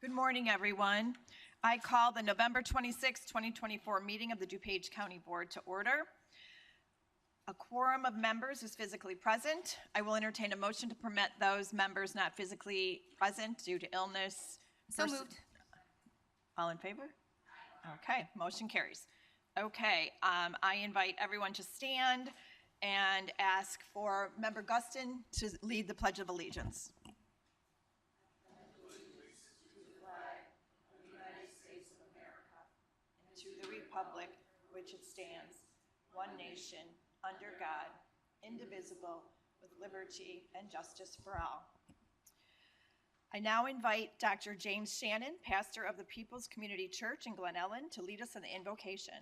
Good morning, everyone. I call the November 26, 2024 meeting of the DuPage County Board to order. A quorum of members is physically present. I will entertain a motion to permit those members not physically present due to illness. So moved. All in favor? Okay, motion carries. Okay, I invite everyone to stand and ask for Member Guston to lead the Pledge of Allegiance. Republic, which it stands, one nation, under God, indivisible, with liberty and justice for all. I now invite Dr. James Shannon, pastor of the People's Community Church in Glen Ellen, to lead us in the invocation.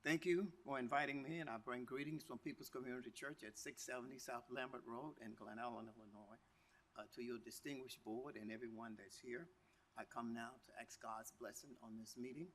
Thank you for inviting me, and I bring greetings from People's Community Church at 670 South Lambert Road in Glen Ellen, Illinois. To your distinguished board and everyone that's here, I come now to ask God's blessing on this meeting.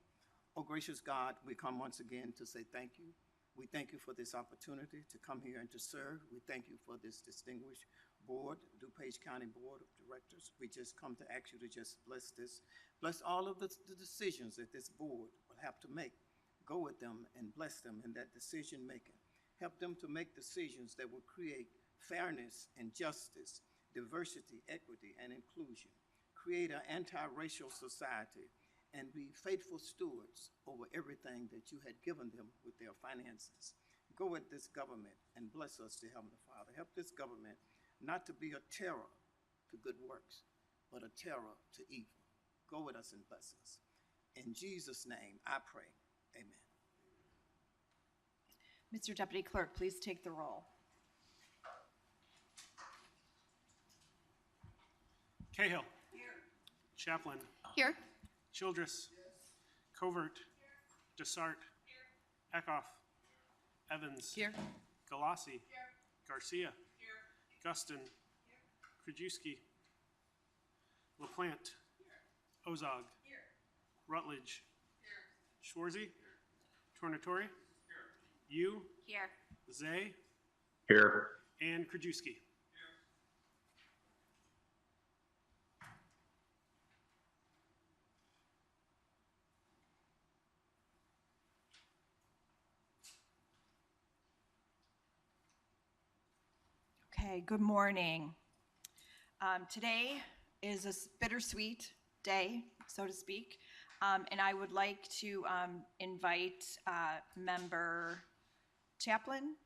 Oh, gracious God, we come once again to say thank you. We thank you for this opportunity to come here and to serve. We thank you for this distinguished board, DuPage County Board of Directors. We just come to ask you to just bless this, bless all of the decisions that this board will have to make. Go with them and bless them in that decision making. Help them to make decisions that will create fairness and justice, diversity, equity, and inclusion, create an anti-racial society, and be faithful stewards over everything that you had given them with their finances. Go with this government and bless us, dear Heavenly Father. Help this government not to be a terror to good works, but a terror to evil. Go with us and bless us. In Jesus' name, I pray. Amen. Mr. Deputy Clerk, please take the roll. Cahill. Here. Chaplin. Here. Childress. Yes. Covert. Here. Desart. Here. Eckhoff. Here. Evans. Here. Galassi. Here. Garcia. Here. Guston. Here. Krajewski. LaPlante. Here. Ozog. Here. Rutledge. Here. Schwarzy. Here. Tornatore. Here. You. Here. Zay. Here. And Krajewski. Okay, good morning. Today is a bittersweet day, so to speak, and I would like to invite Member Chaplin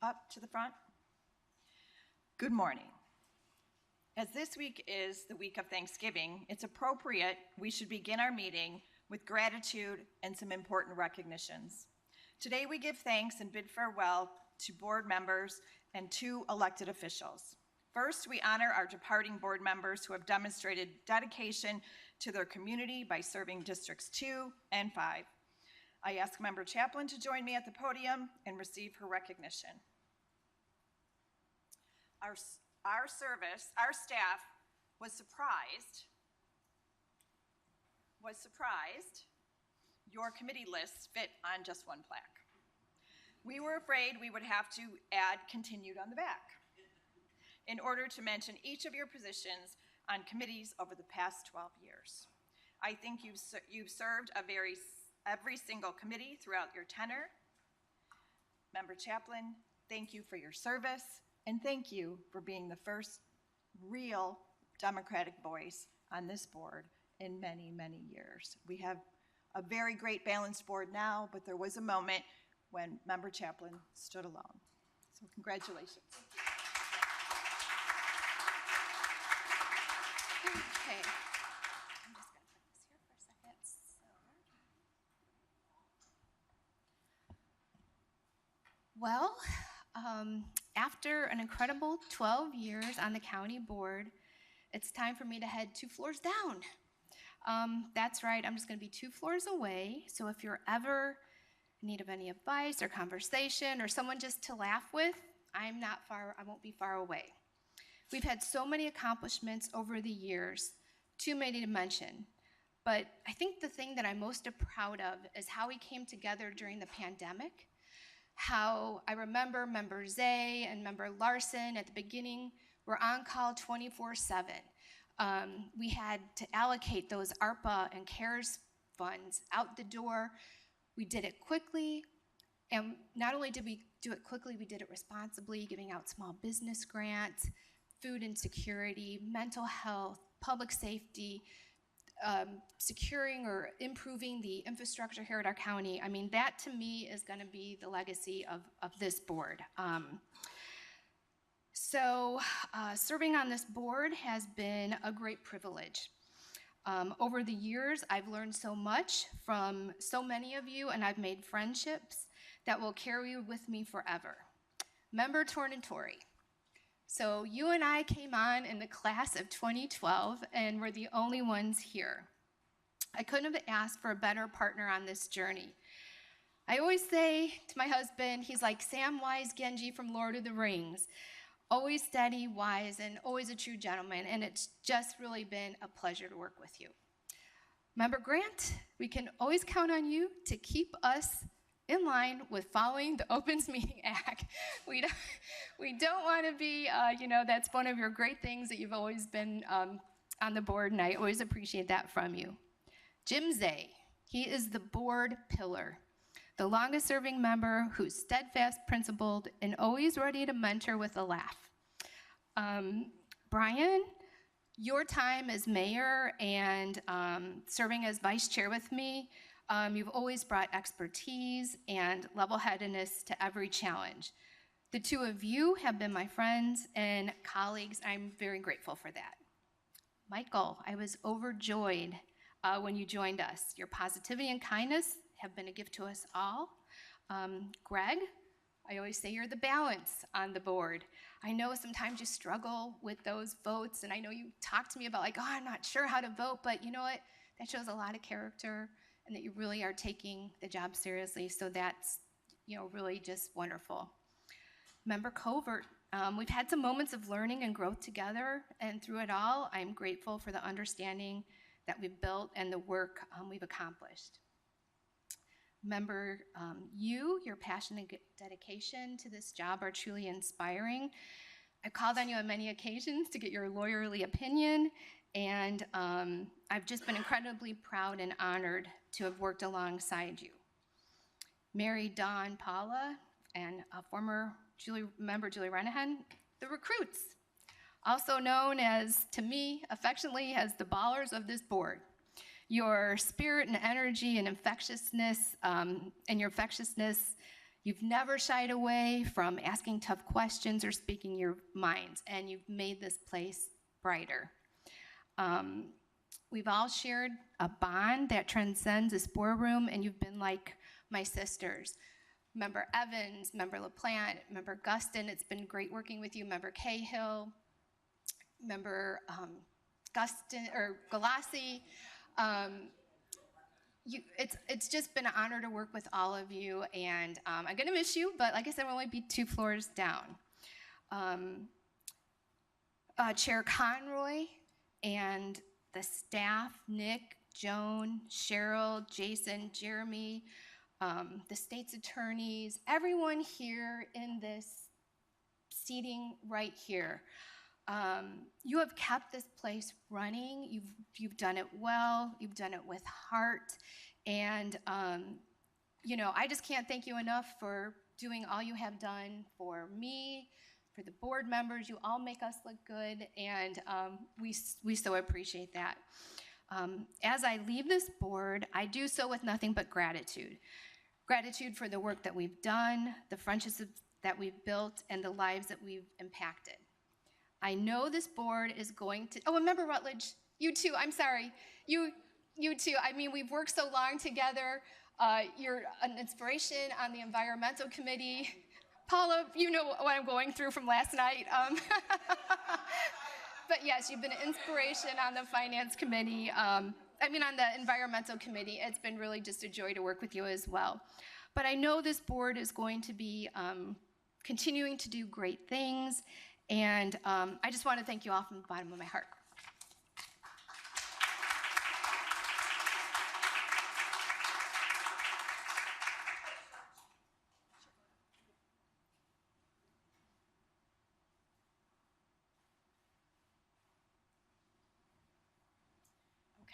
up to the front. Good morning. As this week is the week of Thanksgiving, it's appropriate we should begin our meeting with gratitude and some important recognitions. Today we give thanks and bid farewell to board members and 2 elected officials. First, we honor our departing board members who have demonstrated dedication to their community by serving Districts 2 and 5. I ask Member Chaplin to join me at the podium and receive her recognition. Our staff was surprised your committee lists fit on just one plaque. We were afraid we would have to add continued on the back in order to mention each of your positions on committees over the past 12 years. I think you've served every single committee throughout your tenure. Member Chaplin, thank you for your service, and thank you for being the first real Democratic voice on this board in many, many years. We have a very great balanced board now, but there was a moment when Member Chaplin stood alone. So congratulations. Okay. I'm just going to put this here for a second. Well, after an incredible 12 years on the county board, it's time for me to head 2 floors down. That's right, I'm just going to be 2 floors away. So if you're ever in need of any advice or conversation or someone just to laugh with, I won't be far away. We've had so many accomplishments over the years, too many to mention. But I think the thing that I'm most proud of is how we came together during the pandemic. how I remember Member Zay and Member Larson at the beginning were on call 24/7. We had to allocate those ARPA and CARES funds out the door. We did it quickly, and not only did we do it quickly, we did it responsibly, giving out small business grants, food insecurity, mental health, public safety, securing or improving the infrastructure here at our county. I mean, that to me is going to be the legacy of this board. Serving on this board has been a great privilege. Over the years, I've learned so much from so many of you, and I've made friendships that will carry with me forever. Member Tornatori. So you and I came on in the class of 2012, and we're the only ones here. I couldn't have asked for a better partner on this journey. I always say to my husband, he's like Samwise Genji from Lord of the Rings. Always steady, wise, and always a true gentleman, and it's just really been a pleasure to work with you. Member Grant, we can always count on you to keep us in line with following the Opens Meeting Act. We don't want to be, that's one of your great things that you've always been on the board, and I always appreciate that from you. Jim Zay, he is the board pillar, the longest serving member who's steadfast, principled, and always ready to mentor with a laugh. Brian, your time as mayor and serving as vice chair with me, you've always brought expertise and level-headedness to every challenge. The two of you have been my friends and colleagues. I'm very grateful for that. Michael, I was overjoyed when you joined us. Your positivity and kindness have been a gift to us all. Greg, I always say you're the balance on the board. I know sometimes you struggle with those votes, and I know you talk to me about like, oh, I'm not sure how to vote, but you know what? That shows a lot of character and that you really are taking the job seriously, so that's really just wonderful. Member Covert, we've had some moments of learning and growth together, and through it all, I'm grateful for the understanding that we've built and the work we've accomplished. Member, your passion and dedication to this job are truly inspiring. I've called on you on many occasions to get your lawyerly opinion, and I've just been incredibly proud and honored to have worked alongside you. Mary Dawn Paula and former member Julie Renahan, the recruits, also known as, to me, affectionately as the ballers of this board. Your spirit and energy and infectiousness, you've never shied away from asking tough questions or speaking your minds, and you've made this place brighter. We've all shared a bond that transcends this boardroom, and you've been like my sisters. Member Evans, Member LaPlante, Member Gustin, it's been great working with you. Member Cahill, Member Galassi. It's just been an honor to work with all of you, and I'm gonna miss you, but like I said, we'll only be 2 floors down. Chair Conroy and the staff, Nick, Joan, Cheryl, Jason, Jeremy, the state's attorneys, everyone here in this seating right here. You have kept this place running. You've done it well. You've done it with heart. And, I just can't thank you enough for doing all you have done for me, for the board members. You all make us look good, and we so appreciate that. As I leave this board, I do so with nothing but gratitude. Gratitude for the work that we've done, the friendships that we've built, and the lives that we've impacted. I know this board is going to, and Member Rutledge, you too, I'm sorry, you too. I mean, we've worked so long together. You're an inspiration on the environmental committee. Paula, you know what I'm going through from last night. But yes, you've been an inspiration on the finance committee. On the environmental committee. It's been really just a joy to work with you as well. But I know this board is going to be continuing to do great things, and I just want to thank you all from the bottom of my heart.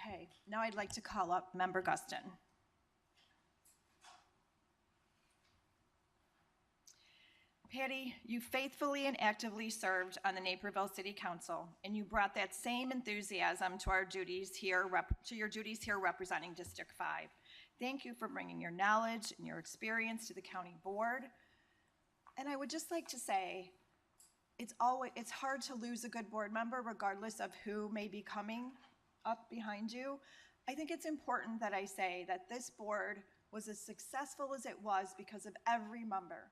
Okay, now I'd like to call up Member Guston. Patty, you faithfully and actively served on the Naperville City Council, and you brought that same enthusiasm to our duties here, your duties here representing District 5. Thank you for bringing your knowledge and your experience to the county board. And I would just like to say, it's hard to lose a good board member regardless of who may be coming up behind you. I think it's important that I say that this board was as successful as it was because of every member.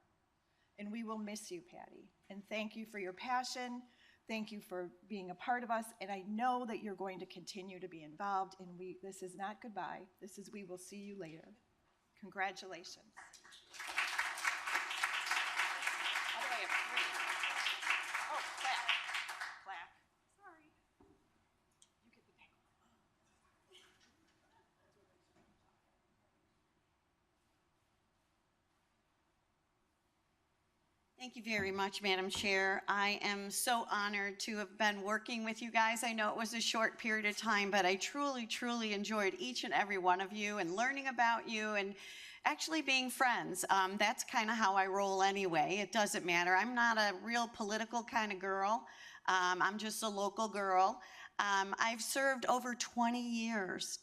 And we will miss you, Patty. And thank you for your passion. Thank you for being a part of us. And I know that you're going to continue to be involved. And this is not goodbye. This is we will see you later. Congratulations. By the way, I have 3. Oh, plaque. Plaque. Sorry. You get the pink one. Thank you very much, Madam Chair. I am so honored to have been working with you guys. I know it was a short period of time, but I truly, truly enjoyed each and every one of you and learning about you and actually being friends. That's kind of how I roll anyway. It doesn't matter. I'm not a real political kind of girl. I'm just a local girl. I've served over 20 years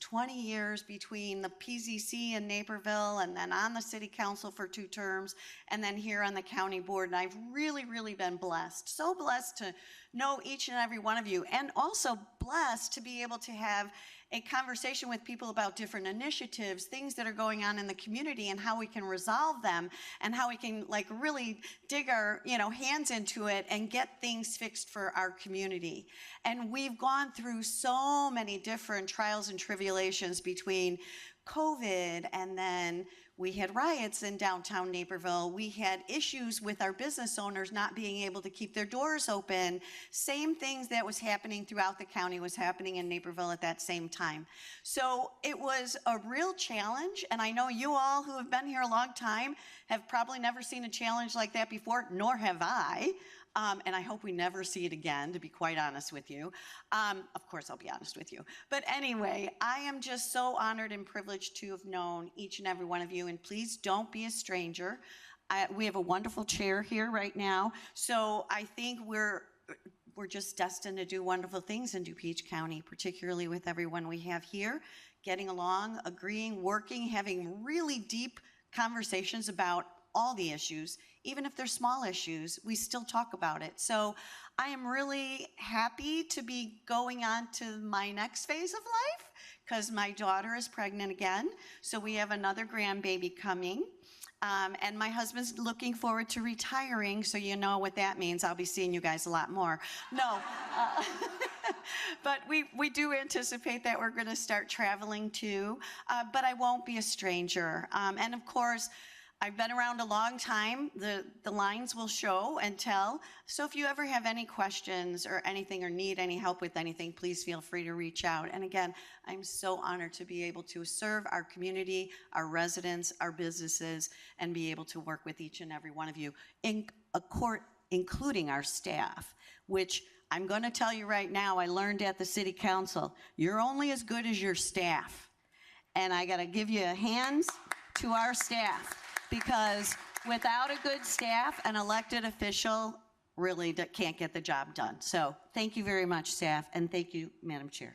between the PZC in Naperville and then on the city council for 2 terms and then here on the county board. And I've really, really been blessed. So blessed to know each and every one of you, and also blessed to be able to have a conversation with people about different initiatives, things that are going on in the community and how we can resolve them and how we can really dig our hands into it and get things fixed for our community. And we've gone through so many different trials and tribulations between COVID, and then we had riots in downtown Naperville. We had issues with our business owners not being able to keep their doors open. Same things that was happening throughout the county was happening in Naperville at that same time. So it was a real challenge, and I know you all who have been here a long time have probably never seen a challenge like that before, nor have I. And I hope we never see it again, to be quite honest with you. Of course, I'll be honest with you. But anyway, I am just so honored and privileged to have known each and every one of you. And please don't be a stranger. We have a wonderful chair here right now. So I think we're just destined to do wonderful things in DuPage County, particularly with everyone we have here, getting along, agreeing, working, having really deep conversations about all the issues. Even if they're small issues, we still talk about it. So I am really happy to be going on to my next phase of life because my daughter is pregnant again. So we have another grandbaby coming. And my husband's looking forward to retiring, so you know what that means. I'll be seeing you guys a lot more. No, but we do anticipate that we're going to start traveling too, but I won't be a stranger. And of course, I've been around a long time. The lines will show and tell. So if you ever have any questions or anything or need any help with anything, please feel free to reach out. And again, I'm so honored to be able to serve our community, our residents, our businesses, and be able to work with each and every one of you, including our staff, which I'm going to tell you right now, I learned at the city council, you're only as good as your staff. And I got to give you hands to our staff. Because without a good staff, an elected official really can't get the job done. So thank you very much, staff, and thank you, Madam Chair.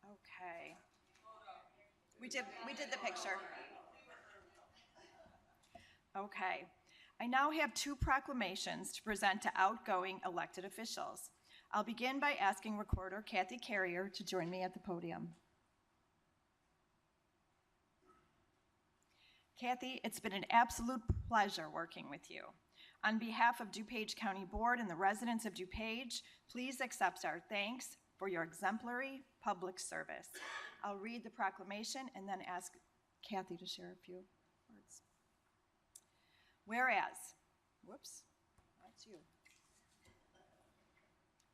Okay. We did the picture. Okay. I now have 2 proclamations to present to outgoing elected officials. I'll begin by asking Recorder Kathy Carrier to join me at the podium. Kathy, it's been an absolute pleasure working with you. On behalf of DuPage County Board and the residents of DuPage, please accept our thanks for your exemplary public service. I'll read the proclamation and then ask Kathy to share a few words. Whereas, whoops, that's you.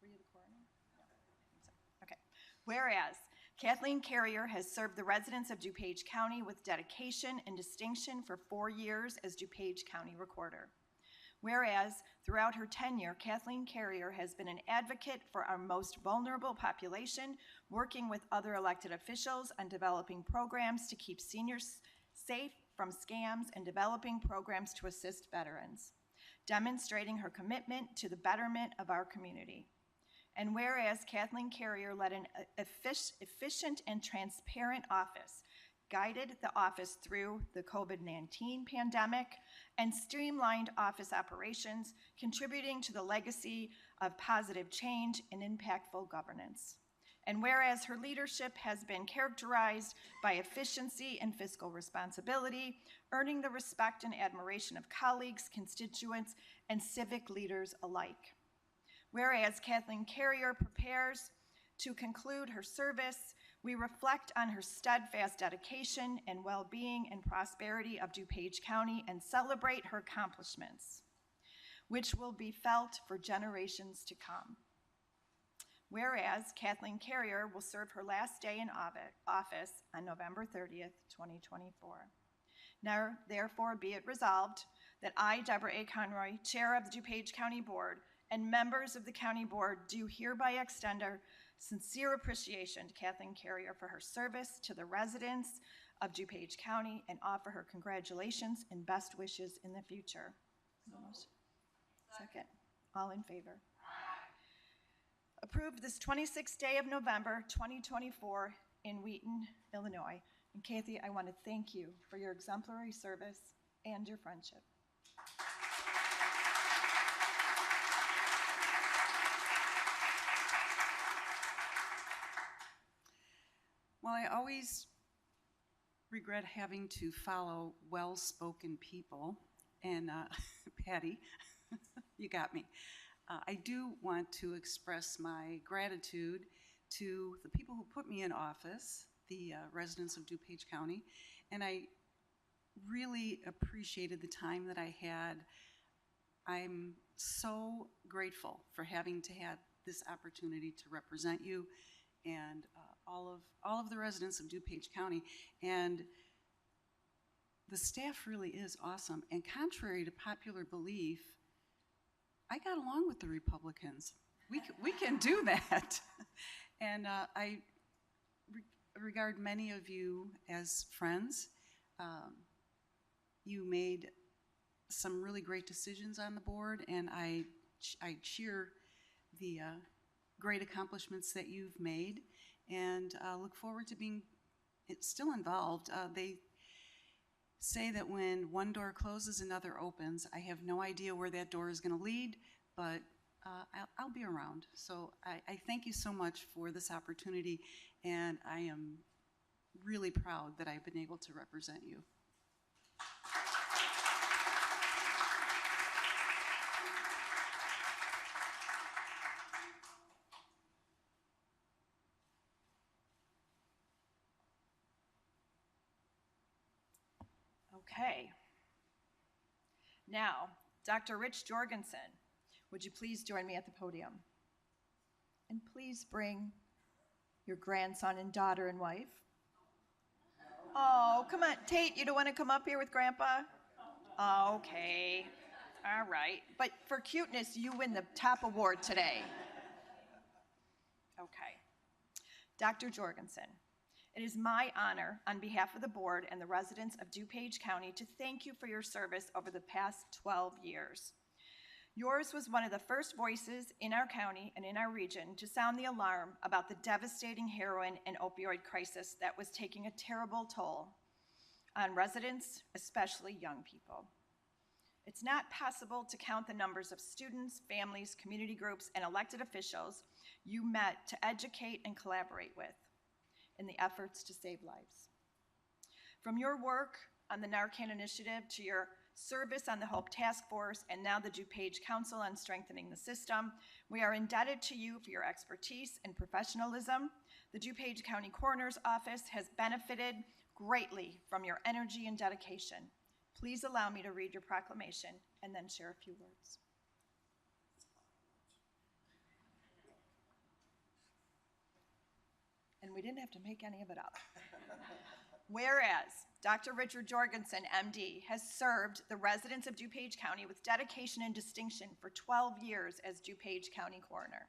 Were you the coroner? No, I think so. Okay. Whereas, Kathleen Carrier has served the residents of DuPage County with dedication and distinction for 4 years as DuPage County Recorder. Whereas, throughout her tenure, Kathleen Carrier has been an advocate for our most vulnerable population, working with other elected officials on developing programs to keep seniors safe from scams and developing programs to assist veterans, demonstrating her commitment to the betterment of our community. And whereas Kathleen Carrier led an efficient and transparent office, guided the office through the COVID-19 pandemic, and streamlined office operations, contributing to the legacy of positive change and impactful governance. And whereas her leadership has been characterized by efficiency and fiscal responsibility, earning the respect and admiration of colleagues, constituents, and civic leaders alike. Whereas Kathleen Carrier prepares to conclude her service, we reflect on her steadfast dedication and well-being and prosperity of DuPage County and celebrate her accomplishments, which will be felt for generations to come. Whereas Kathleen Carrier will serve her last day in office on November 30th, 2024. Now, therefore, be it resolved that I, Deborah A. Conroy, Chair of the DuPage County Board, and members of the County Board do hereby extend our sincere appreciation to Kathleen Carrier for her service to the residents of DuPage County and offer her congratulations and best wishes in the future. Second. All in favor? Approved this 26th day of November 2024 in Wheaton, Illinois. And Kathy, I want to thank you for your exemplary service and your friendship. Well, I always regret having to follow well-spoken people, and Patty, you got me. I do want to express my gratitude to the people who put me in office, the residents of DuPage County, and I really appreciated the time that I had. I'm so grateful for having to have this opportunity to represent you and all of the residents of DuPage County. And the staff really is awesome. And contrary to popular belief, I got along with the Republicans. We can do that. And I regard many of you as friends. You made some really great decisions on the board, and I cheer the great accomplishments that you've made, and look forward to being still involved. They say that when one door closes, another opens. I have no idea where that door is going to lead, but I'll be around. So I thank you so much for this opportunity, and I am really proud that I've been able to represent you. Okay. Now, Dr. Rich Jorgensen, would you please join me at the podium? And please bring your grandson and daughter and wife. Oh, come on. Tate, you don't want to come up here with Grandpa? Okay. All right. But for cuteness, you win the top award today. Okay. Dr. Jorgensen, it is my honor, on behalf of the board and the residents of DuPage County, to thank you for your service over the past 12 years. Yours was one of the first voices in our county and in our region to sound the alarm about the devastating heroin and opioid crisis that was taking a terrible toll on residents, especially young people. It's not possible to count the numbers of students, families, community groups, and elected officials you met to educate and collaborate with in the efforts to save lives. From your work on the Narcan Initiative to your service on the HOPE Task Force and now the DuPage Council on Strengthening the System, we are indebted to you for your expertise and professionalism. The DuPage County Coroner's Office has benefited greatly from your energy and dedication. Please allow me to read your proclamation and then share a few words. And we didn't have to make any of it up. Whereas Dr. Richard Jorgensen, MD, has served the residents of DuPage County with dedication and distinction for 12 years as DuPage County Coroner.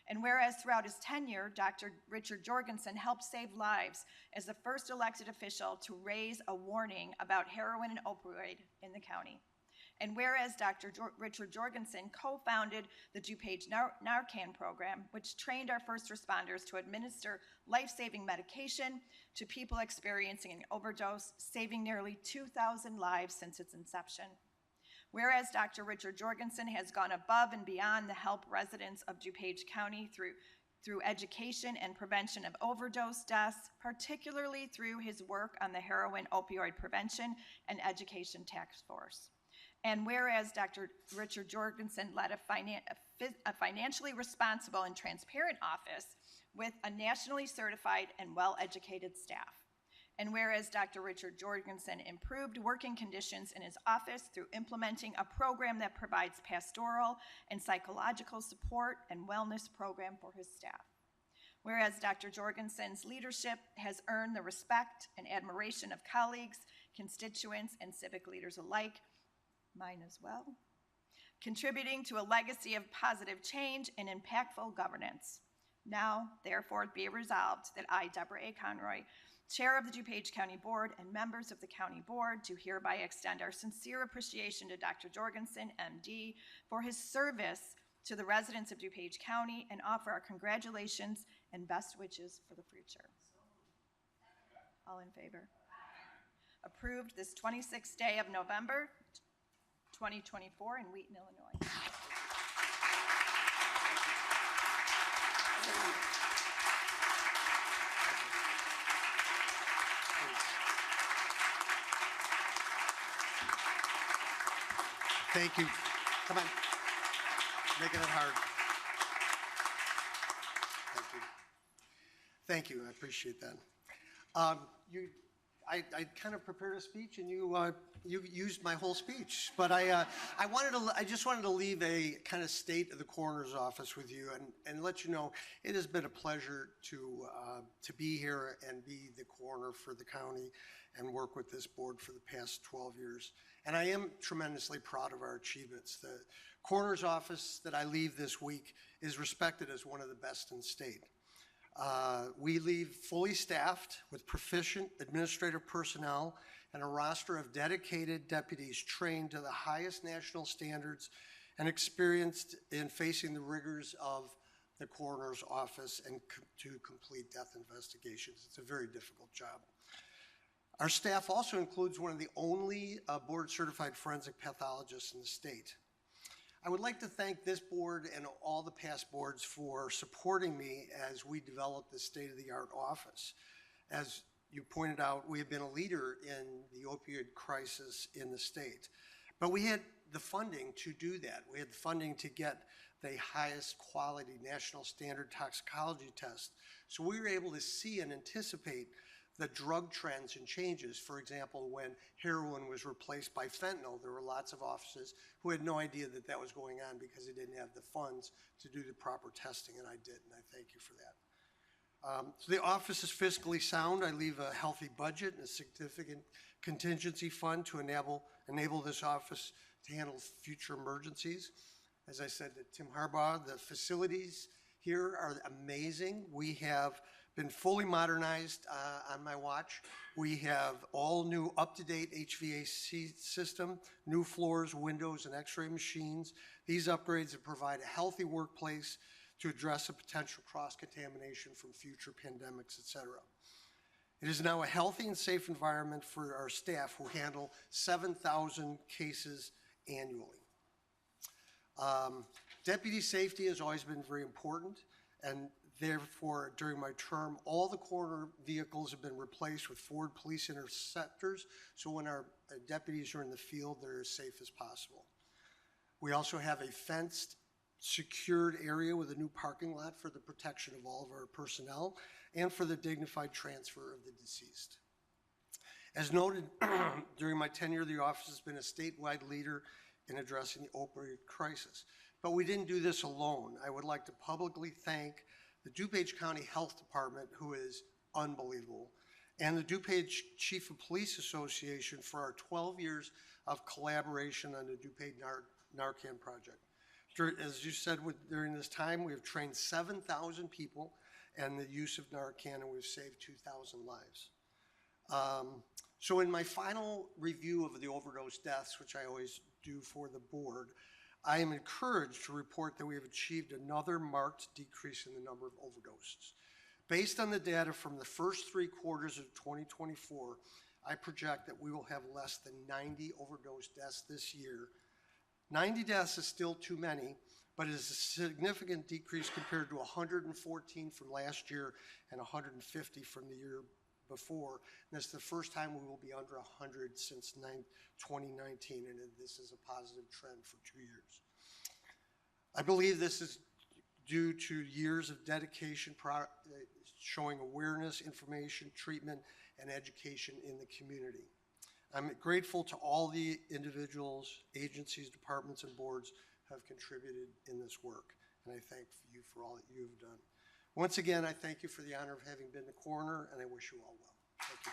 And whereas throughout his tenure, Dr. Richard Jorgensen helped save lives as the first elected official to raise a warning about heroin and opioid in the county. And whereas Dr. Richard Jorgensen co-founded the DuPage Narcan program, which trained our first responders to administer life-saving medication to people experiencing an overdose, saving nearly 2,000 lives since its inception. Whereas Dr. Richard Jorgensen has gone above and beyond to help residents of DuPage County through education and prevention of overdose deaths, particularly through his work on the heroin opioid prevention and education task force. And whereas Dr. Richard Jorgensen led a financially responsible and transparent office with a nationally certified and well-educated staff. And whereas Dr. Richard Jorgensen improved working conditions in his office through implementing a program that provides pastoral and psychological support and wellness program for his staff. Whereas Dr. Jorgensen's leadership has earned the respect and admiration of colleagues, constituents, and civic leaders alike, mine as well, contributing to a legacy of positive change and impactful governance. Now, therefore, be it resolved that I, Deborah A. Conroy, Chair of the DuPage County Board, and members of the County Board, do hereby extend our sincere appreciation to Dr. Jorgensen, MD, for his service to the residents of DuPage County and offer our congratulations and best wishes for the future. All in favor? Approved this 26th day of November, 2024 in Wheaton, Illinois. Thank you. Come on. Making it hard. Thank you. Thank you. I appreciate that. I kind of prepared a speech, and you used my whole speech. But I just wanted to leave a kind of state of the coroner's office with you, and let you know it has been a pleasure to be here and be the coroner for the county and work with this board for the past 12 years. And I am tremendously proud of our achievements. The coroner's office that I leave this week is respected as one of the best in the state. We leave fully staffed with proficient administrative personnel and a roster of dedicated deputies trained to the highest national standards and experienced in facing the rigors of the coroner's office and to complete death investigations. It's a very difficult job. Our staff also includes one of the only board-certified forensic pathologists in the state. I would like to thank this board and all the past boards for supporting me as we develop this state-of-the-art office. As you pointed out, we have been a leader in the opioid crisis in the state. But we had the funding to do that. We had the funding to get the highest quality national standard toxicology test. So we were able to see and anticipate the drug trends and changes. For example, when heroin was replaced by fentanyl, there were lots of offices who had no idea that that was going on because they didn't have the funds to do the proper testing, and I did, and I thank you for that. So the office is fiscally sound. I leave a healthy budget and a significant contingency fund to enable this office to handle future emergencies. As I said to Tim Harbaugh, the facilities here are amazing. We have been fully modernized on my watch. We have all new up-to-date HVAC system, new floors, windows, and x-ray machines. These upgrades provide a healthy workplace to address a potential cross-contamination from future pandemics, et cetera. It is now a healthy and safe environment for our staff who handle 7,000 cases annually. Deputy safety has always been very important, and therefore, during my term, all the coroner vehicles have been replaced with Ford police interceptors, so when our deputies are in the field, they're as safe as possible. We also have a fenced, secured area with a new parking lot for the protection of all of our personnel and for the dignified transfer of the deceased. As noted, during my tenure, the office has been a statewide leader in addressing the opioid crisis. But we didn't do this alone. I would like to publicly thank the DuPage County Health Department, who is unbelievable, and the DuPage Chief of Police Association for our 12 years of collaboration on the DuPage Narcan project. As you said, during this time, we have trained 7,000 people in the use of Narcan, and we've saved 2,000 lives. So in my final review of the overdose deaths, which I always do for the board, I am encouraged to report that we have achieved another marked decrease in the number of overdoses. Based on the data from the first 3 quarters of 2024, I project that we will have less than 90 overdose deaths this year. 90 deaths is still too many, but it is a significant decrease compared to 114 from last year and 150 from the year before. And this is the first time we will be under 100 since 2019, and this is a positive trend for 2 years. I believe this is due to years of dedication, showing awareness, information, treatment, and education in the community. I'm grateful to all the individuals, agencies, departments, and boards who have contributed in this work, and I thank you for all that you have done. Once again, I thank you for the honor of having been the coroner, and I wish you all well. Thank you.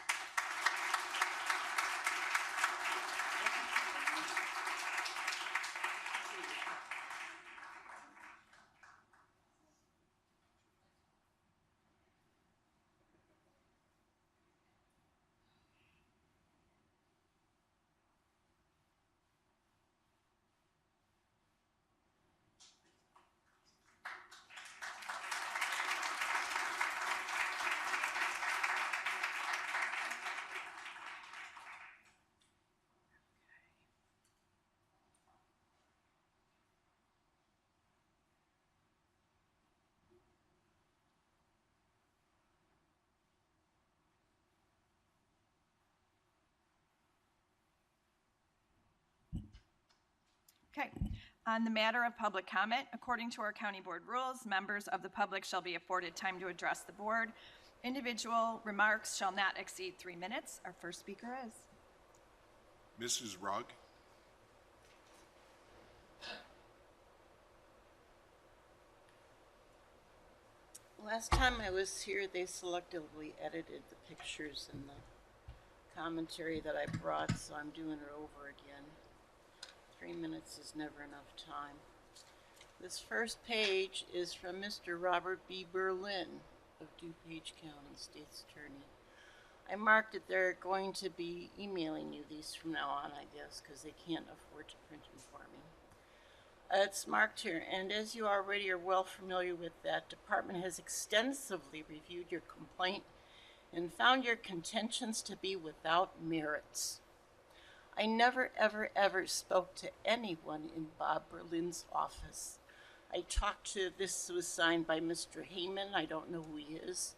Okay. On the matter of public comment, according to our county board rules, members of the public shall be afforded time to address the board. Individual remarks shall not exceed 3 minutes. Our first speaker is Mrs. Rugg. Last time I was here, they selectively edited the pictures and the commentary that I brought, so I'm doing it over again. 3 minutes is never enough time. This first page is from Mr. Robert B. Berlin of DuPage County, State's Attorney. I marked that they're going to be emailing you these from now on, I guess, because they can't afford to print them for me. It's marked here, and as you already are well familiar with, that department has extensively reviewed your complaint and found your contentions to be without merits. I never, ever, ever spoke to anyone in Bob Berlin's office. I talked to, this was signed by Mr. Heyman, I don't know who he is,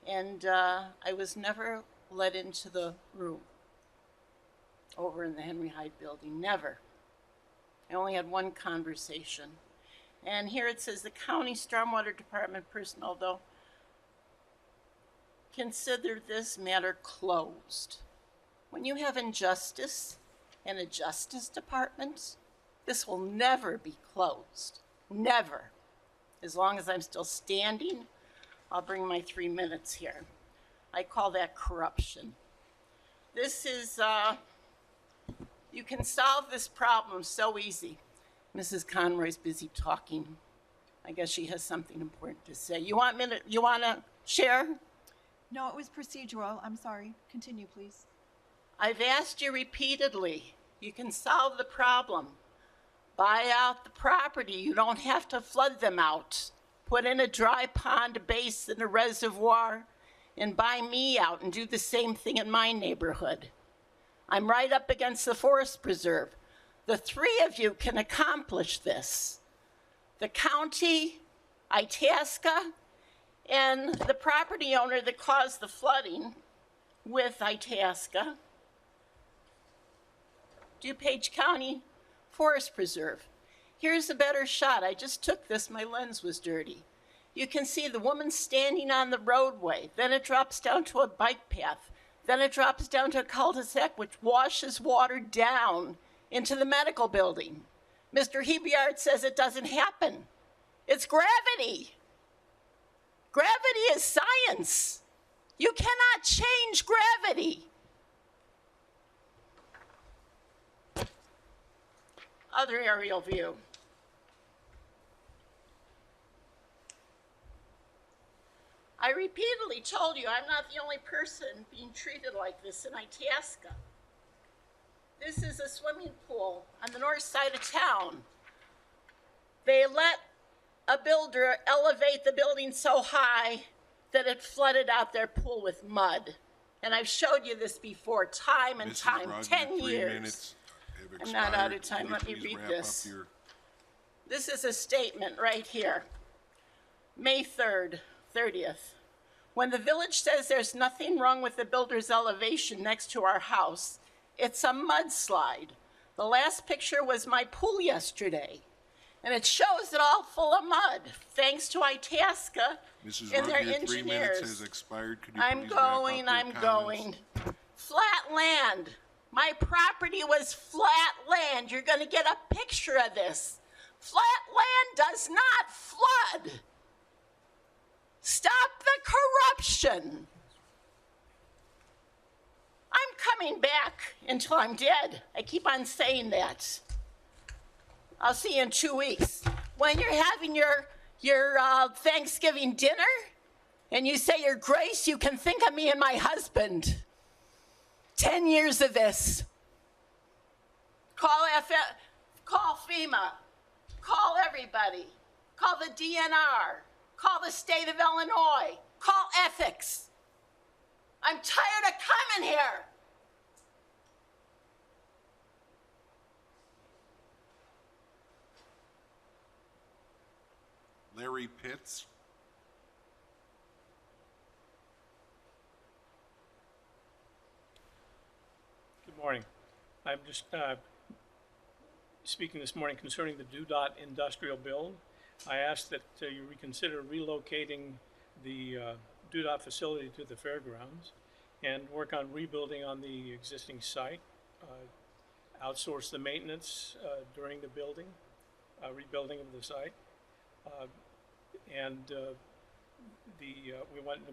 and I was never let into the room over in the Henry Hyde building, never. I only had one conversation. And here it says, the county stormwater department personnel, though, consider this matter closed. When you have injustice in a justice department, this will never be closed. Never. As long as I'm still standing, I'll bring my 3 minutes here. I call that corruption. This is, you can solve this problem so easy. Mrs. Conroy's busy talking. I guess she has something important to say. You want to share? No, it was procedural. I'm sorry. Continue, please. I've asked you repeatedly. You can solve the problem. Buy out the property. You don't have to flood them out. Put in a dry pond, a basin, a reservoir, and buy me out and do the same thing in my neighborhood. I'm right up against the forest preserve. The 3 of you can accomplish this. The county, Itasca, and the property owner that caused the flooding with Itasca, DuPage County Forest Preserve. Here's a better shot. I just took this, my lens was dirty. You can see the woman standing on the roadway, then it drops down to a bike path, then it drops down to a cul-de-sac which washes water down into the medical building. Mr. Hebiard says it doesn't happen. It's gravity. Gravity is science. You cannot change gravity. Other aerial view. I repeatedly told you I'm not the only person being treated like this in Itasca. This is a swimming pool on the north side of town. They let a builder elevate the building so high that it flooded out their pool with mud. And I've showed you this before, time and Mrs. time, Rogge, 10 your 3 years. minutes have I'm not out of expired. time. Would Let you me please read wrap up this. your- This is a statement right here. May 3rd, 30th. When the village says there's nothing wrong with the builder's elevation next to our house, it's a mudslide. The last picture was my pool yesterday, and it shows it all full of mud, thanks to Itasca Mrs. and their Rugg, your 3 minutes has engineers. expired. Could you I'm please wrap up going, your I'm comments? going. Flat land. My property was flat land. You're going to get a picture of this. Flat land does not flood. Stop the corruption. I'm coming back until I'm dead. I keep on saying that. I'll see you in 2 weeks. When you're having your Thanksgiving dinner and you say your grace, you can think of me and my husband. 10 years of this. Call FEMA. Call everybody. Call the DNR. Call the state of Illinois. Call ethics. I'm tired of coming here. Larry Pitts. Good morning. I'm just speaking this morning concerning the DuDOT industrial build. I asked that you reconsider relocating the DuDOT facility to the fairgrounds and work on rebuilding on the existing site, outsource the maintenance during the rebuilding of the site.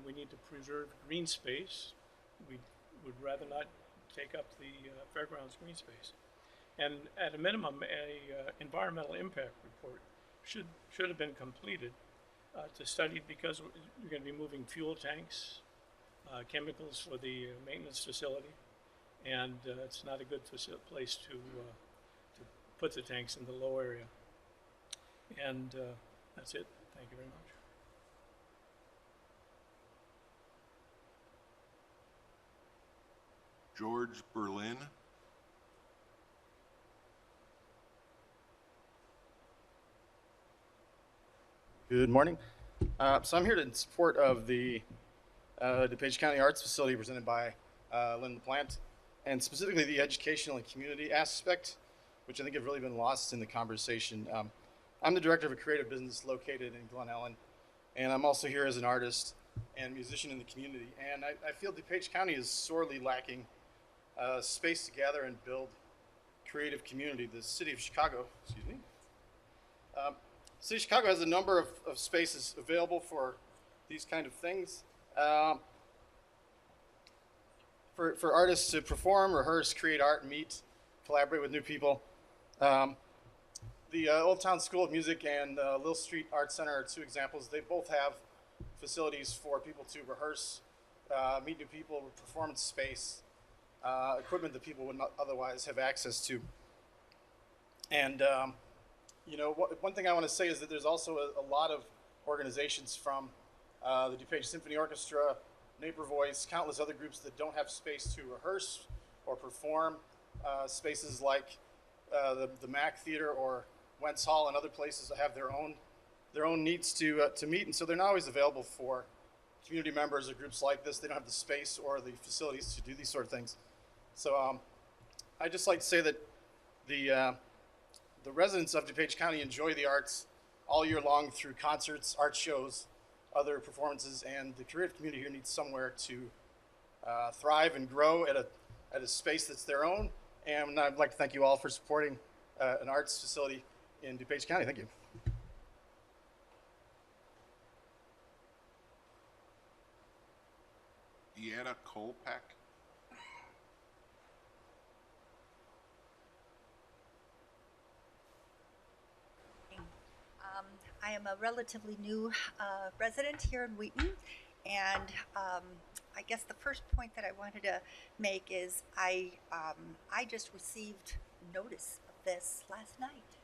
We need to preserve green space. We would rather not take up the fairgrounds green space. And at a minimum, a environmental impact report should have been completed to study, because you're going to be moving fuel tanks, chemicals for the maintenance facility, and it's not a good place to put the tanks in the low area. And that's it. Thank you very much. George Berlin. Good morning. So I'm here in support of the DuPage County Arts Facility presented by Lynn LaPlante, and specifically the educational and community aspect, which I think have really been lost in the conversation. I'm the director of a creative business located in Glen Ellen, and I'm also here as an artist and musician in the community. And I feel DuPage County is sorely lacking space to gather and build creative community. The city of Chicago, City of Chicago has a number of spaces available for these kind of things. For artists to perform, rehearse, create art, meet, collaborate with new people. The Old Town School of Music and Lil Street Art Center are two examples. They both have facilities for people to rehearse, meet new people, performance space, equipment that people would not otherwise have access to. And one thing I want to say is that there's also a lot of organizations from the DuPage Symphony Orchestra, Neighbor Voice, countless other groups that don't have space to rehearse or perform. Spaces like the Mac Theater or Wentz Hall and other places that have their own needs to meet, and so they're not always available for community members or groups like this. They don't have the space or the facilities to do these sort of things. So I'd just like to say that the residents of DuPage County enjoy the arts all year long through concerts, art shows, other performances, and the creative community here needs somewhere to thrive and grow at a space that's their own. And I'd like to thank you all for supporting an arts facility in DuPage County. Thank you. Yetta Kolpak. I am a relatively new resident here in Wheaton, and I guess the first point that I wanted to make is I just received notice of this last night,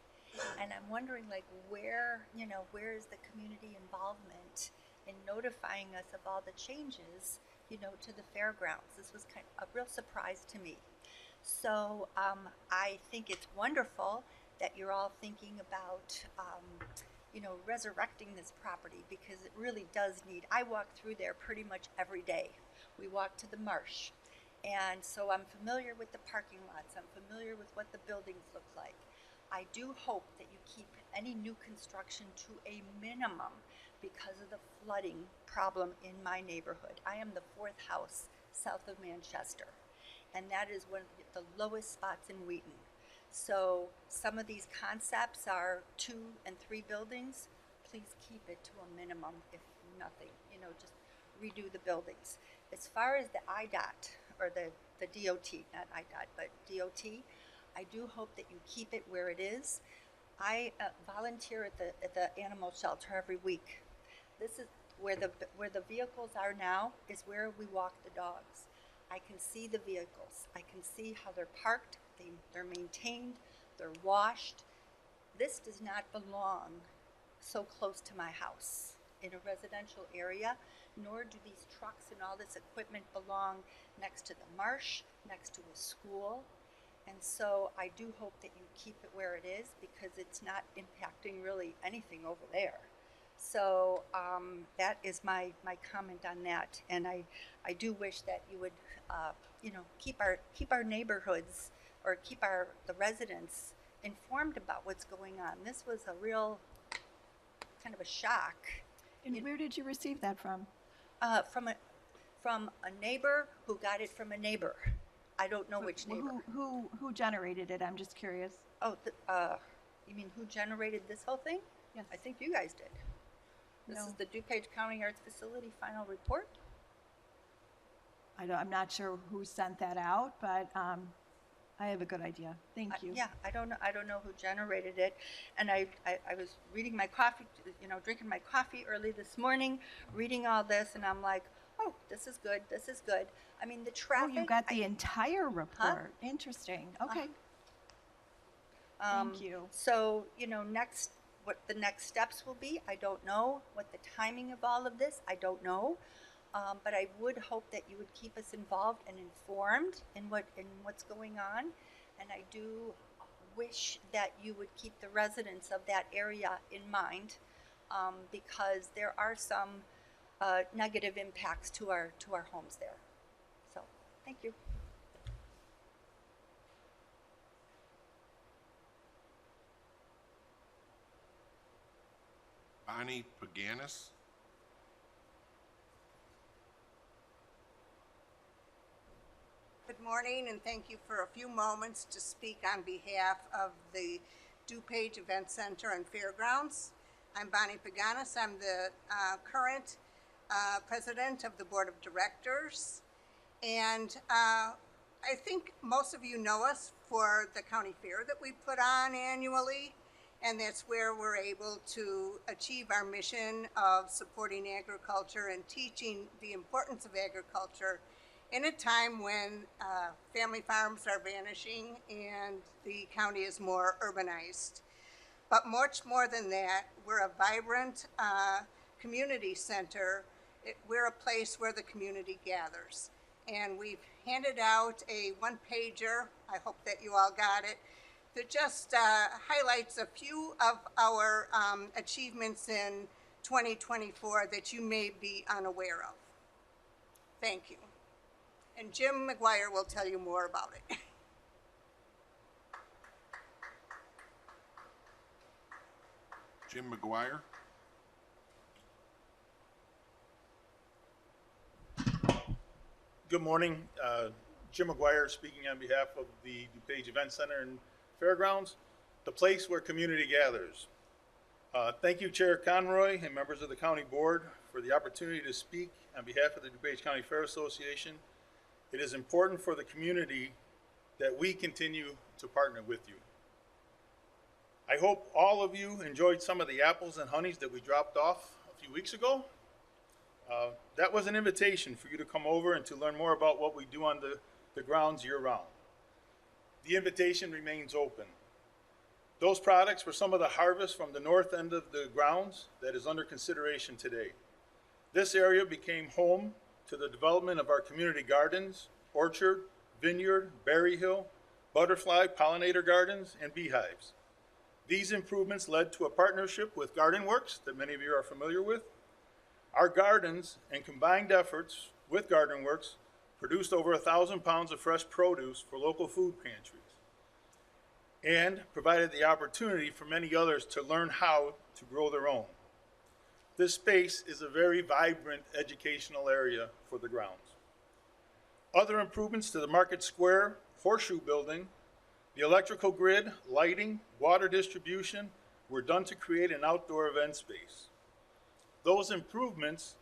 and I'm wondering like where is the community involvement in notifying us of all the changes to the fairgrounds. This was kind of a real surprise to me. So I think it's wonderful that you're all thinking about resurrecting this property, because it really does need, I walk through there pretty much every day. We walk to the marsh. And so I'm familiar with the parking lots. I'm familiar with what the buildings look like. I do hope that you keep any new construction to a minimum because of the flooding problem in my neighborhood. I am the 4th house south of Manchester, and that is one of the lowest spots in Wheaton. So some of these concepts are 2 and 3 buildings. Please keep it to a minimum, if nothing, just redo the buildings. As far as the IDOT, or the DOT, not IDOT, but DOT, I do hope that you keep it where it is. I volunteer at the animal shelter every week. This is where the vehicles are now, is where we walk the dogs. I can see the vehicles. I can see how they're parked. They're maintained, they're washed. This does not belong so close to my house in a residential area, nor do these trucks and all this equipment belong next to the marsh, next to a school. And so I do hope that you keep it where it is, because it's not impacting really anything over there. So that is my comment on that. And I do wish that you would keep our neighborhoods, or keep the residents informed about what's going on. This was a real kind of a shock. And where did you receive that from? From a neighbor who got it from a neighbor. I don't know which neighbor. Who generated it? I'm just curious. Oh, you mean who generated this whole thing? Yes. I think you guys did. This is the DuPage County Arts Facility final report. I'm not sure who sent that out, but I have a good idea. Thank you. Yeah, I don't know who generated it. And I was reading my coffee, drinking my coffee early this morning, reading all this, and I'm like, oh, this is good. This is good. I mean, the traffic. Oh, you got the entire report. Interesting. Okay. Thank you. So, what the next steps will be, I don't know. What the timing of all of this, I don't know. But I would hope that you would keep us involved and informed in what's going on. And I do wish that you would keep the residents of that area in mind, because there are some negative impacts to our homes there. So, thank you. Bonnie Paganis. Good morning, and thank you for a few moments to speak on behalf of the DuPage Event Center and Fairgrounds. I'm Bonnie Paganis. I'm the current president of the board of directors, and I think most of you know us for the county fair that we put on annually, and that's where we're able to achieve our mission of supporting agriculture and teaching the importance of agriculture in a time when family farms are vanishing and the county is more urbanized. But much more than that, we're a vibrant community center. We're a place where the community gathers. And we've handed out a one-pager, I hope that you all got it, that just highlights a few of our achievements in 2024 that you may be unaware of. Thank you. And Jim McGuire will tell you more about it. Jim McGuire. Good morning. Jim McGuire speaking on behalf of the DuPage Event Center and Fairgrounds, the place where community gathers. Thank you, Chair Conroy and members of the County Board for the opportunity to speak on behalf of the DuPage County Fair Association. It is important for the community that we continue to partner with you. I hope all of you enjoyed some of the apples and honeys that we dropped off a few weeks ago. That was an invitation for you to come over and to learn more about what we do on the grounds year-round. The invitation remains open. Those products were some of the harvest from the north end of the grounds that is under consideration today. This area became home to the development of our community gardens, orchard, vineyard, berry hill, butterfly, pollinator gardens, and beehives. These improvements led to a partnership with Garden Works that many of you are familiar with. Our gardens and combined efforts with Garden Works produced over 1,000 pounds of fresh produce for local food pantries and provided the opportunity for many others to learn how to grow their own. This space is a very vibrant educational area for the grounds. Other improvements to the Market Square Horseshoe Building, the electrical grid, lighting, water distribution were done to create an outdoor event space. Those improvements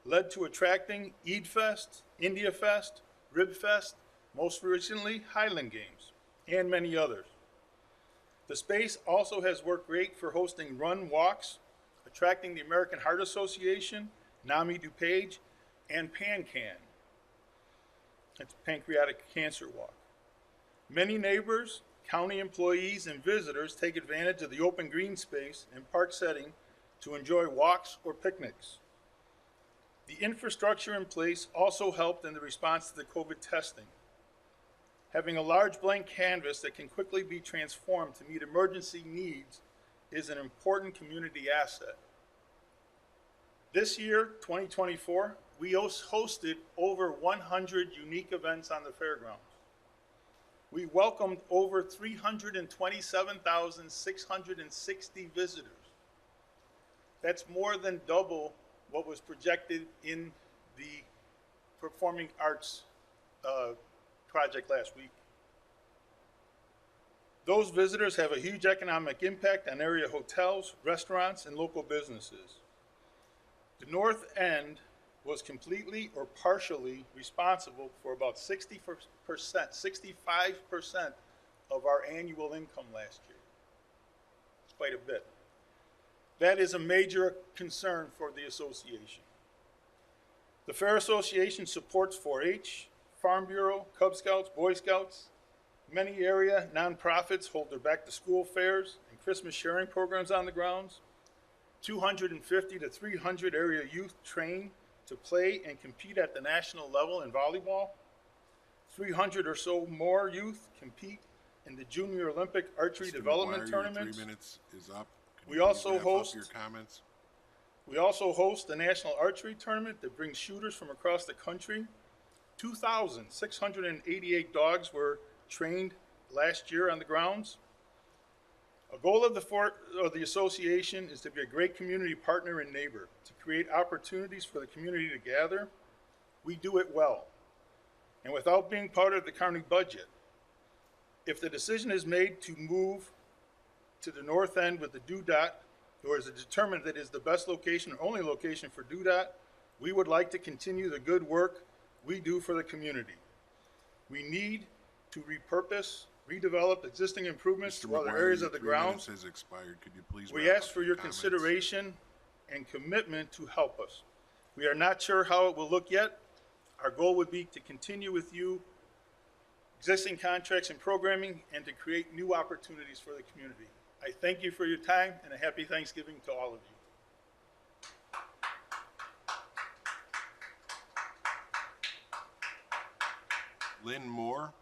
led to attracting Eid Fest, India Fest, Rib Fest, most recently Highland Games, and many others. The space also has worked great for hosting run walks, attracting the American Heart Association, NAMI DuPage, and PanCan. That's Pancreatic Cancer Walk. Many neighbors, county employees, and visitors take advantage of the open green space and park setting to enjoy walks or picnics. The infrastructure in place also helped in the response to the COVID testing. Having a large blank canvas that can quickly be transformed to meet emergency needs is an important community asset. This year, 2024, we hosted over 100 unique events on the fairgrounds. We welcomed over 327,660 visitors. That's more than double what was projected in the Performing Arts project last week. Those visitors have a huge economic impact on area hotels, restaurants, and local businesses. The North End was completely or partially responsible for about 65% of our annual income last year. It's quite a bit. That is a major concern for the association. The Fair Association supports 4-H, Farm Bureau, Cub Scouts, Boy Scouts. Many area nonprofits hold their back-to-school fairs and Christmas sharing programs on the grounds. 250 to 300 area youth train to play and compete at the national level in volleyball. 300 or so more youth compete in the Junior Olympic Archery Mr. Development McGuire, Tournaments. Your 3 minutes is up. Can We you also please wrap up host- your comments. We also host the National Archery Tournament that brings shooters from across the country. 2,688 dogs were trained last year on the grounds. A goal of the association is to be a great community partner and neighbor, to create opportunities for the community to gather. We do it well, and without being part of the county budget. If the decision is made to move to the north end with the DUDOT, or is it determined that is the best location or only location for DUDOT, we would like to continue the good work we do for the community. We need to repurpose, redevelop existing improvements Mr. to other McGuire, areas your of the 3 minutes grounds. has expired. Could you please We wrap ask up for your comments? consideration and commitment to help us. We are not sure how it will look yet. Our goal would be to continue with you existing contracts and programming and to create new opportunities for the community. I thank you for your time and a happy Thanksgiving to all of you. Lynn Moore.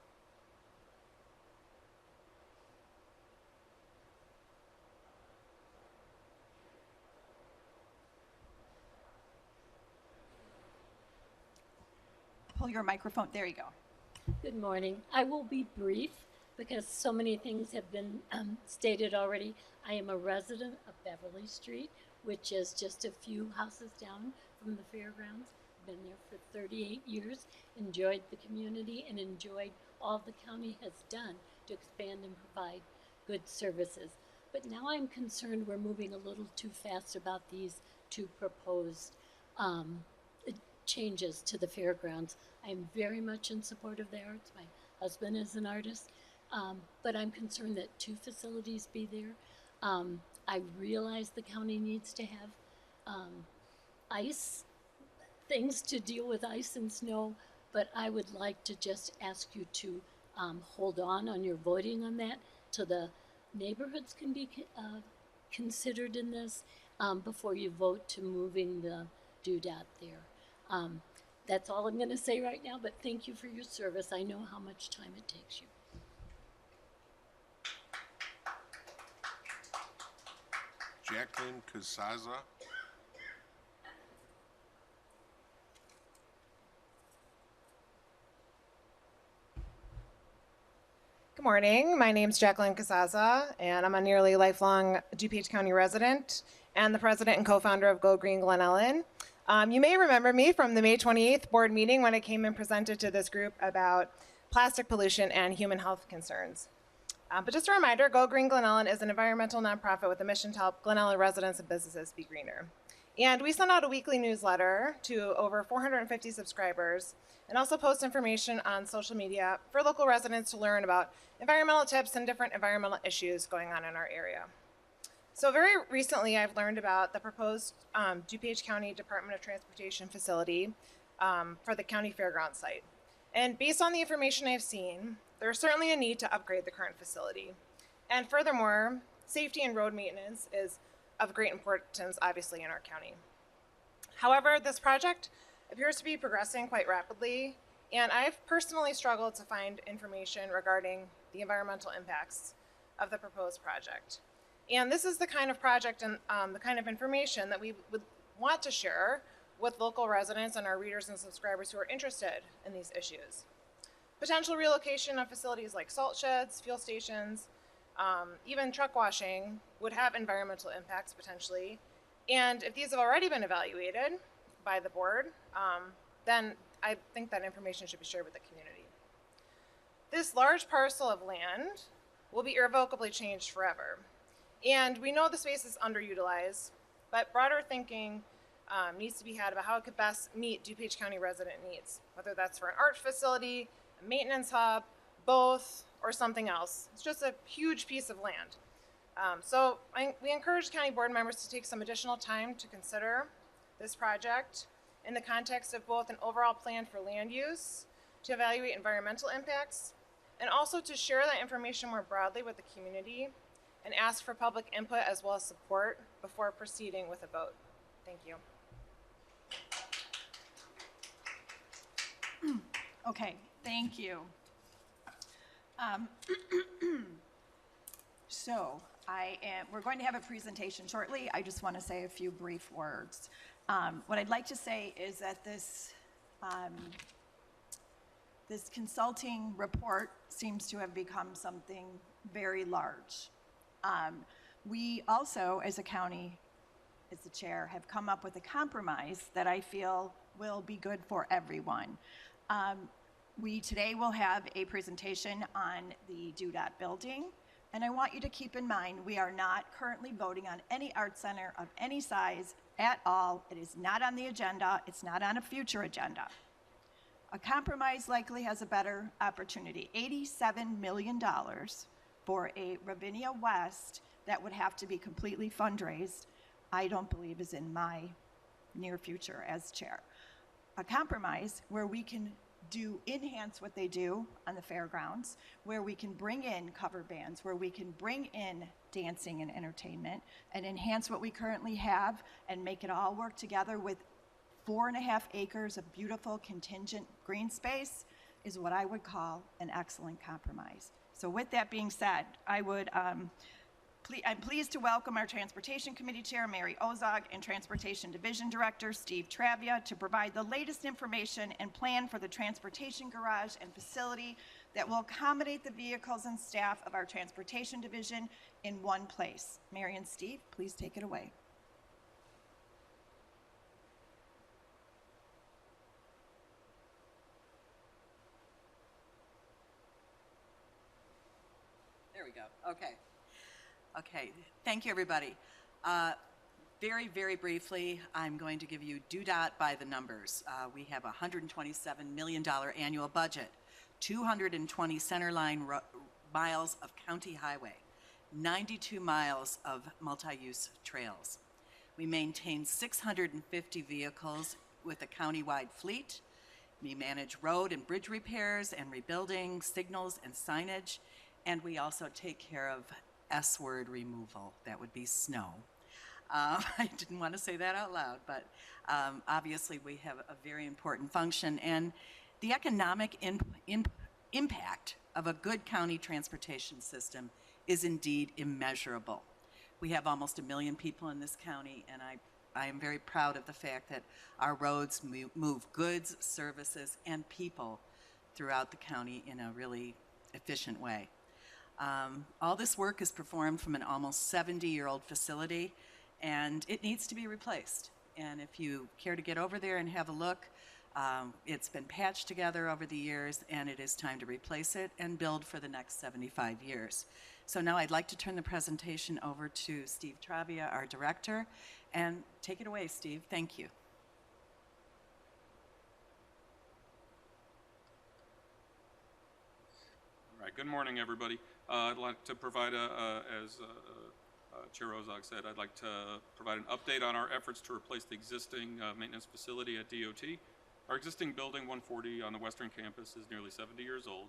Pull your microphone, there you go. Good morning. I will be brief because so many things have been stated already. I am a resident of Beverly Street, which is just a few houses down from the fairgrounds. Been there for 38 years, enjoyed the community and enjoyed all the county has done to expand and provide good services. But now I'm concerned we're moving a little too fast about these two proposed um, changes to the fairgrounds. I'm very much in support of the arts. My husband is an artist, but I'm concerned that two facilities be there. I realize the county needs to have ice, things to deal with ice and snow, but I would like to just ask you to hold on your voting on that till the neighborhoods can be considered in this before you vote to moving the doodat there. That's all I'm going to say right now, but thank you for your service. I know how much time it takes you. Jacqueline Casaza. Good morning. My name's Jacqueline Casaza, and I'm a nearly lifelong DuPage County resident and the president and co-founder of Go Green Glen Ellen. You may remember me from the May 28th board meeting when I came and presented to this group about plastic pollution and human health concerns. But just a reminder, Go Green Glen Ellen is an environmental nonprofit with a mission to help Glen Ellen residents and businesses be greener. And we send out a weekly newsletter to over 450 subscribers and also post information on social media for local residents to learn about environmental tips and different environmental issues going on in our area. So very recently, I've learned about the proposed DuPage County Department of Transportation facility for the county fairground site. And based on the information I've seen, there's certainly a need to upgrade the current facility. And furthermore, safety and road maintenance is of great importance, obviously, in our county. However, this project appears to be progressing quite rapidly, and I've personally struggled to find information regarding the environmental impacts of the proposed project. And this is the kind of project and the kind of information that we would want to share with local residents and our readers and subscribers who are interested in these issues. Potential relocation of facilities like salt sheds, fuel stations, even truck washing would have environmental impacts potentially. And if these have already been evaluated by the board, then I think that information should be shared with the community. This large parcel of land will be irrevocably changed forever. And we know the space is underutilized, but broader thinking needs to be had about how it could best meet DuPage County resident needs, whether that's for an art facility, a maintenance hub, both, or something else. It's just a huge piece of land. So we encourage county board members to take some additional time to consider this project in the context of both an overall plan for land use, to evaluate environmental impacts, and also to share that information more broadly with the community and ask for public input as well as support before proceeding with a vote. Thank you. Okay, thank you. So we're going to have a presentation shortly. I just want to say a few brief words. What I'd like to say is that this consulting report seems to have become something very large. We also, as a county, as the chair, have come up with a compromise that I feel will be good for everyone. We today will have a presentation on the DuDOT building, and I want you to keep in mind we are not currently voting on any art center of any size at all. It is not on the agenda. It's not on a future agenda. A compromise likely has a better opportunity. $87 million for a Ravinia West that would have to be completely fundraised, I don't believe is in my near future as chair. A compromise where we can enhance what they do on the fairgrounds, where we can bring in cover bands, where we can bring in dancing and entertainment and enhance what we currently have and make it all work together with 4.5 acres of beautiful contingent green space is what I would call an excellent compromise. So with that being said, I'm pleased to welcome our Transportation Committee Chair, Mary Ozog, and Transportation Division Director, Steve Travia, to provide the latest information and plan for the transportation garage and facility that will accommodate the vehicles and staff of our Transportation Division in one place. Mary and Steve, please take it away. There we go. Okay. Okay. Thank you, everybody. Very, very briefly, I'm going to give you DUDOT by the numbers. We have a $127 million annual budget, 220 centerline miles of county highway, 92 miles of multi-use trails. We maintain 650 vehicles with a countywide fleet. We manage road and bridge repairs and rebuilding, signals and signage, and we also take care of S-word removal. That would be snow. I didn't want to say that out loud, but obviously we have a very important function, and the economic impact of a good county transportation system is indeed immeasurable. We have almost 1 million people in this county, and I am very proud of the fact that our roads move goods, services, and people throughout the county in a really efficient way. All this work is performed from an almost 70-year-old facility, and it needs to be replaced. And if you care to get over there and have a look, it's been patched together over the years, and it is time to replace it and build for the next 75 years. So now I'd like to turn the presentation over to Steve Travia, our director, and take it away, Steve. Thank you. All right, good morning, everybody. I'd like to provide, as Chair Ozog said, I'd like to provide an update on our efforts to replace the existing maintenance facility at DOT. Our existing building, 140 on the western campus, is nearly 70 years old.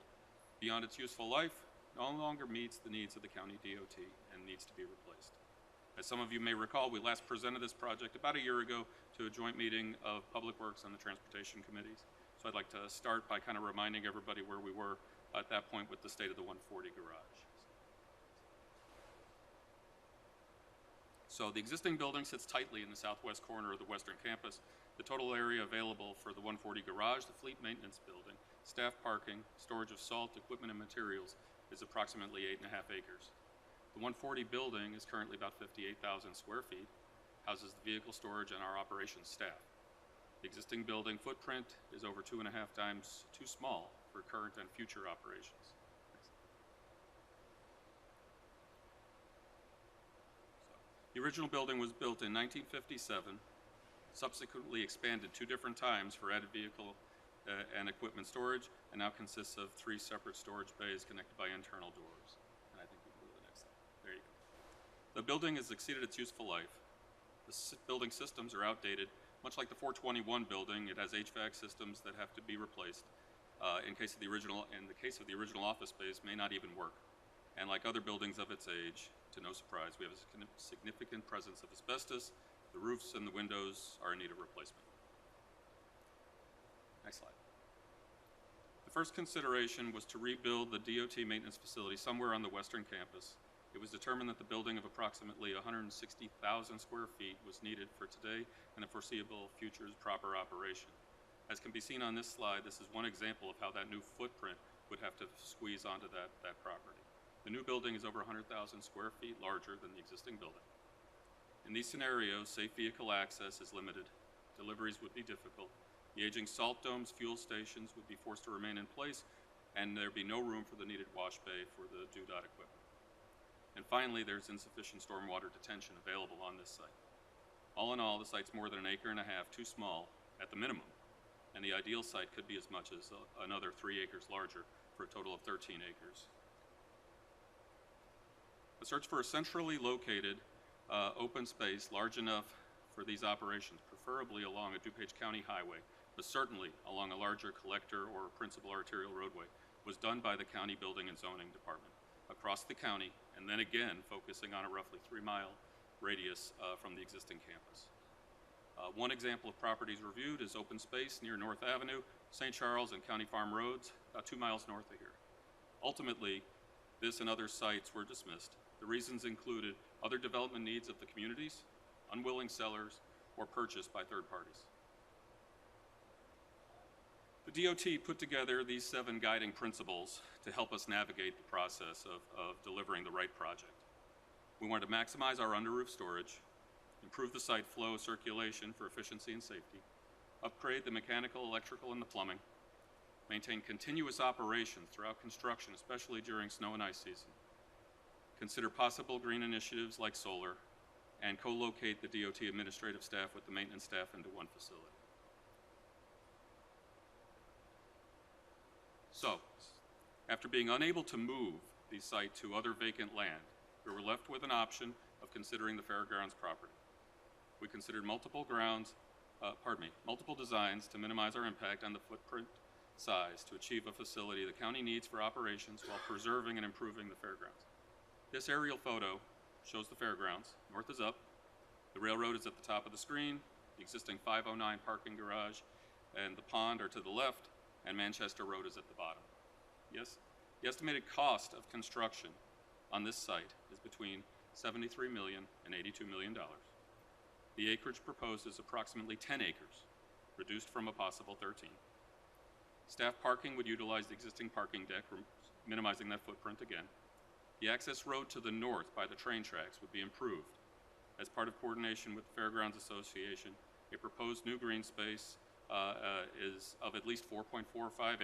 Beyond its useful life, no longer meets the needs of the county DOT and needs to be replaced. As some of you may recall, we last presented this project about a year ago to a joint meeting of Public Works and the Transportation Committees. So I'd like to start by kind of reminding everybody where we were at that point with the state of the 140 garage. So the existing building sits tightly in the southwest corner of the western campus. The total area available for the 140 garage, the fleet maintenance building, staff parking, storage of salt, equipment, and materials is approximately 8.5 acres. The 140 building is currently about 58,000 square feet, houses the vehicle storage and our operations staff. The existing building footprint is over 2.5 times too small for current and future operations. The original building was built in 1957, subsequently expanded 2 different times for added vehicle and equipment storage, and now consists of 3 separate storage bays connected by internal doors. And I think we can go to the next slide. There you go. The building has exceeded its useful life. The building systems are outdated. Much like the 421 building, it has HVAC systems that have to be replaced. In the case of the original office space, may not even work. And like other buildings of its age, to no surprise, we have a significant presence of asbestos. The roofs and the windows are in need of replacement. Next slide. The first consideration was to rebuild the DOT maintenance facility somewhere on the western campus. It was determined that the building of approximately 160,000 square feet was needed for today and the foreseeable future's proper operation. As can be seen on this slide, this is one example of how that new footprint would have to squeeze onto that property. The new building is over 100,000 square feet larger than the existing building. In these scenarios, safe vehicle access is limited. Deliveries would be difficult. The aging salt domes, fuel stations would be forced to remain in place, and there'd be no room for the needed wash bay for the DUDOT equipment. And finally, there's insufficient stormwater detention available on this site. All in all, the site's more than 1.5 acres too small at the minimum, and the ideal site could be as much as another 3 acres larger for a total of 13 acres. The search for a centrally located open space large enough for these operations, preferably along a DuPage County highway, but certainly along a larger collector or principal arterial roadway, was done by the County Building and Zoning Department across the county, and then again focusing on a roughly 3-mile radius from the existing campus. One example of properties reviewed is open space near North Avenue, St. Charles, and County Farm Roads, about 2 miles north of here. Ultimately, this and other sites were dismissed. The reasons included other development needs of the communities, unwilling sellers, or purchased by third parties. The DOT put together these 7 guiding principles to help us navigate the process of delivering the right project. We wanted to maximize our under-roof storage, improve the site flow circulation for efficiency and safety, upgrade the mechanical, electrical, and the plumbing, maintain continuous operations throughout construction, especially during snow and ice season, consider possible green initiatives like solar, and co-locate the DOT administrative staff with the maintenance staff into one facility. So, after being unable to move the site to other vacant land, we were left with an option of considering the fairgrounds property. We considered multiple designs to minimize our impact on the footprint size to achieve a facility the county needs for operations while preserving and improving the fairgrounds. This aerial photo shows the fairgrounds. North is up, the railroad is at the top of the screen, the existing 509 parking garage and the pond are to the left, and Manchester Road is at the bottom. Yes? The estimated cost of construction on this site is between $73 million and $82 million. The acreage proposed is approximately 10 acres, reduced from a possible 13. Staff parking would utilize the existing parking deck, minimizing that footprint again. The access road to the north by the train tracks would be improved. As part of coordination with the Fairgrounds Association, a proposed new green space is of at least 4.45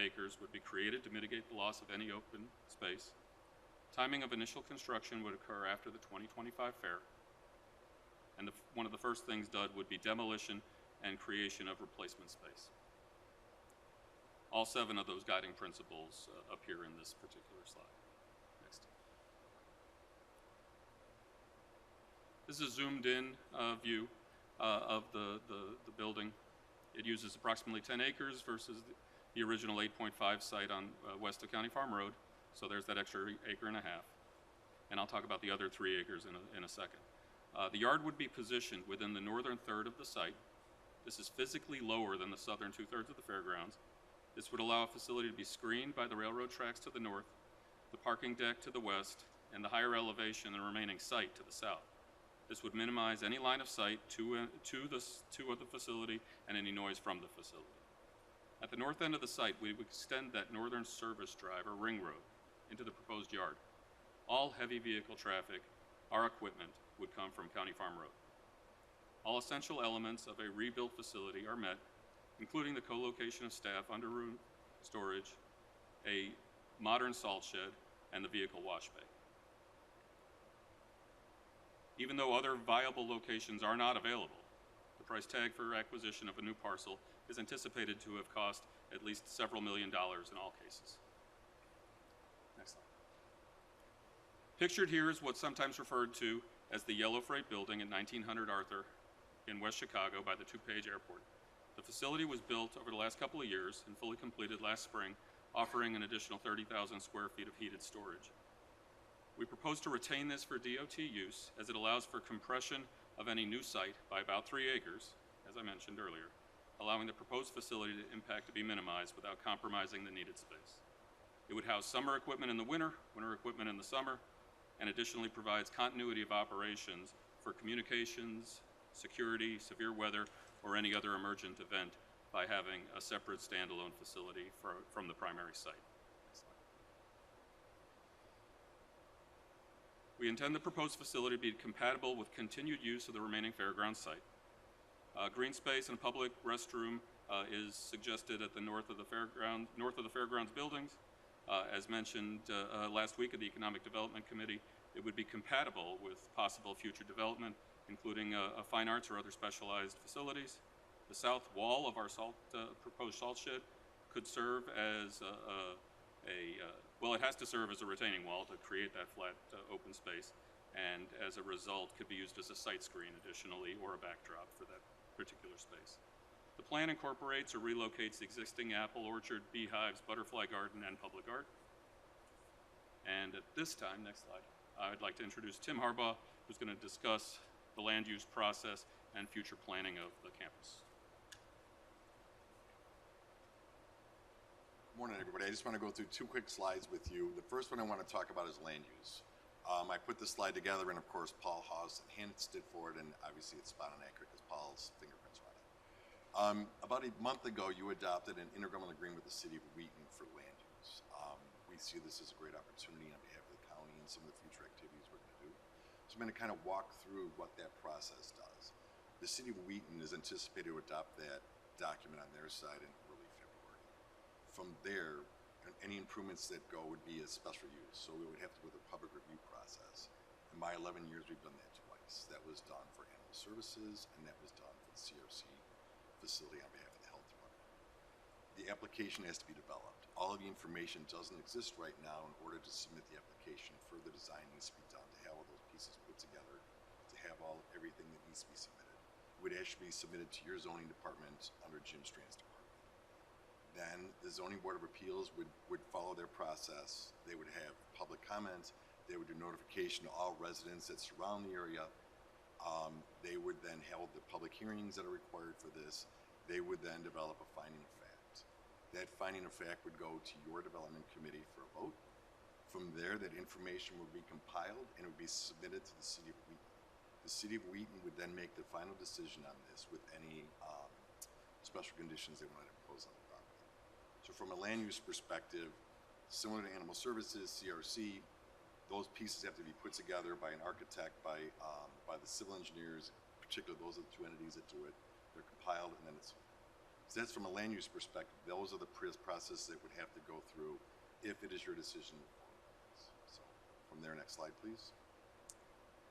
acres would be created to mitigate the loss of any open space. Timing of initial construction would occur after the 2025 fair. And one of the first things done would be demolition and creation of replacement space. All 7 of those guiding principles appear in this particular slide. Next. This is a zoomed in view of the building. It uses approximately 10 acres versus the original 8.5 site on west of County Farm Road. So there's that extra acre and a half. And I'll talk about the other 3 acres in a second. The yard would be positioned within the northern third of the site. This is physically lower than the southern 2/3 of the fairgrounds. This would allow a facility to be screened by the railroad tracks to the north, the parking deck to the west, and the higher elevation in the remaining site to the south. This would minimize any line of sight to the facility and any noise from the facility. At the north end of the site, we would extend that northern service drive or ring road into the proposed yard. All heavy vehicle traffic, our equipment, would come from County Farm Road. All essential elements of a rebuilt facility are met, including the co-location of staff, under-room storage, a modern salt shed, and the vehicle wash bay. Even though other viable locations are not available, the price tag for acquisition of a new parcel is anticipated to have cost at least several $1 million in all cases. Next slide. Pictured here is what's sometimes referred to as the Yellow Freight Building at 1900 Arthur in West Chicago by the DuPage Airport. The facility was built over the last couple of years and fully completed last spring, offering an additional 30,000 square feet of heated storage. We propose to retain this for DOT use as it allows for compression of any new site by about 3 acres, as I mentioned earlier, allowing the proposed facility to impact to be minimized without compromising the needed space. It would house summer equipment in the winter equipment in the summer, and additionally provides continuity of operations for communications, security, severe weather, or any other emergent event by having a separate standalone facility from the primary site. Next slide. We intend the proposed facility to be compatible with continued use of the remaining fairgrounds site. Green space and a public restroom is suggested at the north of the fairgrounds buildings. As mentioned last week at the Economic Development Committee, it would be compatible with possible future development, including a fine arts or other specialized facilities. The south wall of our proposed salt shed could serve as well, it has to serve as a retaining wall to create that flat open space, and as a result could be used as a site screen additionally or a backdrop for that particular space. The plan incorporates or relocates the existing apple orchard, beehives, butterfly garden, and public art. And at this time, next slide, I'd like to introduce Tim Harbaugh, who's going to discuss the land use process and future planning of the campus. Morning, everybody. I just want to go through 2 quick slides with you. The first one I want to talk about is land use. I put this slide together, and of course, Paul Haas enhanced it for it, and obviously it's spot on accurate because Paul's fingerprints are on it. About a month ago, you adopted an intergovernmental agreement with the city of Wheaton for land use. We see this as a great opportunity on behalf of the county and some of the future activities we're going to do. So I'm going to kind of walk through what that process does. The city of Wheaton is anticipated to adopt that document on their side in early February. From there, any improvements that go would be a special use. So we would have to go through the public review process. In my 11 years, we've done that twice. twice. That was done for animal services, and that was done for the CRC facility on behalf of the health department. The application has to be developed. All of the information doesn't exist right now. In order to submit the application, further design needs to be done to have all those pieces put together, to have everything that needs to be submitted. It would actually be submitted to your zoning department under Jim Strand's department. Then the Zoning Board of Appeals would follow their process. They would have public comment. They would do notification to all residents that surround the area. They would then hold the public hearings that are required for this. They would then develop a finding of fact. That finding of fact would go to your development committee for a vote. From there, that information would be compiled and it would be submitted to the City of Wheaton. The City of Wheaton would then make the final decision on this with any special conditions they wanted to impose on the property. So from a land use perspective, similar to animal services, CRC, those pieces have to be put together by an architect, by the civil engineers, particularly those are the two entities that do it. They're compiled and then it's, so that's from a land use perspective, those are the processes that would have to go through if it is your decision to move forward on this. So from there, next slide, please.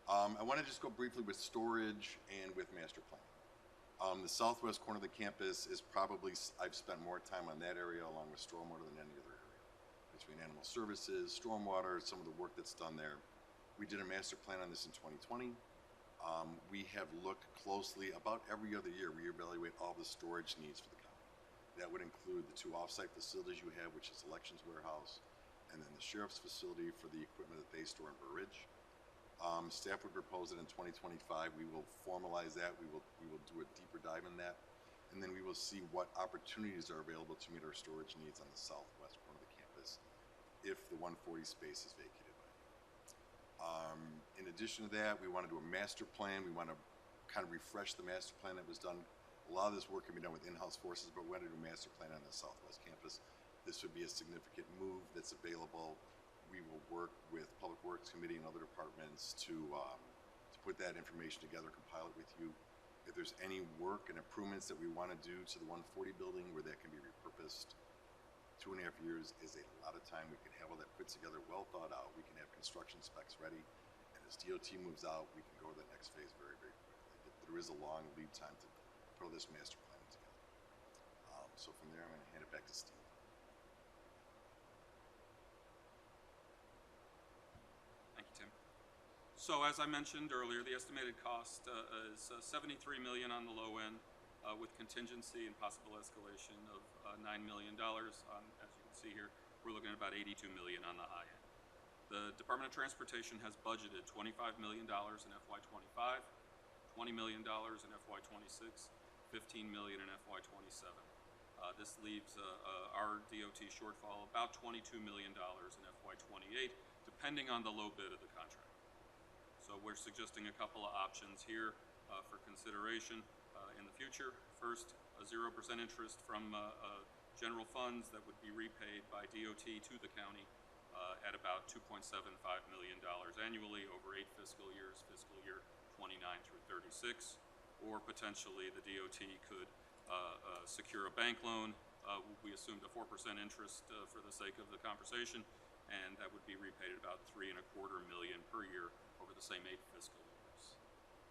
I want to just go briefly with storage and with master plan. The southwest corner of the campus is probably, I've spent more time on that area along with stormwater than any other area. Between animal services, stormwater, some of the work that's done there. We did a master plan on this in 2020. We have looked closely about every other year. We evaluate all the storage needs for the county. That would include the two off-site facilities you have, which is elections warehouse, and then the sheriff's facility for the equipment that they store in Burr Ridge. Staff would propose that in 2025 we will formalize that. We will do a deeper dive in that, and then we will see what opportunities are available to meet our storage needs on the southwest corner of the campus if the 140 space is vacated by you. In addition to that, we want to do a master plan. We want to kind of refresh the master plan that was done. A lot of this work can be done with in-house forces, but we want to do a master plan on the southwest campus. This would be a significant move that's available. We will work with Public Works Committee and other departments to put that information together, compile it with you. If there's any work and improvements that we want to do to the 140 building where that can be repurposed, 2.5 years is a lot of time. We can have all that put together, well thought out. We can have construction specs ready. And as DOT moves out, we can go to the next phase very, very quickly. There is a long lead time to put all this master plan together. So from there, I'm going to hand it back to Steve. So as I mentioned earlier, the estimated cost is $73 million on the low end, with contingency and possible escalation of $9 million. As you can see here, we're looking at about $82 million on the high end. The Department of Transportation has budgeted $25 million in FY25, $20 million in FY26, $15 million in FY27. This leaves our DOT shortfall about $22 million in FY28, depending on the low bid of the contract. So we're suggesting a couple of options here for consideration in the future. First, a 0% interest from general funds that would be repaid by DOT to the county at about $2.75 million annually over 8 fiscal years, fiscal year 29 through 36. Or potentially the DOT could secure a bank loan. We assumed a 4% interest for the sake of the conversation, and that would be repaid at about $3.25 million per year over the same 8 fiscal years.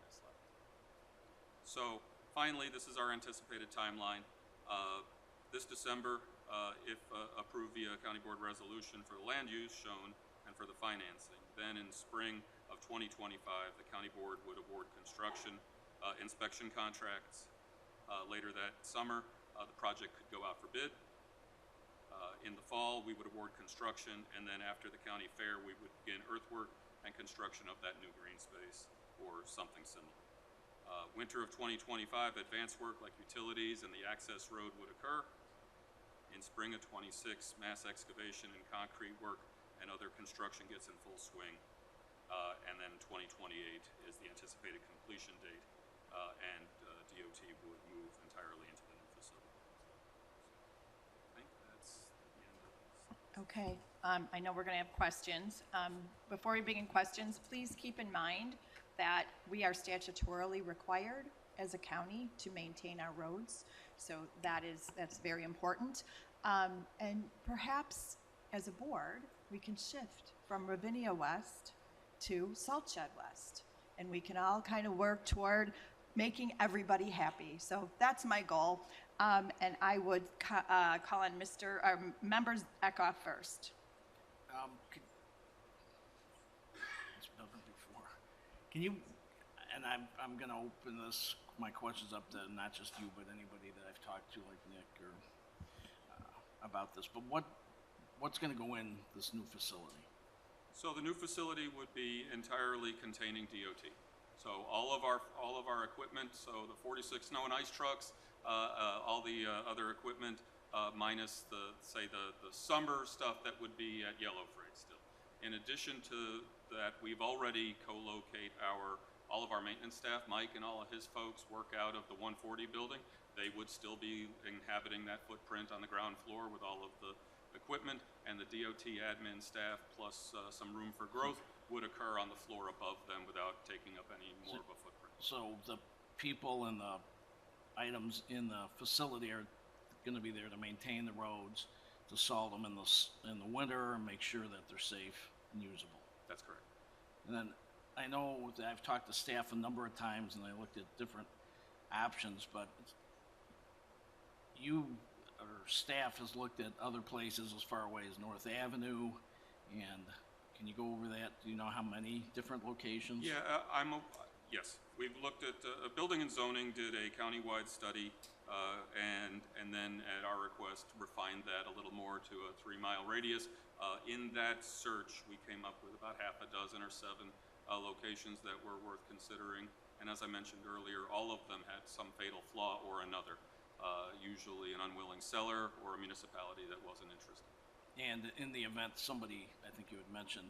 Next slide. So finally, this is our anticipated timeline. This December, if approved via County Board resolution for the land use shown and for the financing, then in spring of 2025, the County Board would award construction inspection contracts. Later that summer, the project could go out for bid. In the fall, we would award construction, and then after the county fair, we would begin earthwork and construction of that new green space or something similar. Winter of 2025, advanced work like utilities and the access road would occur. In spring of 26, mass excavation and concrete work and other construction gets in full swing. And then 2028 is the anticipated completion date, and DOT would move entirely into the new facility. I think that's the end of this. Okay, I know we're going to have questions. Before we begin questions, please keep in mind that we are statutorily required as a county to maintain our roads, so that's very important. And perhaps as a board, we can shift from Ravinia West to Salt Shed West. and we can all kind of work toward making everybody happy. So that's my goal. And I would call on Member Eckhoff first. It's been done before. Can you, and I'm gonna open my questions up to not just you, but anybody that I've talked to, like Nick or about this, but what's gonna go in this new facility? So the new facility would be entirely containing DOT. So all of our equipment, so the 46 snow and ice trucks, all the other equipment, minus the summer stuff that would be at Yellow Freight still. In addition to that, we've already co-locate all of our maintenance staff. Mike and all of his folks work out of the 140 building. They would still be inhabiting that footprint on the ground floor with all of the equipment, and the DOT admin staff plus some room for growth would occur on the floor above them without taking up any more of a footprint. So the people and the items in the facility are gonna be there to maintain the roads, to salt them in the winter and make sure that they're safe and usable. That's correct. And then I know that I've talked to staff a number of times and I looked at different options, but you or staff has looked at other places as far away as North Avenue, and can you go over that? Do you know how many different locations? Yeah, yes. We've looked at, Building and Zoning did a countywide study, and then at our request refined that a little more to a 3-mile radius. In that search, we came up with about half a dozen or 7 locations that were worth considering. And as I mentioned earlier, all of them had some fatal flaw or another, usually an unwilling seller or a municipality that wasn't interested. And in the event somebody, I think you had mentioned,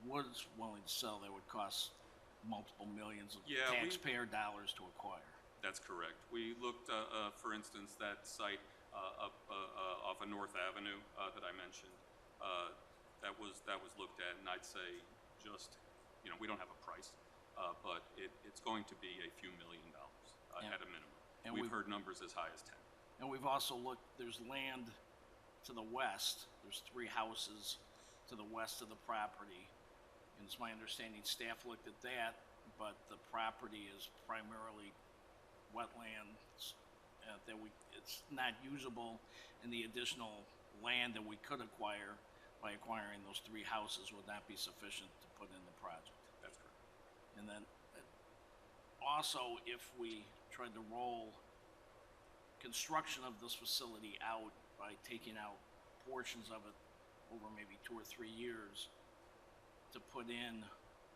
was willing to sell, that would cost multiple millions of taxpayer dollars to acquire. That's correct. We looked, for instance, that site up off of North Avenue that I mentioned. That was looked at, and I'd say just, we don't have a price, but it's going to be a few $1 million at a minimum. And we've heard numbers as high as 10. And we've also looked, there's land to the west. There's 3 houses to the west of the property. And it's my understanding staff looked at that, but the property is primarily wetlands, it's not usable, and the additional land that we could acquire by acquiring those 3 houses would not be sufficient to put in the project. That's correct. And then also, if we tried to roll construction of this facility out by taking out portions of it over maybe 2 or 3 years to put in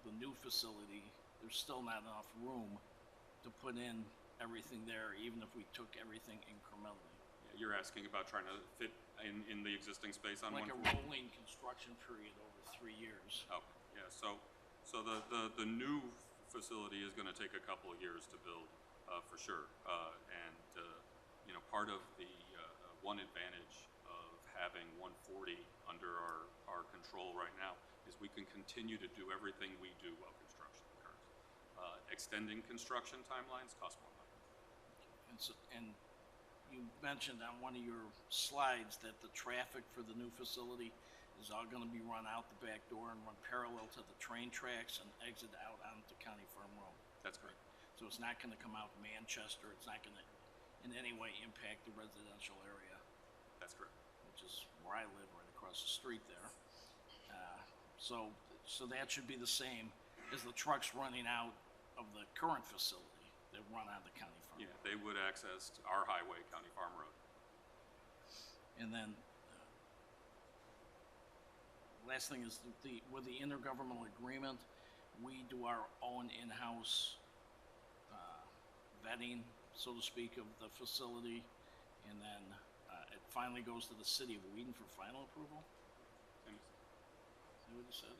the new facility, there's still not enough room to put in everything there, even if we took everything incrementally. Yeah, you're asking about trying to fit in the existing space on like one a floor? rolling construction period over 3 years. Okay, yeah, so the new facility is gonna take a couple of years to build, for sure. Part of the one advantage of having 140 under our control right now is we can continue to do everything we do while construction occurs. Extending construction timelines costs more money. And you mentioned on one of your slides that the traffic for the new facility is all gonna be run out the back door and run parallel to the train tracks and exit out onto County Farm Road. That's correct. So it's not gonna come out Manchester, it's not gonna in any way impact the residential area. That's correct. Which is where I live, right across the street there. So that should be the same as the trucks running out of the current facility that run on the county farm. Yeah, they would access our highway, County Farm Road. And then, last thing is with the intergovernmental agreement, we do our own in-house vetting, so to speak, of the facility, and then it finally goes to the city of Wheaton for final approval? Is that what you said?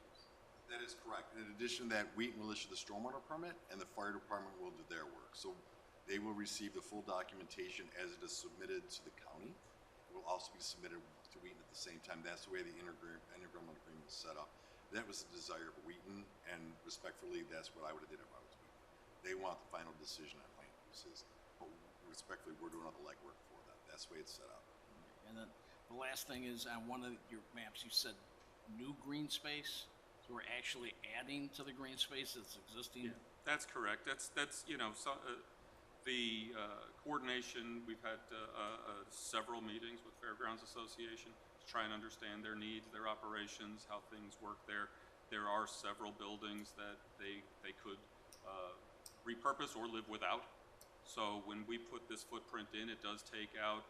That is correct. In addition to that, Wheaton will issue the stormwater permit, and the fire department will do their work. So they will receive the full documentation as it is submitted to the county. It will also be submitted to Wheaton at the same time. That's the way the intergovernmental agreement is set up. That was the desire of Wheaton, and respectfully, that's what I would have did if I was Wheaton. They want the final decision on land uses, but respectfully, we're doing all the legwork for them. That's the way it's set up. And then the last thing is, on one of your maps, you said new green space. So we're actually adding to the green space that's existing? Yeah, That's correct. That's the coordination. We've had several meetings with Fairgrounds Association to try and understand their needs, their operations, how things work there. There are several buildings that they could repurpose or live without. So when we put this footprint in, it does take out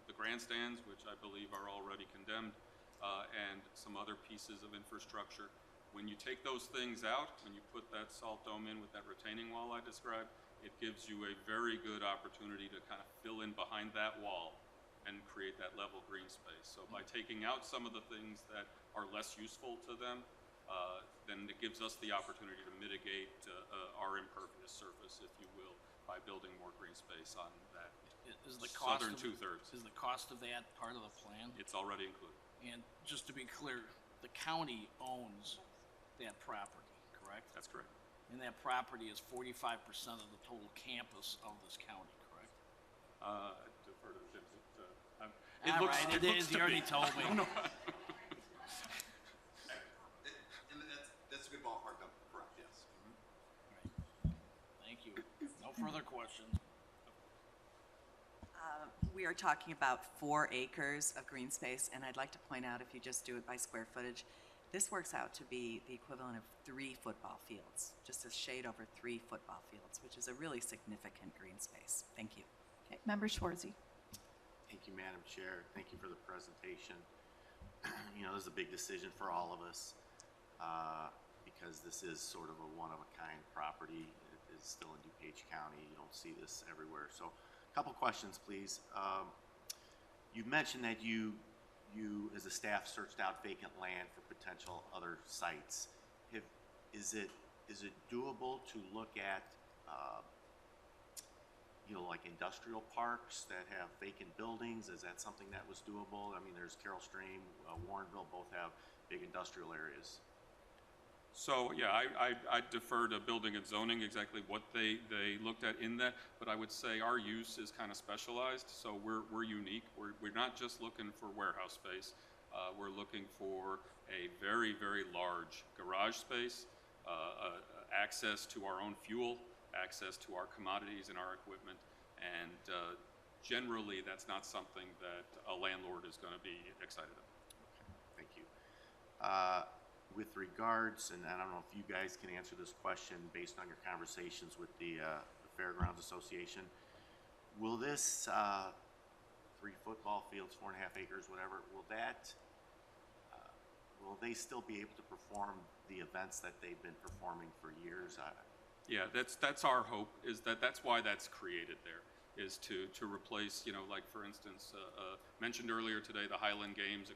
the grandstands, which I believe are already condemned, and some other pieces of infrastructure. When you take those things out, when you put that salt dome in with that retaining wall I described, it gives you a very good opportunity to kind of fill in behind that wall and create that level green space. So by taking out some of the things that are less useful to them, then it gives us the opportunity to mitigate our impervious surface, if you will, by building more green space on that Is the cost southern of, two-thirds. Is the cost of that part of the plan? It's already included. And just to be clear, the county owns that property, correct? That's correct. And that property is 45% of the total campus of this county, correct? Defer to Jim. All right, it is. You already told me. And that's a good ballpark number, correct, yes. Thank you. No further questions. We are talking about 4 acres of green space, and I'd like to point out, if you just do it by square footage, this works out to be the equivalent of 3 football fields, just a shade over 3 football fields, which is a really significant green space. Thank you. Okay, Member Schwarzy. Thank you, Madam Chair. Thank you for the presentation. You know, this is a big decision for all of us because this is sort of a one-of-a-kind property. It is still in DuPage County. You don't see this everywhere. So a couple questions, please. You've mentioned that you as a staff searched out vacant land for potential other sites. Is it doable to look at like industrial parks that have vacant buildings? Is that something that was doable? I mean, there's Carroll Stream, Warrenville both have big industrial areas. So yeah, I defer to building and zoning exactly what they looked at in that, but I would say our use is kind of specialized, so we're unique. We're not just looking for warehouse space. We're looking for a very, very large garage space, access to our own fuel, access to our commodities and our equipment, and generally that's not something that a landlord is going to be excited about. Okay, thank you. With regards, and I don't know if you guys can answer this question based on your conversations with the Fairgrounds Association, will this 3 football fields, 4.5 acres, whatever, will they still be able to perform the events that they've been performing for years? Yeah, that's our hope, is that's why that's created there, is to replace, like for instance, mentioned earlier today, the Highland Games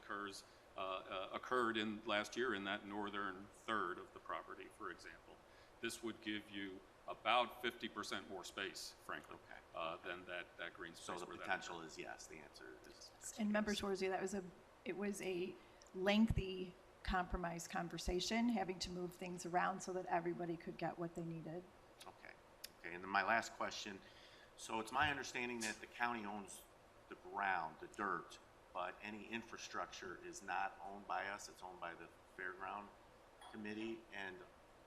occurred in last year in that northern third of the property, for example. This would give you about 50% more space, frankly, than that green space. So the potential is yes, the answer is. And Member Schwarzy, it was a lengthy compromise conversation, having to move things around so that everybody could get what they needed. Okay, and then my last question, so it's my understanding that the county owns the ground, the dirt, but any infrastructure is not owned by us, it's owned by the Fairground Committee, and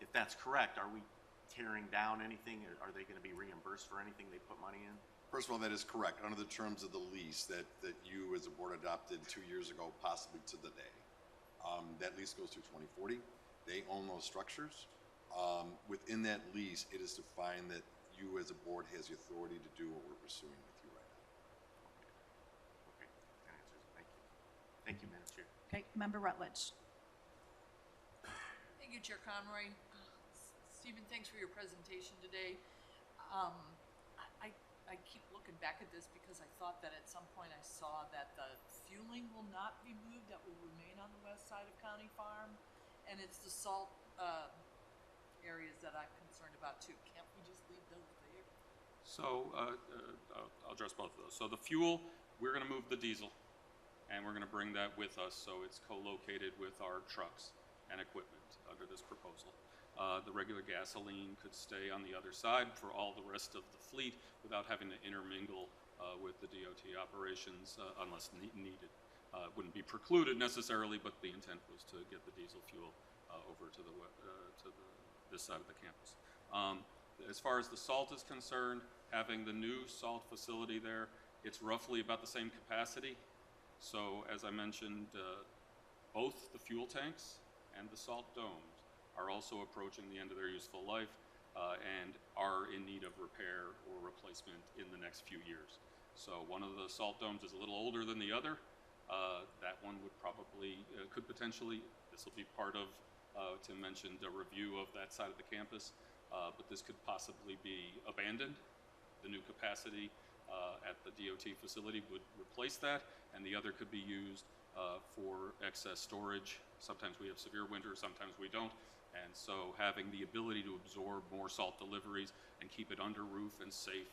if that's correct, are we tearing down anything? Are they gonna be reimbursed for anything they put money in? First of all, that is correct. Under the terms of the lease that you as a board adopted 2 years ago, possibly to the day. That lease goes through 2040. They own those structures. Within that lease, it is defined that you as a board has the authority to do what we're pursuing with you right now. Okay, that answers it. Thank you. Thank you, Madam Chair. Okay, Member Rutledge. Thank you, Chair Conroy. Stephen, thanks for your presentation today. I keep looking back at this because I thought that at some point I saw that the fueling will not be moved, that will remain on the west side of County Farm, and it's the salt areas that I'm concerned about too. Can't we just leave those there? So I'll address both of those. So the fuel, we're going to move the diesel, and we're going to bring that with us, so it's co-located with our trucks and equipment under this proposal. The regular gasoline could stay on the other side for all the rest of the fleet without having to intermingle with the DOT operations unless needed. It wouldn't be precluded necessarily, but the intent was to get the diesel fuel over to this side of the campus. As far as the salt is concerned, having the new salt facility there, it's roughly about the same capacity. So as I mentioned, both the fuel tanks and the salt domes are also approaching the end of their useful life and are in need of repair or replacement in the next few years. So one of the salt domes is a little older than the other. That one would probably, could potentially, this will be part of, Tim mentioned a review of that side of the campus, but this could possibly be abandoned. The new capacity at the DOT facility would replace that, and the other could be used for excess storage. Sometimes we have severe winters, sometimes we don't, and so having the ability to absorb more salt deliveries and keep it under roof and safe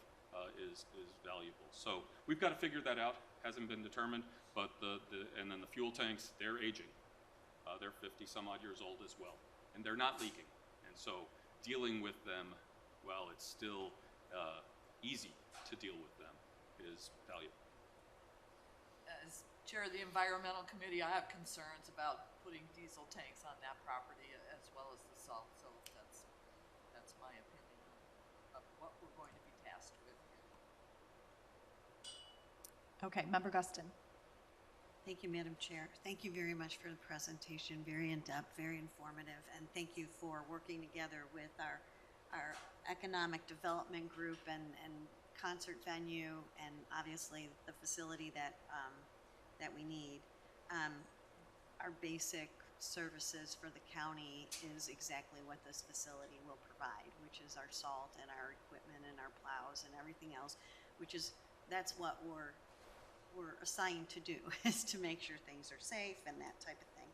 is valuable. So we've got to figure that out. Hasn't been determined, but and then the fuel tanks, they're aging. They're 50 some odd years old as well, and they're not leaking. And so dealing with them, while it's still easy to deal with them, is valuable. As chair of the environmental committee, I have concerns about putting diesel tanks on that property as well as the salt, so that's my opinion of what we're going to be tasked with here. Okay, Member Guston. Thank you, Madam Chair. Thank you very much for the presentation. Very in-depth, very informative, and thank you for working together with our economic development group and concert venue, and obviously the facility that we need. Our basic services for the county is exactly what this facility will provide, which is our salt and our equipment and our plows and everything else, that's what we're assigned to do, is to make sure things are safe and that type of thing.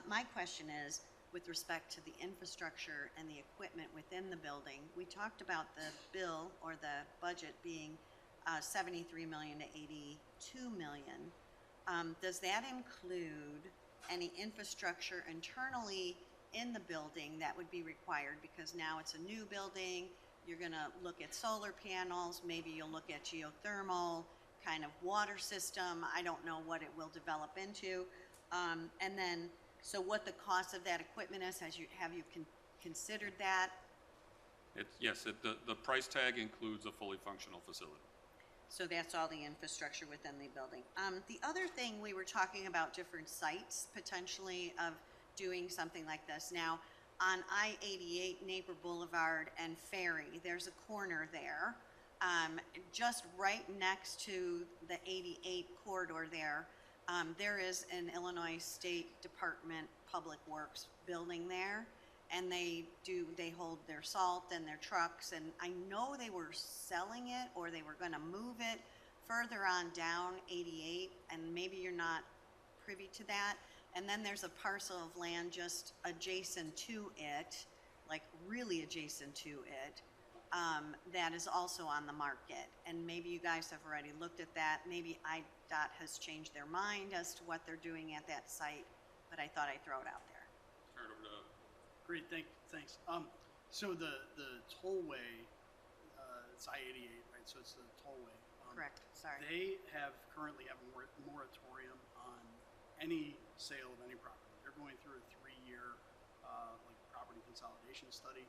My question is, with respect to the infrastructure and the equipment within the building, we talked about the bill or the budget being $73 million to $82 million. Does that include any infrastructure internally in the building that would be required? Because now it's a new building, you're gonna look at solar panels, maybe you'll look at geothermal, kind of water system. I don't know what it will develop into. And then, so what the cost of that equipment is, have you considered that? Yes, the price tag includes a fully functional facility. So that's all the infrastructure within the building. The other thing, we were talking about different sites potentially of doing something like this. Now, on I-88, Napier Boulevard and Ferry, there's a corner there. Just right next to the 88 corridor there, there is an Illinois State Department Public Works building there, and they hold their salt and their trucks, and I know they were selling it or they were gonna move it further on down 88, and maybe you're not privy to that. And then there's a parcel of land just adjacent to it, like really adjacent to it, that is also on the market. And maybe you guys have already looked at that. Maybe IDOT has changed their mind as to what they're doing at that site, but I thought I'd throw it out there. Turn it over to Great, thanks. So the tollway, it's I-88, right? So it's the tollway. Correct, sorry. They currently have a moratorium on any sale of any property. They're going through a 3-year property consolidation study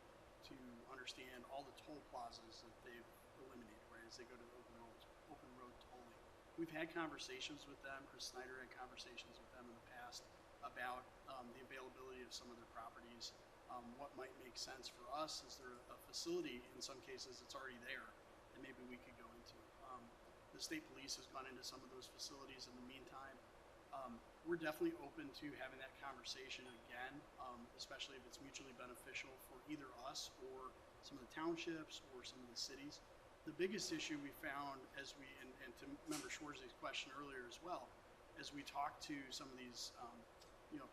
to understand all the toll plazas that they've eliminated, right, as they go to open road tolling. We've had conversations with them. Chris Snyder had conversations with them in the past about the availability of some of their properties. What might make sense for us? Is there a facility, in some cases, that's already there that maybe we could go into? The state police has gone into some of those facilities in the meantime. We're definitely open to having that conversation again, especially if it's mutually beneficial for either us or some of the townships or some of the cities. The biggest issue we found and to Member Schwarz's question earlier as well, as we talk to some of these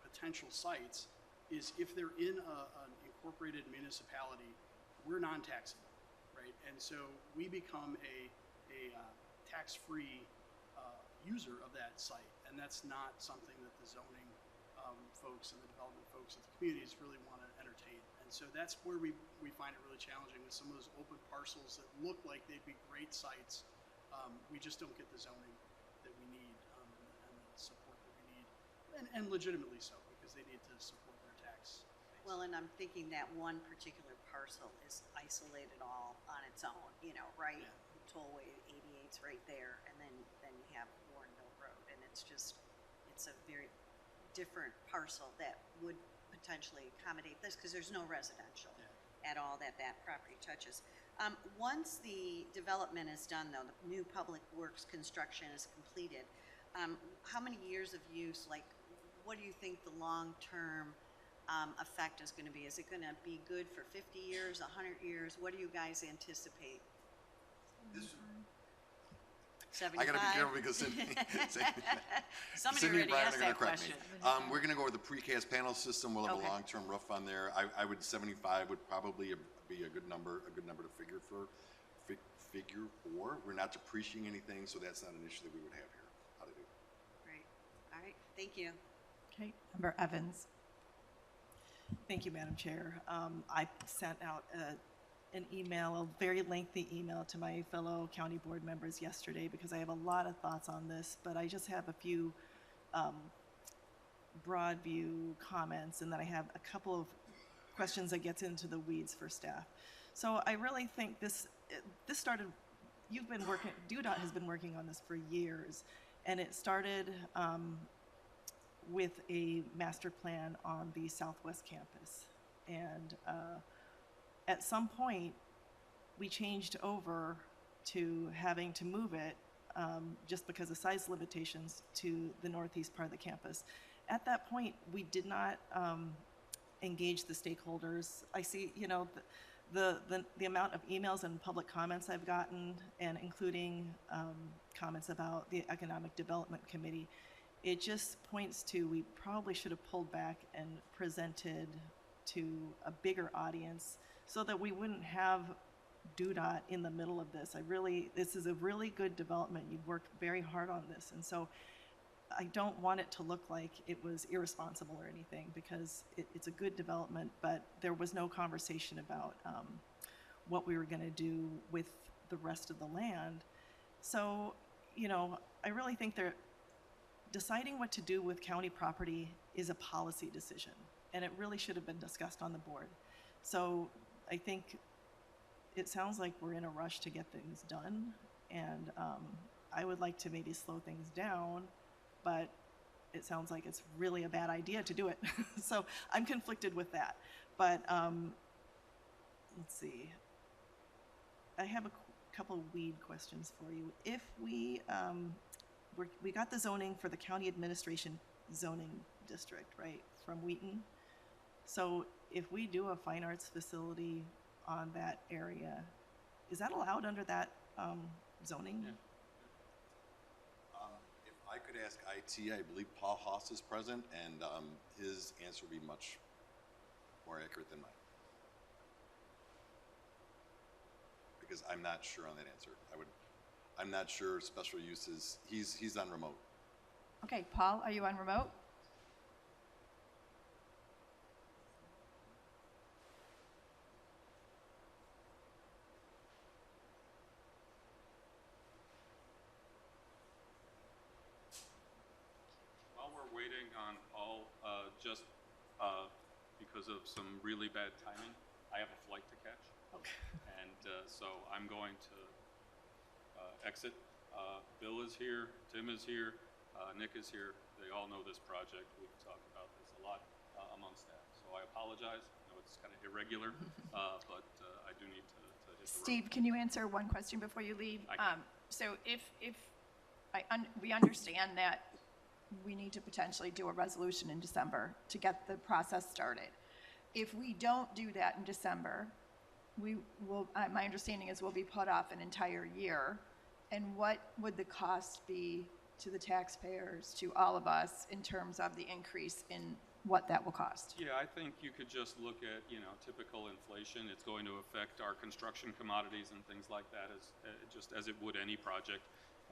potential sites, is if they're in an incorporated municipality, we're non-taxable, right? And so we become a tax-free user of that site, and that's not something that the zoning folks and the development folks of the communities really want to entertain. And so that's where we find it really challenging with some of those open parcels that look like they'd be great sites. We just don't get the zoning that we need and the support that we need, and legitimately so, because they need to support their tax base. Well, and I'm thinking that one particular parcel is isolated all on its own, right? Tollway 88's right there, and then you have Warrenville Road, and it's a very different parcel that would potentially accommodate this, because there's no residential at all that property touches. Once the development is done, though, the new public works construction is completed, how many years of use, like, what do you think the long-term effect is going to be? Is it going to be good for 50 years, 100 years? What do you guys anticipate? I gotta be careful because Somebody Cindy and already Brian asked are gonna that correct me. question. We're gonna go with the precast panel system. We'll have Okay. a long-term roof on there. I would 75 would probably be a good number to figure for. We're not depreciating anything, so that's not an issue that we would have here. How to do? Great. All right. Thank you. Okay, Member Evans. Thank you, Madam Chair. I sent out an email, a very lengthy email to my fellow county board members yesterday because I have a lot of thoughts on this, but I just have a few broad view comments, and then I have a couple of questions that gets into the weeds for staff. So I really think this started, DuDOT has been working on this for years, and it started with a master plan on the Southwest campus. And at some point, we changed over to having to move it just because of size limitations to the northeast part of the campus. At that point, we did not engage the stakeholders. I see, the amount of emails and public comments I've gotten, and including comments about the Economic Development Committee, it just points to we probably should have pulled back and presented to a bigger audience so that we wouldn't have DuDOT in the middle of this. This is a really good development. You've worked very hard on this, and so I don't want it to look like it was irresponsible or anything, because it's a good development, but there was no conversation about what we were going to do with the rest of the land. So, I really think deciding what to do with county property is a policy decision, and it really should have been discussed on the board. So I think it sounds like we're in a rush to get things done, and I would like to maybe slow things down, but it sounds like it's really a bad idea to do it. So I'm conflicted with that. But let's see. I have a couple weed questions for you. If we got the zoning for the county administration zoning district, right, from Wheaton. So if we do a fine arts facility on that area, is that allowed under that zoning? Yeah. If I could ask IT, I believe Paul Haas is present, and his answer would be much more accurate than mine. Because I'm not sure on that answer. I'm not sure special uses. He's on remote. Okay, Paul, are you on remote? While we're waiting on Paul, just because of some really bad timing, I have a flight to catch. Okay. And so I'm going to exit. Bill is here, Tim is here, Nick is here. They all know this project. We've talked about this a lot among staff. So I apologize. I know it's kind of irregular, but I do need to hit the road. Steve, can you answer one question before you leave? I can. So if we understand that we need to potentially do a resolution in December to get the process started. If we don't do that in December, we will, my understanding is we'll be put off an entire year. And what would the cost be to the taxpayers, to all of us, in terms of the increase in what that will cost? Yeah, I think you could just look at, typical inflation. It's going to affect our construction commodities and things like that, just as it would any project.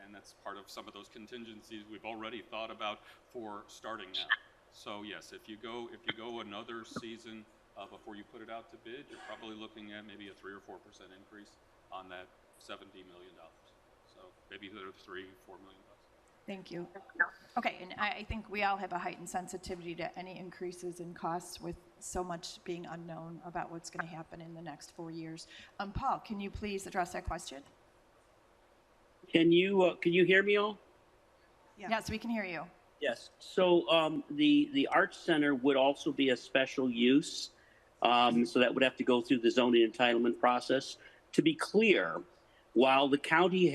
And that's part of some of those contingencies we've already thought about for starting now. So yes, if you go another season before you put it out to bid, you're probably looking at maybe a 3 or 4% increase on that $70 million. So maybe they're $3-4 million. Thank you. Okay, and I think we all have a heightened sensitivity to any increases in costs with so much being unknown about what's going to happen in the next 4 years. Paul, can you please address that question? Can you hear me all? Yeah. Yes, we can hear you. Yes. So the Arts Center would also be a special use. So that would have to go through the zoning entitlement process. To be clear, while the county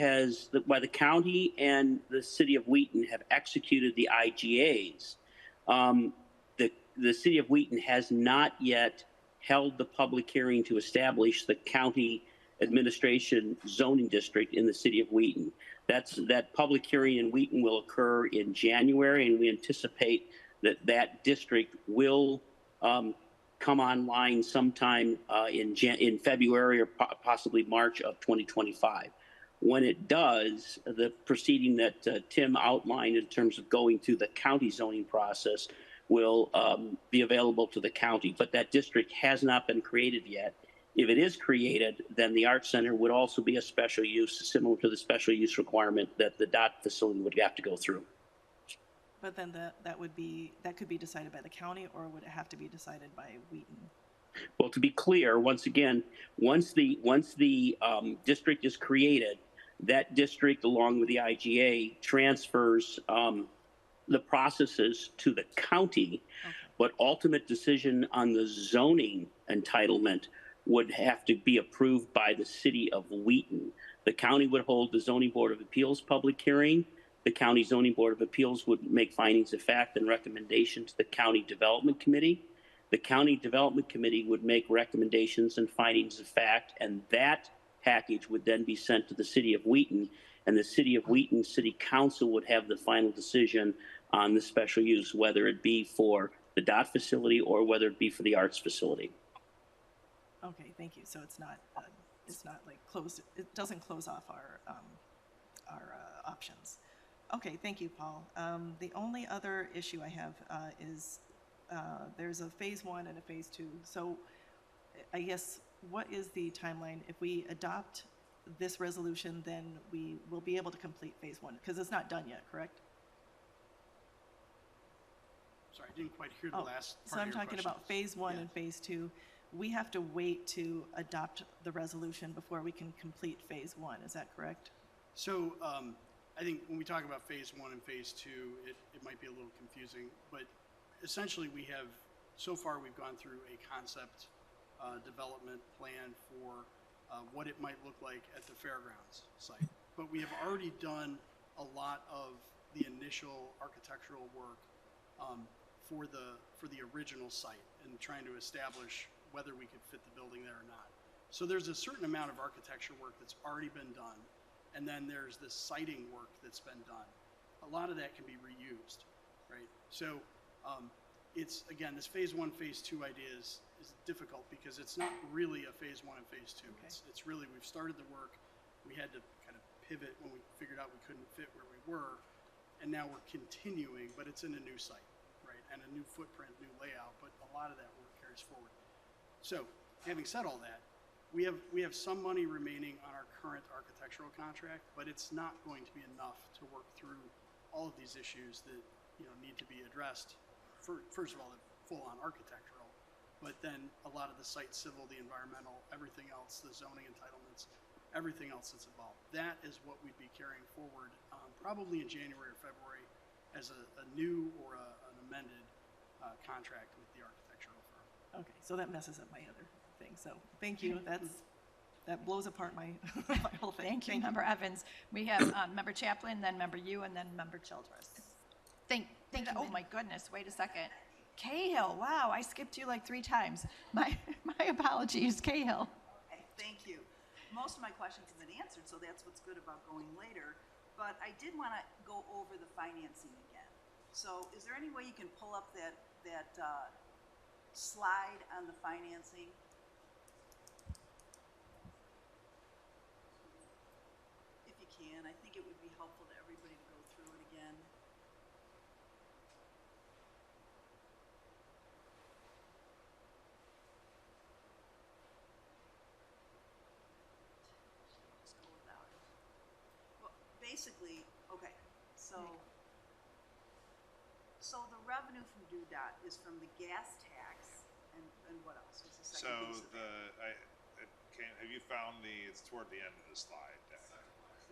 and the city of Wheaton have executed the IGAs, the city of Wheaton has not yet held the public hearing to establish the county administration zoning district in the city of Wheaton. That public hearing in Wheaton will occur in January, and we anticipate that district will come online sometime in February or possibly March of 2025. When it does, the proceeding that Tim outlined in terms of going through the county zoning process will be available to the county, but that district has not been created yet. If it is created, then the Arts Center would also be a special use, similar to the special use requirement that the DOT facility would have to go through. But then that could be decided by the county, or would it have to be decided by Wheaton? Well, to be clear, once again, once the district is created, that district, along with the IGA, transfers the processes to the county, but ultimate decision on the zoning entitlement would have to be approved by the city of Wheaton. The county would hold the Zoning Board of Appeals public hearing. The County Zoning Board of Appeals would make findings of fact and recommendation to the County Development Committee. The County Development Committee would make recommendations and findings of fact, and that package would then be sent to the city of Wheaton, and the city of Wheaton City Council would have the final decision on the special use, whether it be for the DOT facility or whether it be for the arts facility. Okay, thank you. So it's not like closed. It doesn't close off our options. Okay, thank you, Paul. The only other issue I have is there's a phase 1 and a phase 2. So I guess what is the timeline? If we adopt this resolution, then we will be able to complete phase 1 because it's not done yet, correct? Sorry, I didn't quite hear the last part So of I'm your talking question. about phase 1 and phase 2. We have to wait to adopt the resolution before we can complete phase 1. Is that correct? So I think when we talk about phase 1 and phase 2, it might be a little confusing, but essentially we've gone through a concept development plan for what it might look like at the fairgrounds site. But we have already done a lot of the initial architectural work for the original site and trying to establish whether we could fit the building there or not. So there's a certain amount of architecture work that's already been done, and then there's this siting work that's been done. A lot of that can be reused, right? So it's, again, this phase 1, phase 2 idea is difficult because it's not really a phase 1 and phase 2. Okay. It's really, we've started the work, we had to kind of pivot when we figured out we couldn't fit where we were, and now we're continuing, but it's in a new site, right? And a new footprint, new layout, but a lot of that work carries forward. So, having said all that, we have some money remaining on our current architectural contract, but it's not going to be enough to work through all of these issues that need to be addressed. First of all, the full-on architectural, but then a lot of the site civil, the environmental, everything else, the zoning entitlements, everything else that's involved. That is what we'd be carrying forward probably in January or February as a new or an amended contract with the architectural firm. Okay, so that messes up my other thing. So thank you. That blows apart my whole thing. Thank you, Member Evans. We have Member Chaplin, then Member Yu, and then Member Childress. Thank you. Oh my goodness, wait a second. Cahill, wow, I skipped you like 3 times. My apologies, Cahill. Okay, thank you. Most of my questions have been answered, so that's what's good about going later. But I did want to go over the financing again. So is there any way you can pull up that slide on the financing? If you can, I think it would be helpful to everybody to go through it again. Just go without it. Well, basically, okay, so the revenue from DuPage is from the gas tax, and second piece of have you found it's toward the end of the slide deck.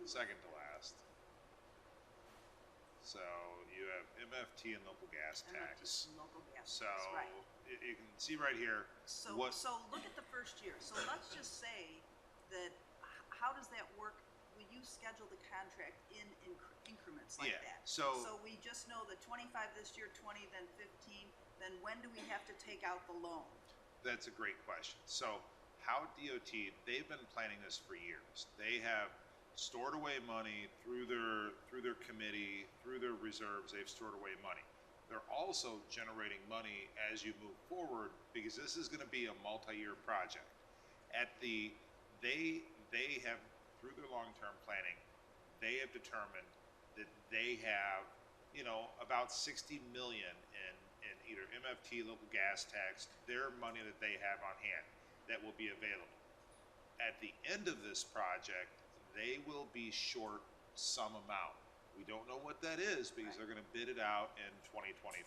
Second to last. So you have MFT and local gas tax. Local gas So tax, right. you can see right here So, what. so look at the first year. So let's just say that, how does that work? Will you schedule the contract in increments like Yeah, that? so- So we just know that 25 this year, 20, then 15, then when do we have to take out the loan? That's a great question. So how DOT, they've been planning this for years. They have stored away money through their committee, through their reserves, they've stored away money. They're also generating money as you move forward because this is going to be a multi-year project. They have, through their long-term planning, they have determined that they have, about 60 million in either MFT, local gas tax, their money that they have on hand that will be available. At the end of this project, they will be short some amount. We don't know what that is because they're going to bid it out in 2025.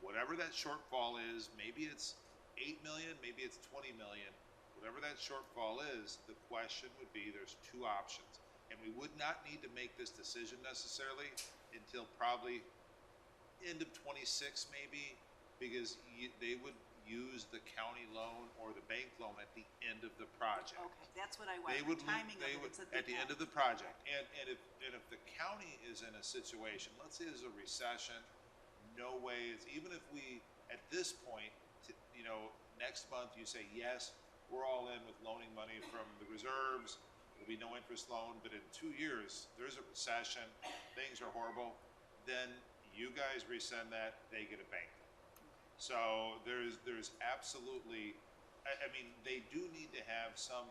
Whatever that shortfall is, maybe it's 8 million, maybe it's 20 million. Whatever that shortfall is, the question would be there's two options. And we would not need to make this decision necessarily until probably end of 26 maybe, because they would use the county loan or the bank loan at the end of the project. Okay, that's what I want. They would The timing of they it, would it's at the end of the project. And if the county is in a situation, let's say there's a recession, no way is, even if we at this point, next month you say yes, we're all in with loaning money from the reserves. There'll be no interest loan, but in 2 years there's a recession, things are horrible. Then you guys resend that, they get a bank loan. So there's absolutely, I mean, they do need to have some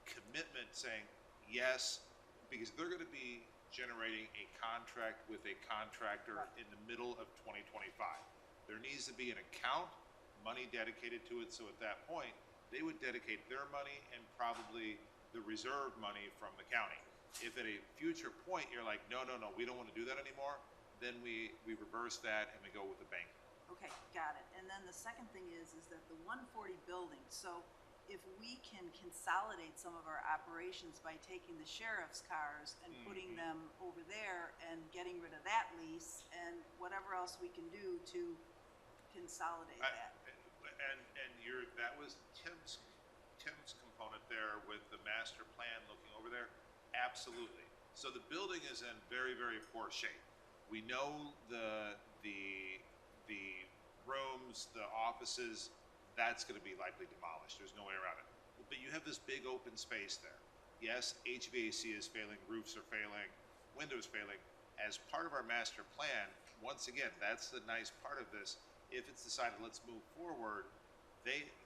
commitment saying yes, because they're going to be generating a contract with a contractor in the middle of 2025. There needs to be an account, money dedicated to it. So at that point, they would dedicate their money and probably the reserve money from the county. If at a future point you're like, no, we don't want to do that anymore, then we reverse that and we go with the bank. Okay, got it. And then the second thing is that the 140 building, so if we can consolidate some of our operations by taking the sheriff's cars and putting them over there and getting rid of that lease and whatever else we can do to consolidate that. And that was Tim's component there with the master plan looking over there. Absolutely. So the building is in very, very poor shape. We know the rooms, the offices, that's going to be likely demolished. There's no way around it. But you have this big open space there. Yes, HVAC is failing, roofs are failing, windows failing. As part of our master plan, once again, that's the nice part of this. If it's decided let's move forward,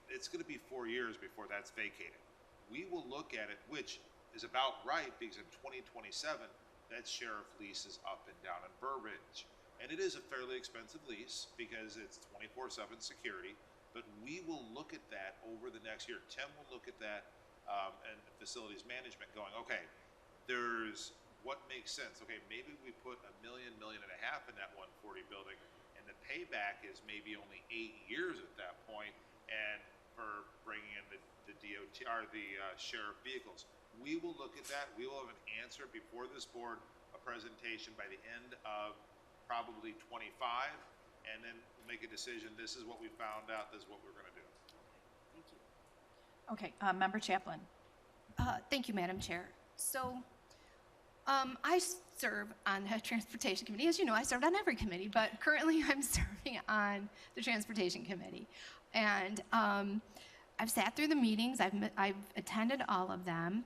it's going to be 4 years before that's vacated. We will look at it, which is about right, because in 2027, that sheriff lease is up and down in Burbridge. And it is a fairly expensive lease because it's 24/7 security, but we will look at that over the next year. Tim will look at that and facilities management going, okay, there's what makes sense. Okay, maybe we put $1 million, $1.5 million in that 140 building, and the payback is maybe only 8 years at that point, and for bringing in the DOT or the sheriff vehicles. We will look at that. We will have an answer before this board, a presentation by the end of probably 25, and then we'll make a decision. This is what we found out. This is what we're going to do. Thank you. Okay, Member Chaplin. Thank you, Madam Chair. So, I serve on the Transportation Committee. As you know, I served on every committee, but currently I'm serving on the Transportation Committee. And I've sat through the meetings. I've attended all of them.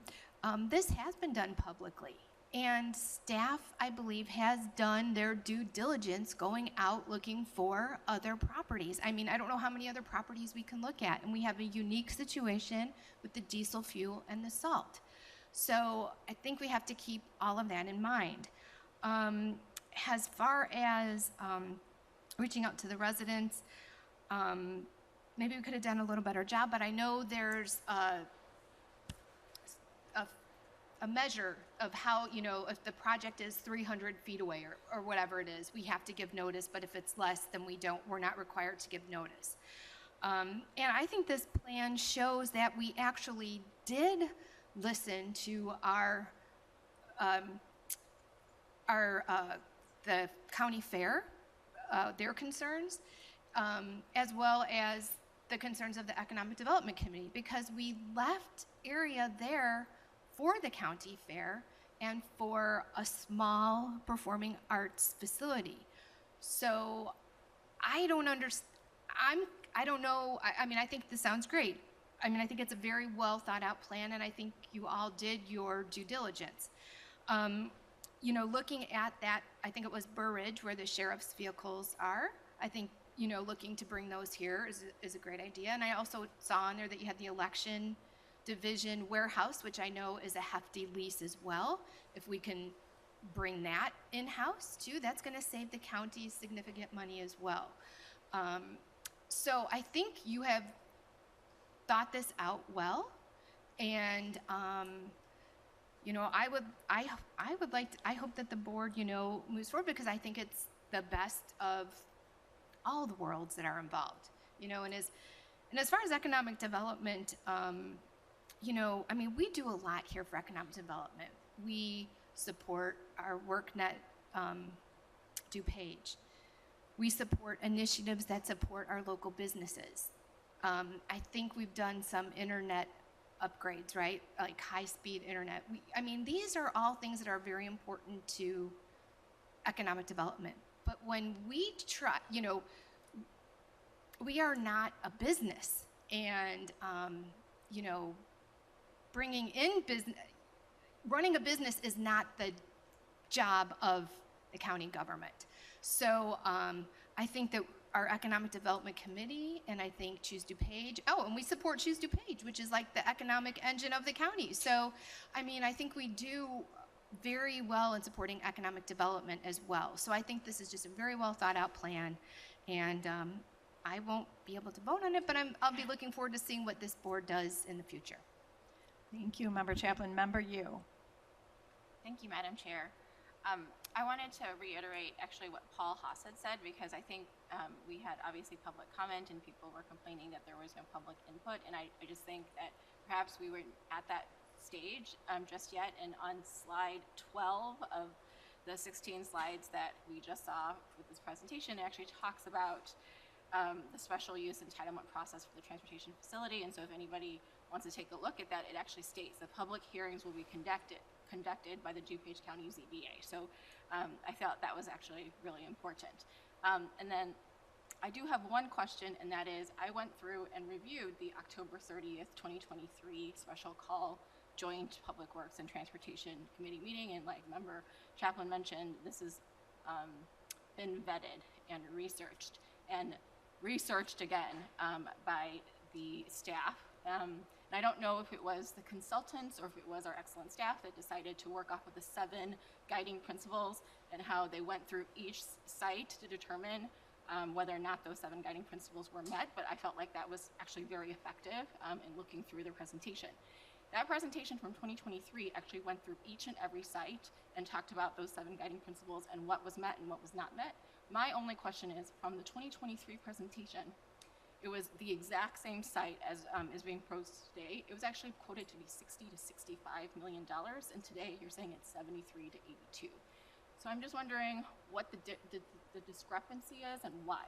This has been done publicly. And staff, I believe, has done their due diligence going out looking for other properties. I mean, I don't know how many other properties we can look at. And we have a unique situation with the diesel fuel and the salt. So I think we have to keep all of that in mind. As far as reaching out to the residents, maybe we could have done a little better job, but I know there's a measure of how, if the project is 300 feet away or whatever it is, we have to give notice, but if it's less, then we're not required to give notice. And I think this plan shows that we actually did listen to the county fair, their concerns, as well as the concerns of the Economic Development Committee, because we left area there for the county fair and for a small performing arts facility. So I don't understand. I don't know. I mean, I think this sounds great. I mean, I think it's a very well thought out plan, and I think you all did your due diligence. You know, looking at that, I think it was Burr Ridge where the sheriff's vehicles are. I think, you know, looking to bring those here is a great idea. And I also saw on there that you had the election division warehouse, which I know is a hefty lease as well. If we can bring that in-house too, that's going to save the county significant money as well. So I think you have thought this out well, and you know, I hope that the board, you know, moves forward, because I think it's the best of all the worlds that are involved, you know. And as far as economic development, you know, I mean, we do a lot here for economic development. We support our WorkNet DuPage. We support initiatives that support our local businesses. I think we've done some internet upgrades, right? Like high-speed internet. I mean, these are all things that are very important to economic development. But when we try, you know, we are not a business, and you know, bringing in business, running a business is not the job of the county government. So I think that our Economic Development Committee, and I think Choose DuPage, and we support Choose DuPage, which is like the economic engine of the county. So, I mean, I think we do very well in supporting economic development as well. So I think this is just a very well thought out plan, and I won't be able to vote on it, but I'll be looking forward to seeing what this board does in the future. Thank you, Member Chaplin. Member Yu. Thank you, Madam Chair. I wanted to reiterate actually what Paul Haas had said, because I think we had obviously public comment and people were complaining that there was no public input, and I just think that perhaps we weren't at that stage just yet. And on slide 12 of the 16 slides that we just saw with this presentation, it actually talks about the special use entitlement process for the transportation facility. And so if anybody wants to take a look at that, it actually states the public hearings will be conducted by the DuPage County ZBA. So I felt that was actually really important. And then I do have one question, and that is, I went through and reviewed the October 30th, 2023 special call joint Public Works and Transportation Committee meeting. And like Member Chaplin mentioned, this has been vetted and researched again by the staff. And I don't know if it was the consultants or if it was our excellent staff that decided to work off of the 7 guiding principles and how they went through each site to determine whether or not those 7 guiding principles were met. But I felt like that was actually very effective in looking through the presentation. That presentation from 2023 actually went through each and every site and talked about those 7 guiding principles and what was met and what was not met. My only question is, from the 2023 presentation, it was the exact same site as is being proposed today. It was actually quoted to be $60 to $65 million, and today you're saying it's 73 to 82. So I'm just wondering what the discrepancy is and why.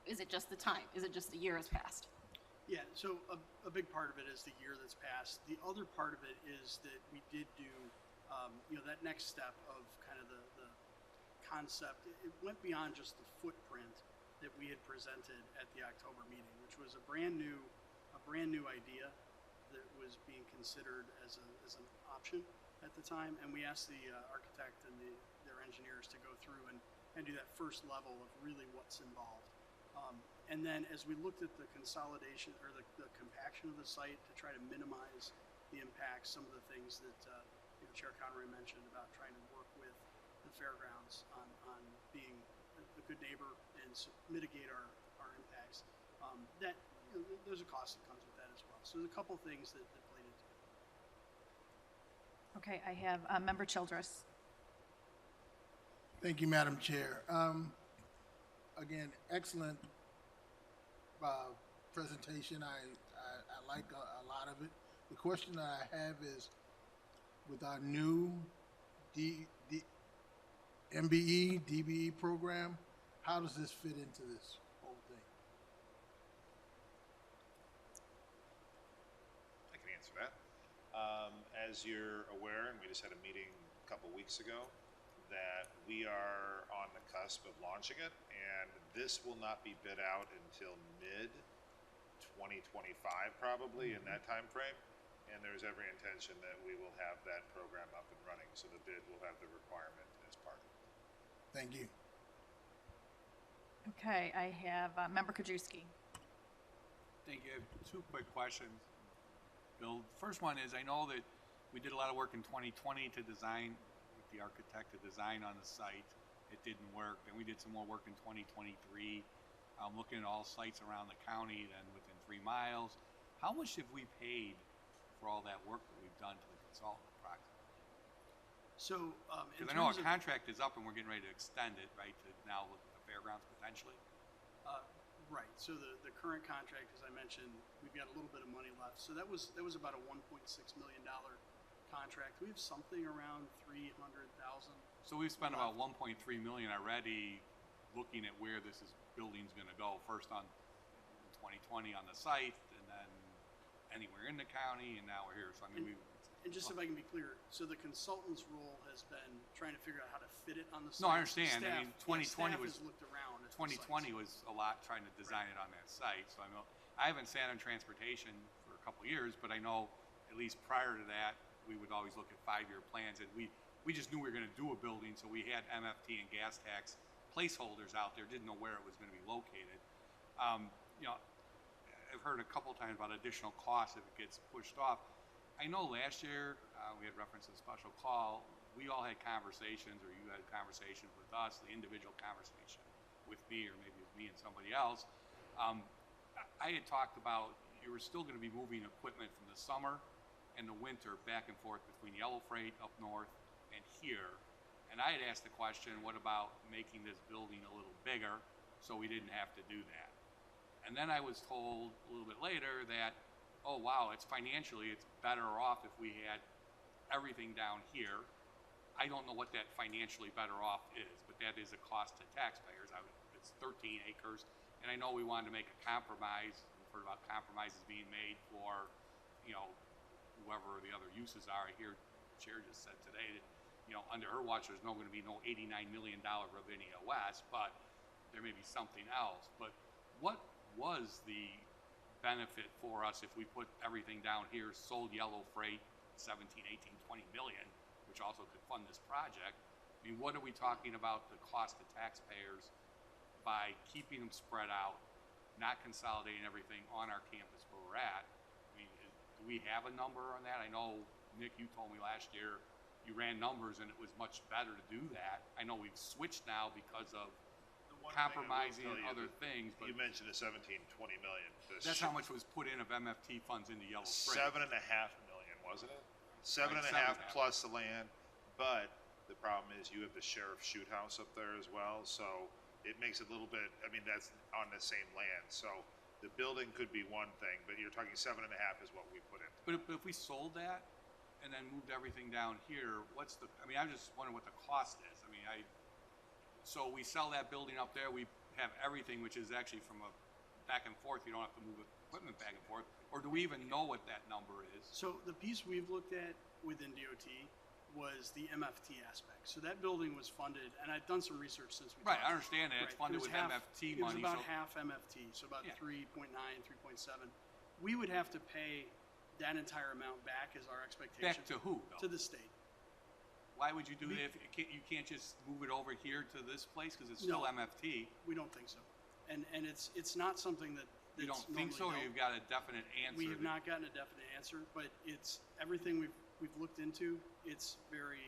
Is it just the time? Is it just the year has passed? Yeah, so a big part of it is the year that's passed. The other part of it is that we did do, that next step of kind of the concept. It went beyond just the footprint that we had presented at the October meeting, which was a brand new idea that was being considered as an option at the time. And we asked the architect and their engineers to go through and do that first level of really what's involved. And then as we looked at the consolidation or the compaction of the site to try to minimize the impacts, some of the things that Chair Conroy mentioned about trying to work with the fairgrounds on being a good neighbor and mitigate our impacts, there's a cost that comes with that as well. So there's a couple things that played into it. Okay, I have Member Childress. Thank you, Madam Chair. Again, excellent presentation. I like a lot of it. The question that I have is, with our new MBE, DBE program, how does this fit into this whole thing? I can answer that. As you're aware, and we just had a meeting a couple weeks ago, that we are on the cusp of launching it, and this will not be bid out until mid-2025 probably, in that time frame. And there's every intention that we will have that program up and running, so the bid will have the requirement as part of it. Thank you. Okay, I have Member Krajewski. Thank you. I have two quick questions, Bill. The first one is, I know that we did a lot of work in 2020 to design, with the architect to design on the site. It didn't work. Then we did some more work in 2023, looking at all sites around the county, then within 3 miles. How much have we paid for all that work that we've done to the consultant approximately? So, Because I know our contract is up and we're getting ready to extend it, right, to now look at the fairgrounds potentially. Right. So the current contract, as I mentioned, we've got a little bit of money left. So that was about a $1.6 million contract. We have something around 300,000. So we've spent about 1.3 million already looking at where this building's going to go. First in 2020 on the site, and then anywhere in the county, and now we're here. So I mean, And just if I can be clear, so the consultant's role has been trying to figure out how to fit it on the site. No, I understand. Staff, I mean, 2020 staff was has looked around. At 2020 was a lot trying to design it on that site. So I haven't sat on transportation for a couple years, but I know at least prior to that, we would always look at 5-year plans, and we just knew we were going to do a building, so we had MFT and gas tax placeholders out there. Didn't know where it was going to be located. I've heard a couple times about additional costs if it gets pushed off. I know last year, we had reference to the special call, we all had conversations, or you had conversations with us, the individual conversation with me, or maybe with me and somebody else. I had talked about you were still going to be moving equipment from the summer and the winter back and forth between Yellow Freight up north and here. And I had asked the question, what about making this building a little bigger so we didn't have to do that? And then I was told a little bit later that, oh wow, it's better off if we had everything down here. I don't know what that financially better off is, but that is a cost to taxpayers. It's 13 acres, and I know we wanted to make a compromise. We've heard about compromises being made for, whoever the other uses are. I hear the chair just said today that, under her watch, there's going to be no $89 million Ravinia West, but there may be something else. But what was the benefit for us if we put everything down here, sold Yellow Freight 17, 18, 20 million, which also could fund this project? I mean, what are we talking about the cost to taxpayers by keeping them spread out, not consolidating everything on our campus where we're at? I mean, do we have a number on that? I know, Nick, you told me last year you ran numbers and it was much better to do that. I know we've switched now because of compromising and other things. But you mentioned the 17, 20 million. That's how much was put in of MFT funds into Yellow Freight. 7.5 million, wasn't it? 7.5 plus the land. But the problem is you have the sheriff's shoot house up there as well, so it makes it a little bit. I mean, that's on the same land, so the building could be one thing, but you're talking 7.5 is what we put in. But if we sold that and then moved everything down here, I just wonder what the cost is. I mean, so we sell that building up there, we have everything, which is actually from a back and forth, you don't have to move equipment back and forth, or do we even know what that number is? So the piece we've looked at within DOT was the MFT aspect. So that building was funded, and I've done some research since we Right, talked. I understand that. It's funded with MFT money. It was about half MFT, so about 3.9, 3.7. We would have to pay that entire amount back as our expectation. Back to who, though? To the state. Why would you do that if you can't just move it over here to this place because it's still MFT? We don't think so. And it's not something that you don't think so, or you've got a definite answer? We have not gotten a definite answer, but it's everything we've looked into. It's very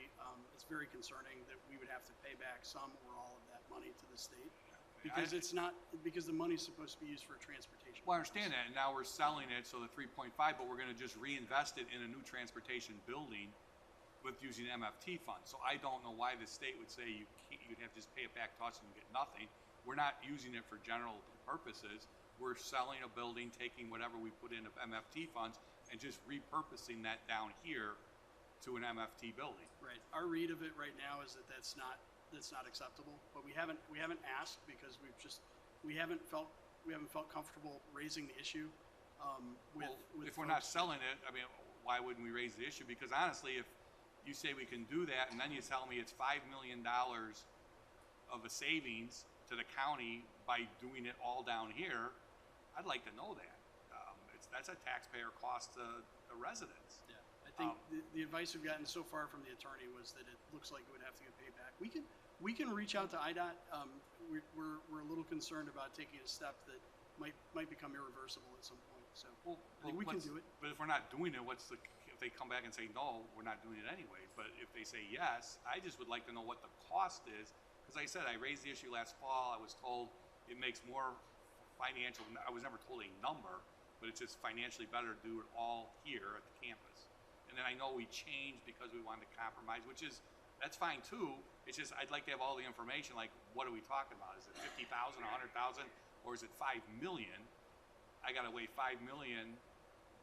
concerning that we would have to pay back some or all of that money to the state because because the money's supposed to be used for transportation. Well, I understand that, and now we're selling it, so the 3.5, but we're going to just reinvest it in a new transportation building with using MFT funds. So I don't know why the state would say you'd have to just pay it back to us and you get nothing, we're not using it for general purposes. We're selling a building, taking whatever we put in of MFT funds, and just repurposing that down here to an MFT building. Right. Our read of it right now is that that's not acceptable. But we haven't asked because we haven't felt comfortable raising the issue. If we're not selling it, I mean, why wouldn't we raise the issue? Because honestly, if you say we can do that, and then you tell me it's $5 million of a savings to the county by doing it all down here, I'd like to know that. That's a taxpayer cost to the residents. Yeah, I think the advice we've gotten so far from the attorney was that it looks like it would have to get paid back. We can reach out to IDOT. We're a little concerned about taking a step that might become irreversible at some point. So I think we can do it. But if we're not doing it, if they come back and say no, we're not doing it anyway. But if they say yes, I just would like to know what the cost is. Because like I said, I raised the issue last fall. I was told it makes more financial. I was never told a number, but it's just financially better to do it all here at the campus. And then I know we changed because we wanted to compromise, that's fine too. It's just I'd like to have all the information. Like, what are we talking about? Is it 50,000, 100,000, or is it 5 million? I got to weigh 5 million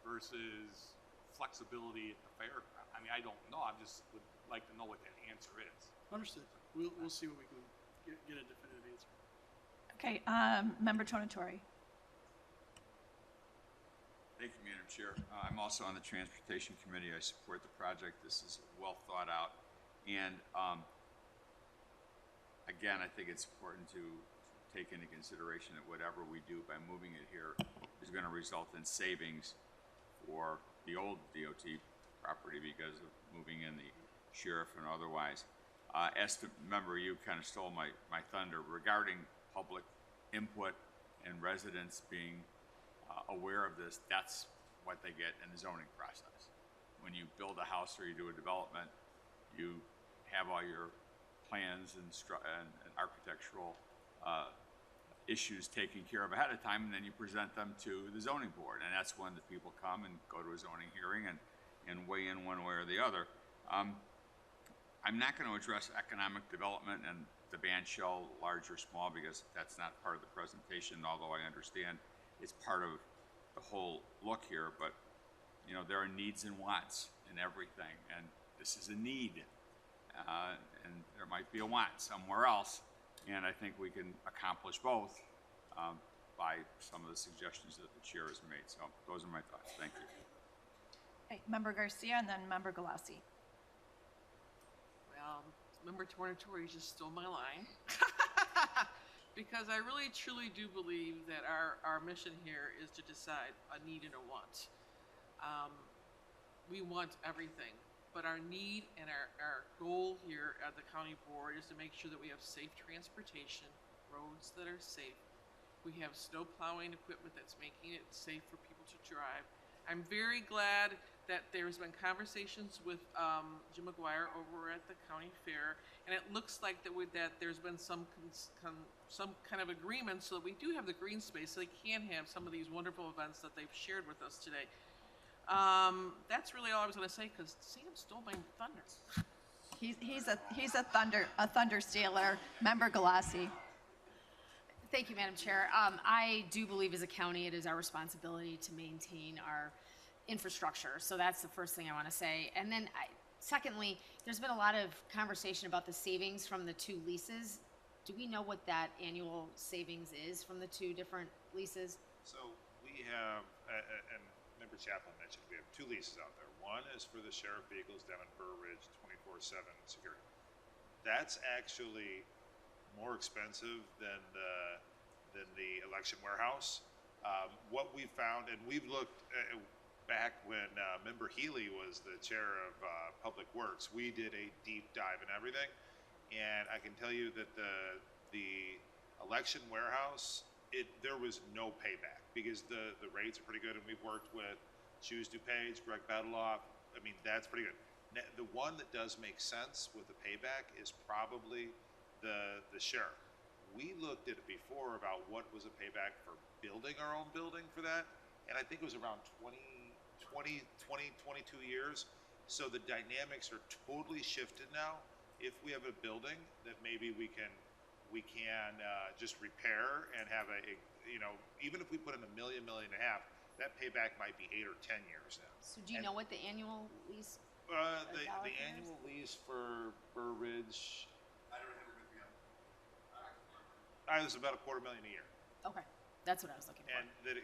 versus flexibility at the fairground. I mean, I don't know. I just would like to know what that answer is. Understood. We'll see what we can get a definitive answer. Okay, Member Tonatori. Thank you, Madam Chair. I'm also on the Transportation Committee. I support the project. This is well thought out. And again, I think it's important to take into consideration that whatever we do by moving it here is going to result in savings for the old DOT property because of moving in the sheriff and otherwise. As to member, you kind of stole my thunder regarding public input and residents being aware of this. That's what they get in the zoning process. When you build a house or you do a development, you have all your plans and architectural issues taken care of ahead of time, and then you present them to the zoning board, and that's when the people come and go to a zoning hearing and weigh in one way or the other. I'm not going to address economic development and the band shell, large or small, because that's not part of the presentation, although I understand it's part of the whole look here. But, you know, there are needs and wants in everything, and this is a need, and there might be a want somewhere else, and I think we can accomplish both by some of the suggestions that the chair has made. So those are my thoughts. Thank you. Okay, Member Garcia and then Member Galassi. Well, Member Tornatori just stole my line. Because I really truly do believe that our mission here is to decide a need and a want. We want everything, but our need and our goal here at the county board is to make sure that we have safe transportation, roads that are safe. We have snow plowing equipment that's making it safe for people to drive. I'm very glad that there's been conversations with Jim McGuire over at the county fair, and it looks like that there's been some kind of agreement so that we do have the green space so they can have some of these wonderful events that they've shared with us today. That's really all I was going to say because Sam stole my thunder. He's a thunder stealer. Member Galassi. Thank you, Madam Chair. I do believe as a county it is our responsibility to maintain our infrastructure. So that's the first thing I want to say. And then secondly, there's been a lot of conversation about the savings from the two leases. Do we know what that annual savings is from the two different leases? So we have, and Member Chaplin mentioned, we have two leases out there. One is for the sheriff vehicles down in Burr Ridge, 24/7 security. That's actually more expensive than the election warehouse. What we found, and we've looked back when Member Healy was the chair of Public Works, we did a deep dive in everything, and I can tell you that the election warehouse, there was no payback because the rates are pretty good, and we've worked with DuPage, Greg Bedeloff. I mean, that's pretty good. The one that does make sense with the payback is probably the sheriff. We looked at it before about what was a payback for building our own building for that, and I think it was around 22 years. So the dynamics are totally shifted now. If we have a building that maybe we can we can just repair and have you know, even if we put in $1 million, $1.5 million, that payback might be 8 or 10 years now. So do you know what the annual lease? The annual lease for Burr Ridge, I don't have it with me. is about $250,000 a year. Okay, that's what I was looking for. And that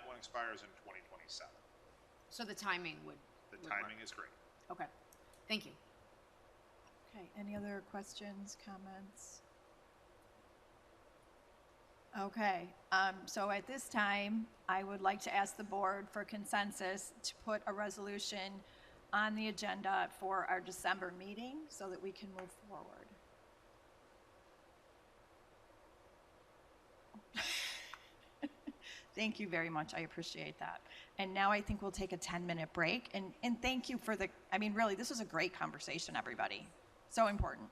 one expires in 2027. So the timing would. The would work. timing is great. Okay, thank you. Okay, any other questions, comments? Okay, so at this time, I would like to ask the board for consensus to put a resolution on the agenda for our December meeting so that we can move forward. Thank you very much. I appreciate that. And now I think we'll take a 10-minute break. And thank you for I mean, really, this was a great conversation, everybody. So important.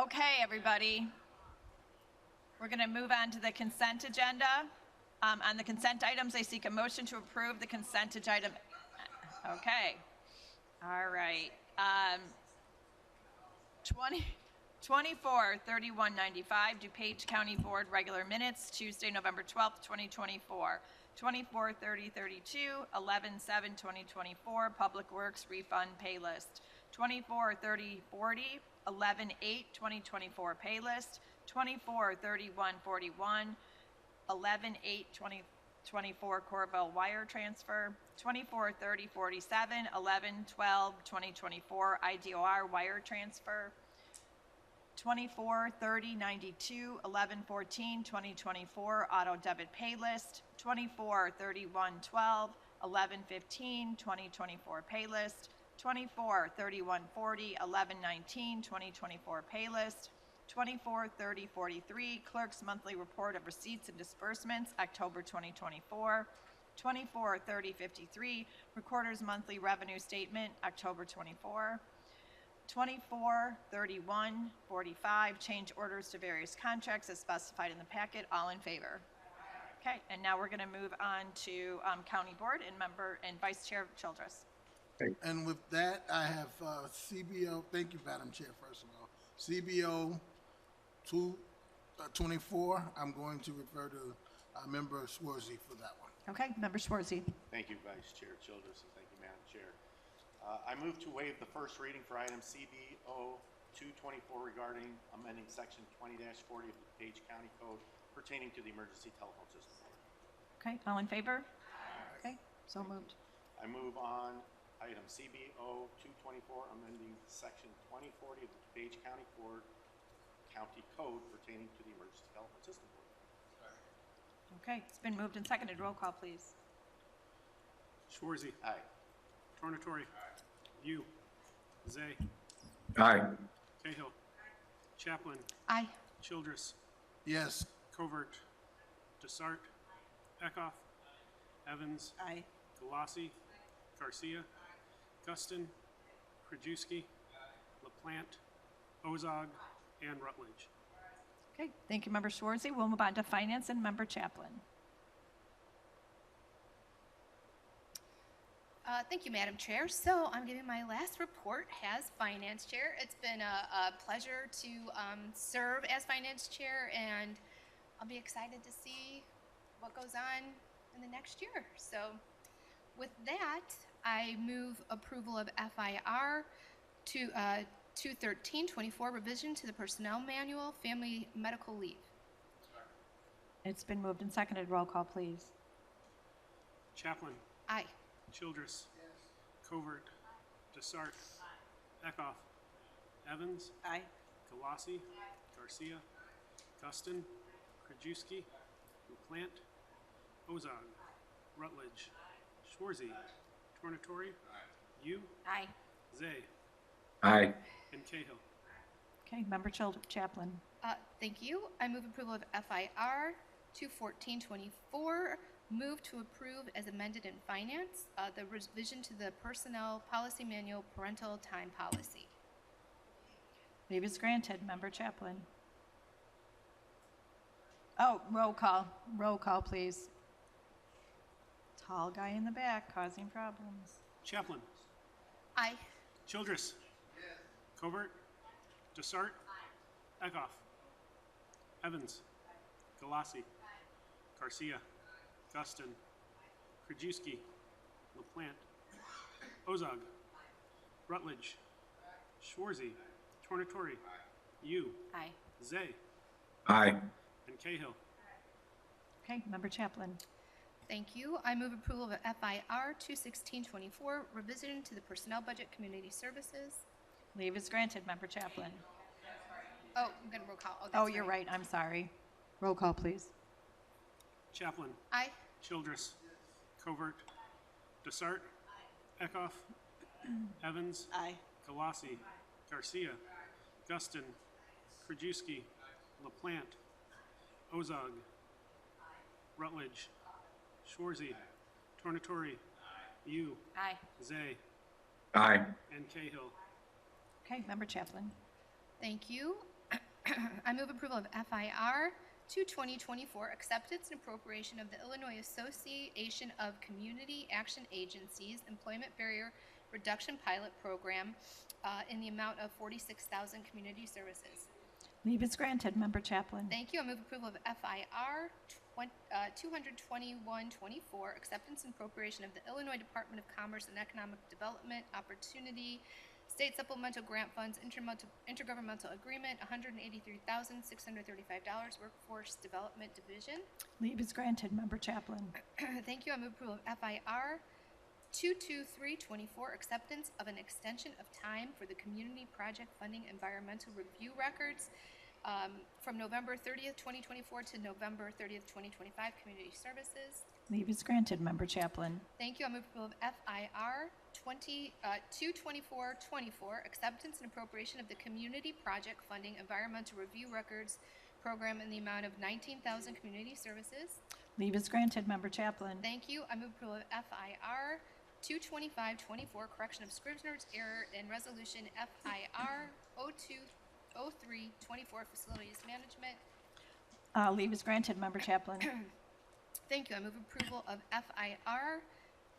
Okay, everybody. We're going to move on to the consent agenda. On the consent items, I seek a motion to approve the consent agenda. Okay. All right. 24/31/95, DuPage County Board regular minutes, Tuesday, November 12th, 2024. 24/30/32, 11/7/2024, Public Works refund pay list. 24/30/40, 11/8/2024 pay list. 24/31/41, 11/8/2024 Corville wire transfer. 24/30/47, 11/12/2024 IDOR wire transfer. 24/30/92, 11/14/2024 auto debit pay list. 24/31/12, 11/15/2024 pay list. 24/31/40, 11/19/2024 pay list. 24/30/43 clerk's monthly report of receipts and disbursements, October 2024. 24/30/53 recorder's monthly revenue statement, October 24. 24/31/45 change orders to various contracts as specified in the packet. All in favor? Okay, and now we're going to move on to County Board and Member and Vice Chair Childress. And with that, I have CBO, thank you, Madam Chair, first of all. CBO 224, I'm going to refer to Member Swarzy for that one. Okay, Member Schwarzy. Thank you, Vice Chair Childress, and thank you, Madam Chair. I move to waive the first reading for item CBO 224 regarding amending section 20-40 of the DuPage County Code pertaining to the emergency telephone system. Okay, all in favor? Okay, so moved. I move on item CBO 224, amending section 2040 of the DuPage County Code pertaining to the emergency telephone system board. Okay, it's been moved and seconded. Roll call, please. Schwarzy. Aye. Tornatori. You. Zay. Aye. Cahill. Chaplin. Aye. Childress. Yes. Covert. Desart. Eckhoff. Evans. Aye. Galassi. Garcia. Guston. Krajewski. LaPlante. Ozog. And Rutledge. Okay, thank you, Member Schwarzy. We'll move on to Finance and Member Chaplin. Thank you, Madam Chair. So I'm giving my last report as Finance Chair. It's been a pleasure to serve as Finance Chair, and I'll be excited to see what goes on in the next year. So with that, I move approval of FIR to 21324, revision to the Personnel Manual, Family Medical Leave. It's been moved and seconded. Roll call, please. Chaplin. Aye. Childress. Yes. Covert. Desart. Eckhoff. Evans. Aye. Galassi. Garcia. Guston. Krajewski. LaPlante. Ozog. Rutledge. Schwarzy. Tornatori. You. Aye. Zay. Aye. And Cahill. Okay, Member Chaplin. Thank you. I move approval of FIR 21424. Move to approve as amended in Finance, the revision to the Personnel Policy Manual Parental Time Policy. Leave is granted. Member Chaplin. Oh, roll call. Roll call, please. Tall guy in the back causing problems. Chaplin. Aye. Childress. Covert. Desart. Eckhoff. Evans. Galassi. Garcia. Guston. Krajewski. LaPlante. Ozog. Rutledge. Schwarzy. Tornatori. You. Aye. Zay. Aye. And Cahill. Okay, Member Chaplin. Thank you. I move approval of FIR 21624, revision to the Personnel Budget Community Services. Leave is granted. Member Chaplin. Oh, I'm going to roll call. Oh, you're right. I'm sorry. Roll call, please. Chaplin. Aye. Childress. Covert. Desart. Eckhoff. Evans. Aye. Galassi. Garcia. Guston. Krajewski. LaPlante. Ozog. Rutledge. Schwarzy. Tornatori. You. Aye. Zay. Aye. And Cahill. Okay, Member Chaplin. Thank you. I move approval of FIR 2024, acceptance and appropriation of the Illinois Association of Community Action Agencies Employment Barrier Reduction Pilot Program in the amount of $46,000 community services. Leave is granted. Member Chaplin. Thank you. I move approval of FIR 22124, acceptance and appropriation of the Illinois Department of Commerce and Economic Development Opportunity State Supplemental Grant Funds Intergovernmental Agreement, $183,635, Workforce Development Division. Leave is granted. Member Chaplin. Thank you. I move approval of FIR 22324, acceptance of an extension of time for the Community Project Funding Environmental Review Records from November 30th, 2024 to November 30th, 2025, Community Services. Leave is granted. Member Chaplin. Thank you. I move approval of FIR 22424, acceptance and appropriation of the Community Project Funding Environmental Review Records Program in the amount of $19,000, Community Services. Leave is granted. Member Chaplin. Thank you. I move approval of FIR 22524, correction of Scrivener's error in resolution FIR 020324, facilities management. Leave is granted. Member Chaplin. Thank you. I move approval of FIR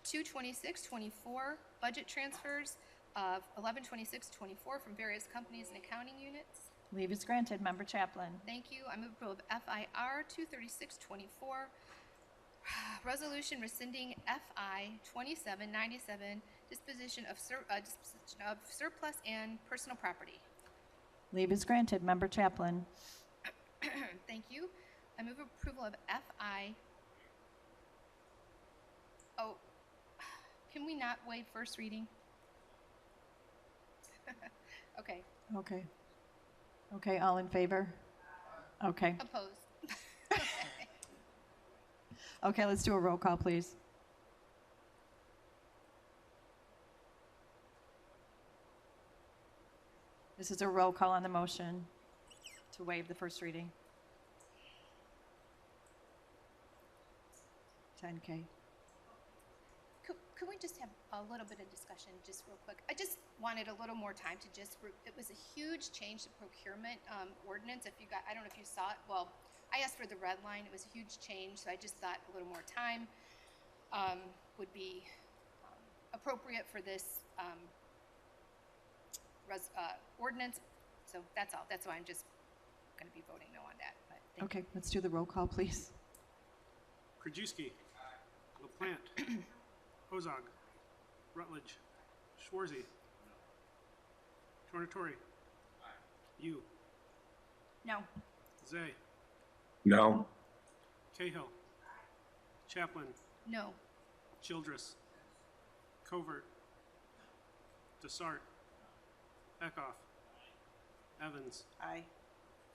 22624, budget transfers of 112624 from various companies and accounting units. Leave is granted. Member Chaplin. Thank you. I move approval of FIR 23624, resolution rescinding FI 2797, disposition of surplus and personal property. Leave is granted. Member Chaplin. Thank you. I move approval of FI. Oh, can we not waive first reading? Okay. Okay. Okay, all in favor? Okay. Opposed. Okay, let's do a roll call, please. This is a roll call on the motion to waive the first reading. 10K. Could we just have a little bit of discussion just real quick? I just wanted a little more time to it was a huge change to procurement ordinance. If you got, I don't know if you saw it. Well, I asked for the red line. It was a huge change, so I just thought a little more time would be appropriate for this ordinance. So that's all. That's why I'm just going to be voting no on that. But Okay, let's do the roll call, please. Krajewski. LaPlante. Ozog. Rutledge. Schwarzy. Tornatore. You. No. Zay. No. Cahill. Chaplin. No. Childress. Covert. Desart. Eckhoff. Evans. Aye.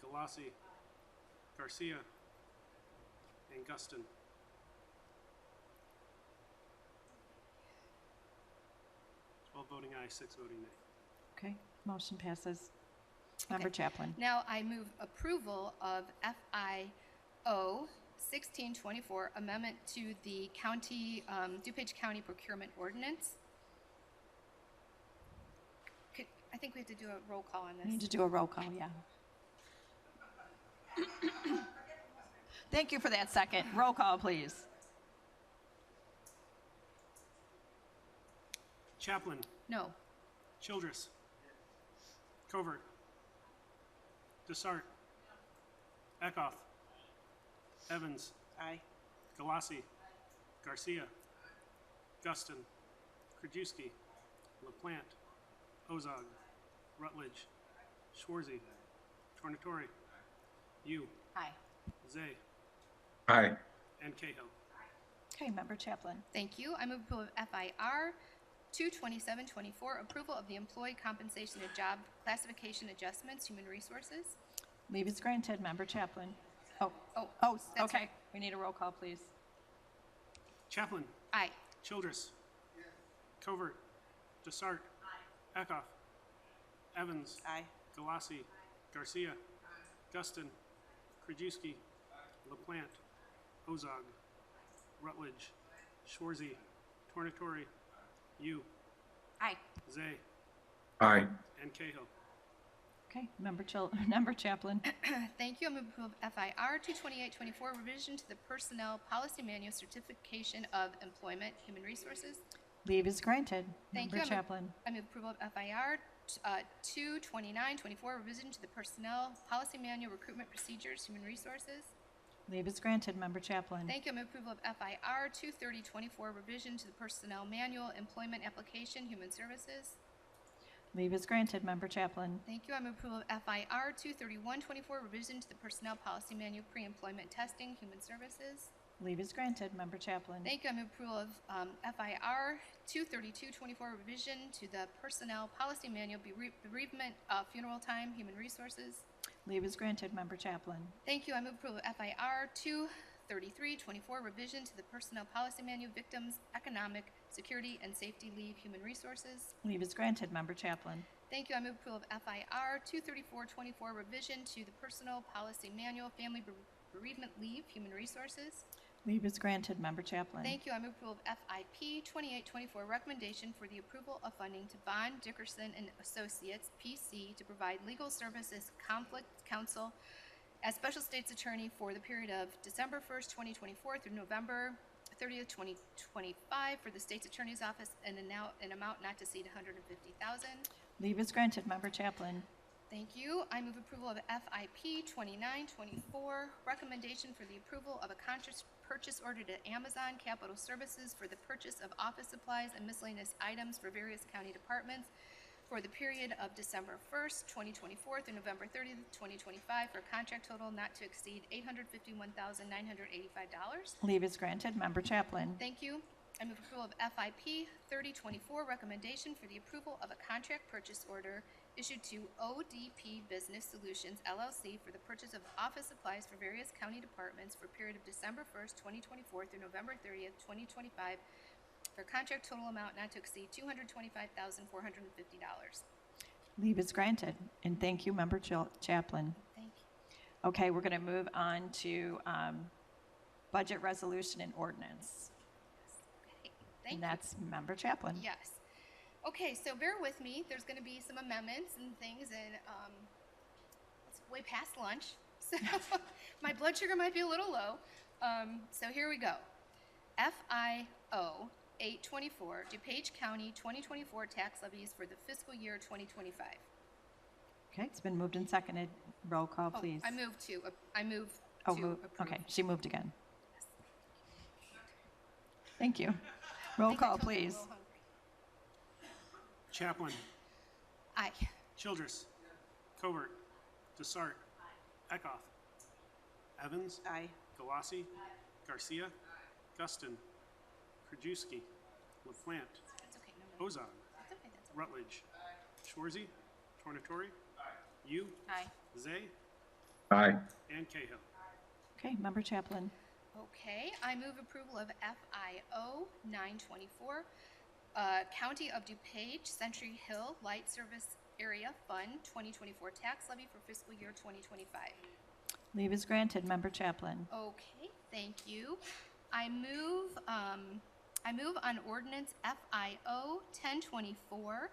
Galassi. Garcia. And Guston. 12 voting aye, 6 voting nay. Okay, motion passes. Member Chaplin. Now I move approval of FIO 1624, amendment to the county, DuPage County Procurement Ordinance. I think we have to do a roll call on this. We need to do a roll call, yeah. Thank you for that second. Roll call, please. Chaplin. No. Childress. Covert. Desart. Eckhoff. Evans. Aye. Galassi. Garcia. Guston. Krajewski. LaPlante. Ozog. Rutledge. Schwarzy. Tornatore. You. Aye. Zay. Aye. And Cahill. Okay, Member Chaplin. Thank you. I move approval of FIR 22724, approval of the employee compensation and job classification adjustments, human resources. Leave is granted. Member Chaplin. Oh, that's okay. right. We need a roll call, please. Chaplin. Aye. Childress. Covert. Desart. Eckhoff. Evans. Aye. Galassi. Garcia. Guston. Krajewski. LaPlante. Ozog. Rutledge. Schwarzy. Tornatore. You. Aye. Zay. Aye. And Cahill. Okay, Member Chaplin. Thank you. I move approval of FIR 22824, revision to the Personnel Policy Manual Certification of Employment Human Resources. Leave is granted. Thank Member you. Chaplin. I move approval of FIR 22924, revision to the Personnel Policy Manual Recruitment Procedures Human Resources. Leave is granted. Member Chaplin. Thank you. I move approval of FIR 23024, revision to the Personnel Manual Employment Application Human Services. Leave is granted. Member Chaplin. Thank you. I move approval of FIR 23124, revision to the Personnel Policy Manual Pre-Employment Testing Human Services. Leave is granted. Member Chaplin. Thank you. I move approval of FIR 23224, revision to the Personnel Policy Manual Bereavement Funeral Time Human Resources. Leave is granted. Member Chaplin. Thank you. I move approval of FIR 23324, revision to the Personnel Policy Manual Victims Economic Security and Safety Leave Human Resources. Leave is granted. Member Chaplin. Thank you. I move approval of FIR 23424, revision to the Personnel Policy Manual Family Bereavement Leave Human Resources. Leave is granted. Member Chaplin. Thank you. I move approval of FIP 2824, recommendation for the approval of funding to Bond Dickerson and Associates, PC, to provide legal services conflict counsel as Special States Attorney for the period of December 1st, 2024 through November 30th, 2025 for the State's Attorney's Office and an amount not to exceed $150,000. Leave is granted. Member Chaplin. Thank you. I move approval of FIP 2924, recommendation for the approval of a contract purchase order to Amazon Capital Services for the purchase of office supplies and miscellaneous items for various county departments for the period of December 1st, 2024 through November 30th, 2025 for a contract total not to exceed $851,985. Leave is granted. Member Chaplin. Thank you. I move approval of FIP 3024, recommendation for the approval of a contract purchase order issued to ODP Business Solutions, LLC, for the purchase of office supplies for various county departments for a period of December 1st, 2024 through November 30th, 2025, for a contract total amount not to exceed $225,450. Leave is granted. And thank you, Member Chaplin. Thank you. Okay, we're going to move on to budget resolution and ordinance. Okay, thank And you. that's Member Chaplin. Yes. Okay, so bear with me. There's going to be some amendments and things, and it's way past lunch, so my blood sugar might be a little low. So here we go. FIO 824, DuPage County 2024 tax levies for the fiscal year 2025. Okay, it's been moved and seconded. Roll call, Oh, please. I move to Move. approve. Okay, she moved again. Thank you. Roll call, please. Chaplin. Aye. Childress. Covert. Desart. Eckhoff. Evans. Aye. Galasi. Garcia. Guston. Krajewski. LaPlante. That's okay. No, Ozog. that's okay. That's okay. Rutledge. Schwarzy. Tornatori. You. Aye. Zay. Aye. And Cahill. Okay, Member Chaplin. Okay, I move approval of FIO 924, County of DuPage Century Hill Light Service Area Fund 2024 tax levy for fiscal year 2025. Leave is granted. Member Chaplin. Okay, thank you. I move on ordinance FIO 1024.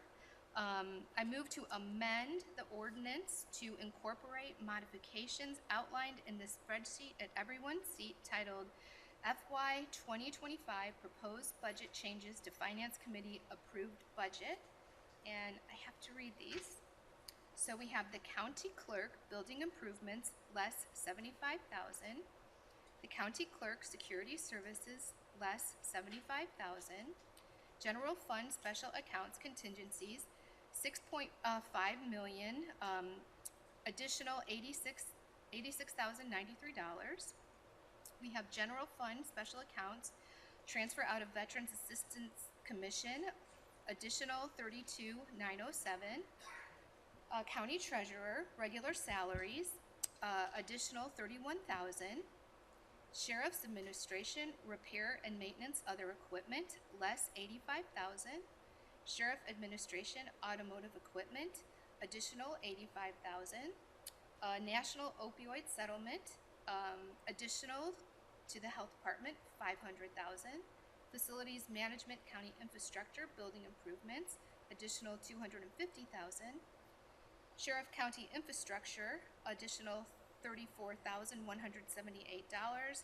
I move to amend the ordinance to incorporate modifications outlined in the spreadsheet at everyone's seat titled FY 2025 Proposed Budget Changes to Finance Committee Approved Budget. And I have to read these. So we have the county clerk building improvements less $75,000. The county clerk security services less $75,000. General fund special accounts contingencies $6.5 million, additional $86,093. We have general fund special accounts transfer out of Veterans Assistance Commission, additional $32,907. County treasurer regular salaries, additional $31,000. Sheriff's administration repair and maintenance other equipment less $85,000. Sheriff administration automotive equipment additional $85,000. National opioid settlement additional to the health department $500,000. Facilities management county infrastructure building improvements additional $250,000. Sheriff County Infrastructure, additional $34,178,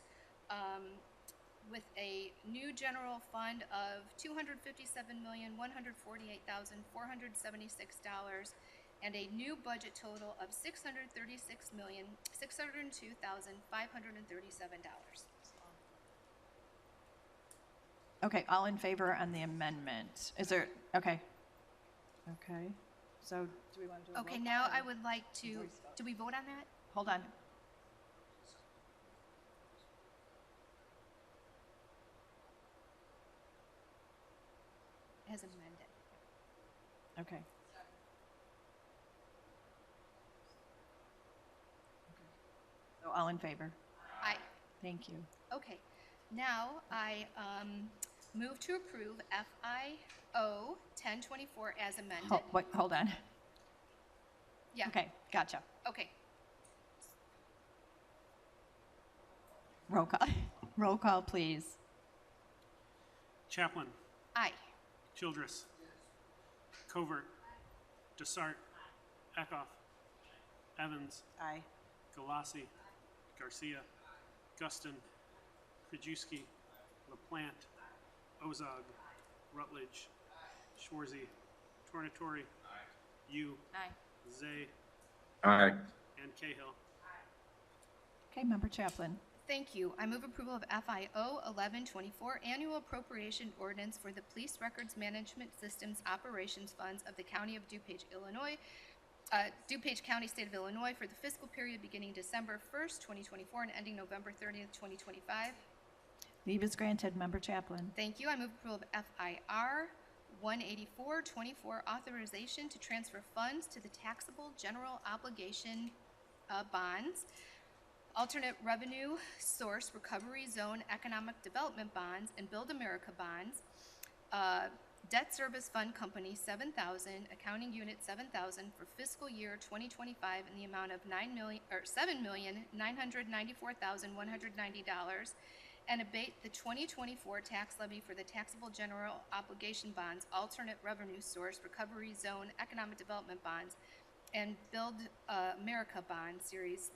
with a new general fund of $257,148,476, and a new budget total of $636,602,537. Okay, all in favor on the amendment? Is there, okay. Okay, so do we want to do a Okay, roll now call, or I would like to, voice vote? do we vote on that? Hold on. As amended. Okay. So all in favor? Aye. Thank you. Okay, now I move to approve FIO 1024 as amended. Hold on. Yeah. Okay, gotcha. Okay, Roll call. Roll call, please. Chaplin. aye. Childress. Covert. Desart. Eckhoff. Evans. Aye. Galassi. Garcia. Guston. Krajewski. LaPlante. Ozog. Rutledge. Schwarzy. Tornatori. You. Aye. Zay. Aye. And Cahill. Okay, Member Chaplin. Thank you. I move approval of FIO 1124 annual appropriation ordinance for the Police Records Management Systems Operations Funds of the County of DuPage, Illinois, DuPage County, State of Illinois, for the fiscal period beginning December 1st, 2024 and ending November 30th, 2025. Leave is granted. Member Chaplin. Thank you. I move approval of FIR 18424 authorization to transfer funds to the taxable general obligation bonds, alternate revenue source recovery zone economic development bonds, and Build America bonds. Debt Service Fund Company 7,000, Accounting Unit 7,000 for fiscal year 2025 in the amount of $7,994,190, and abate the 2024 tax levy for the taxable general obligation bonds, alternate revenue source recovery zone economic development bonds, and Build America Bond Series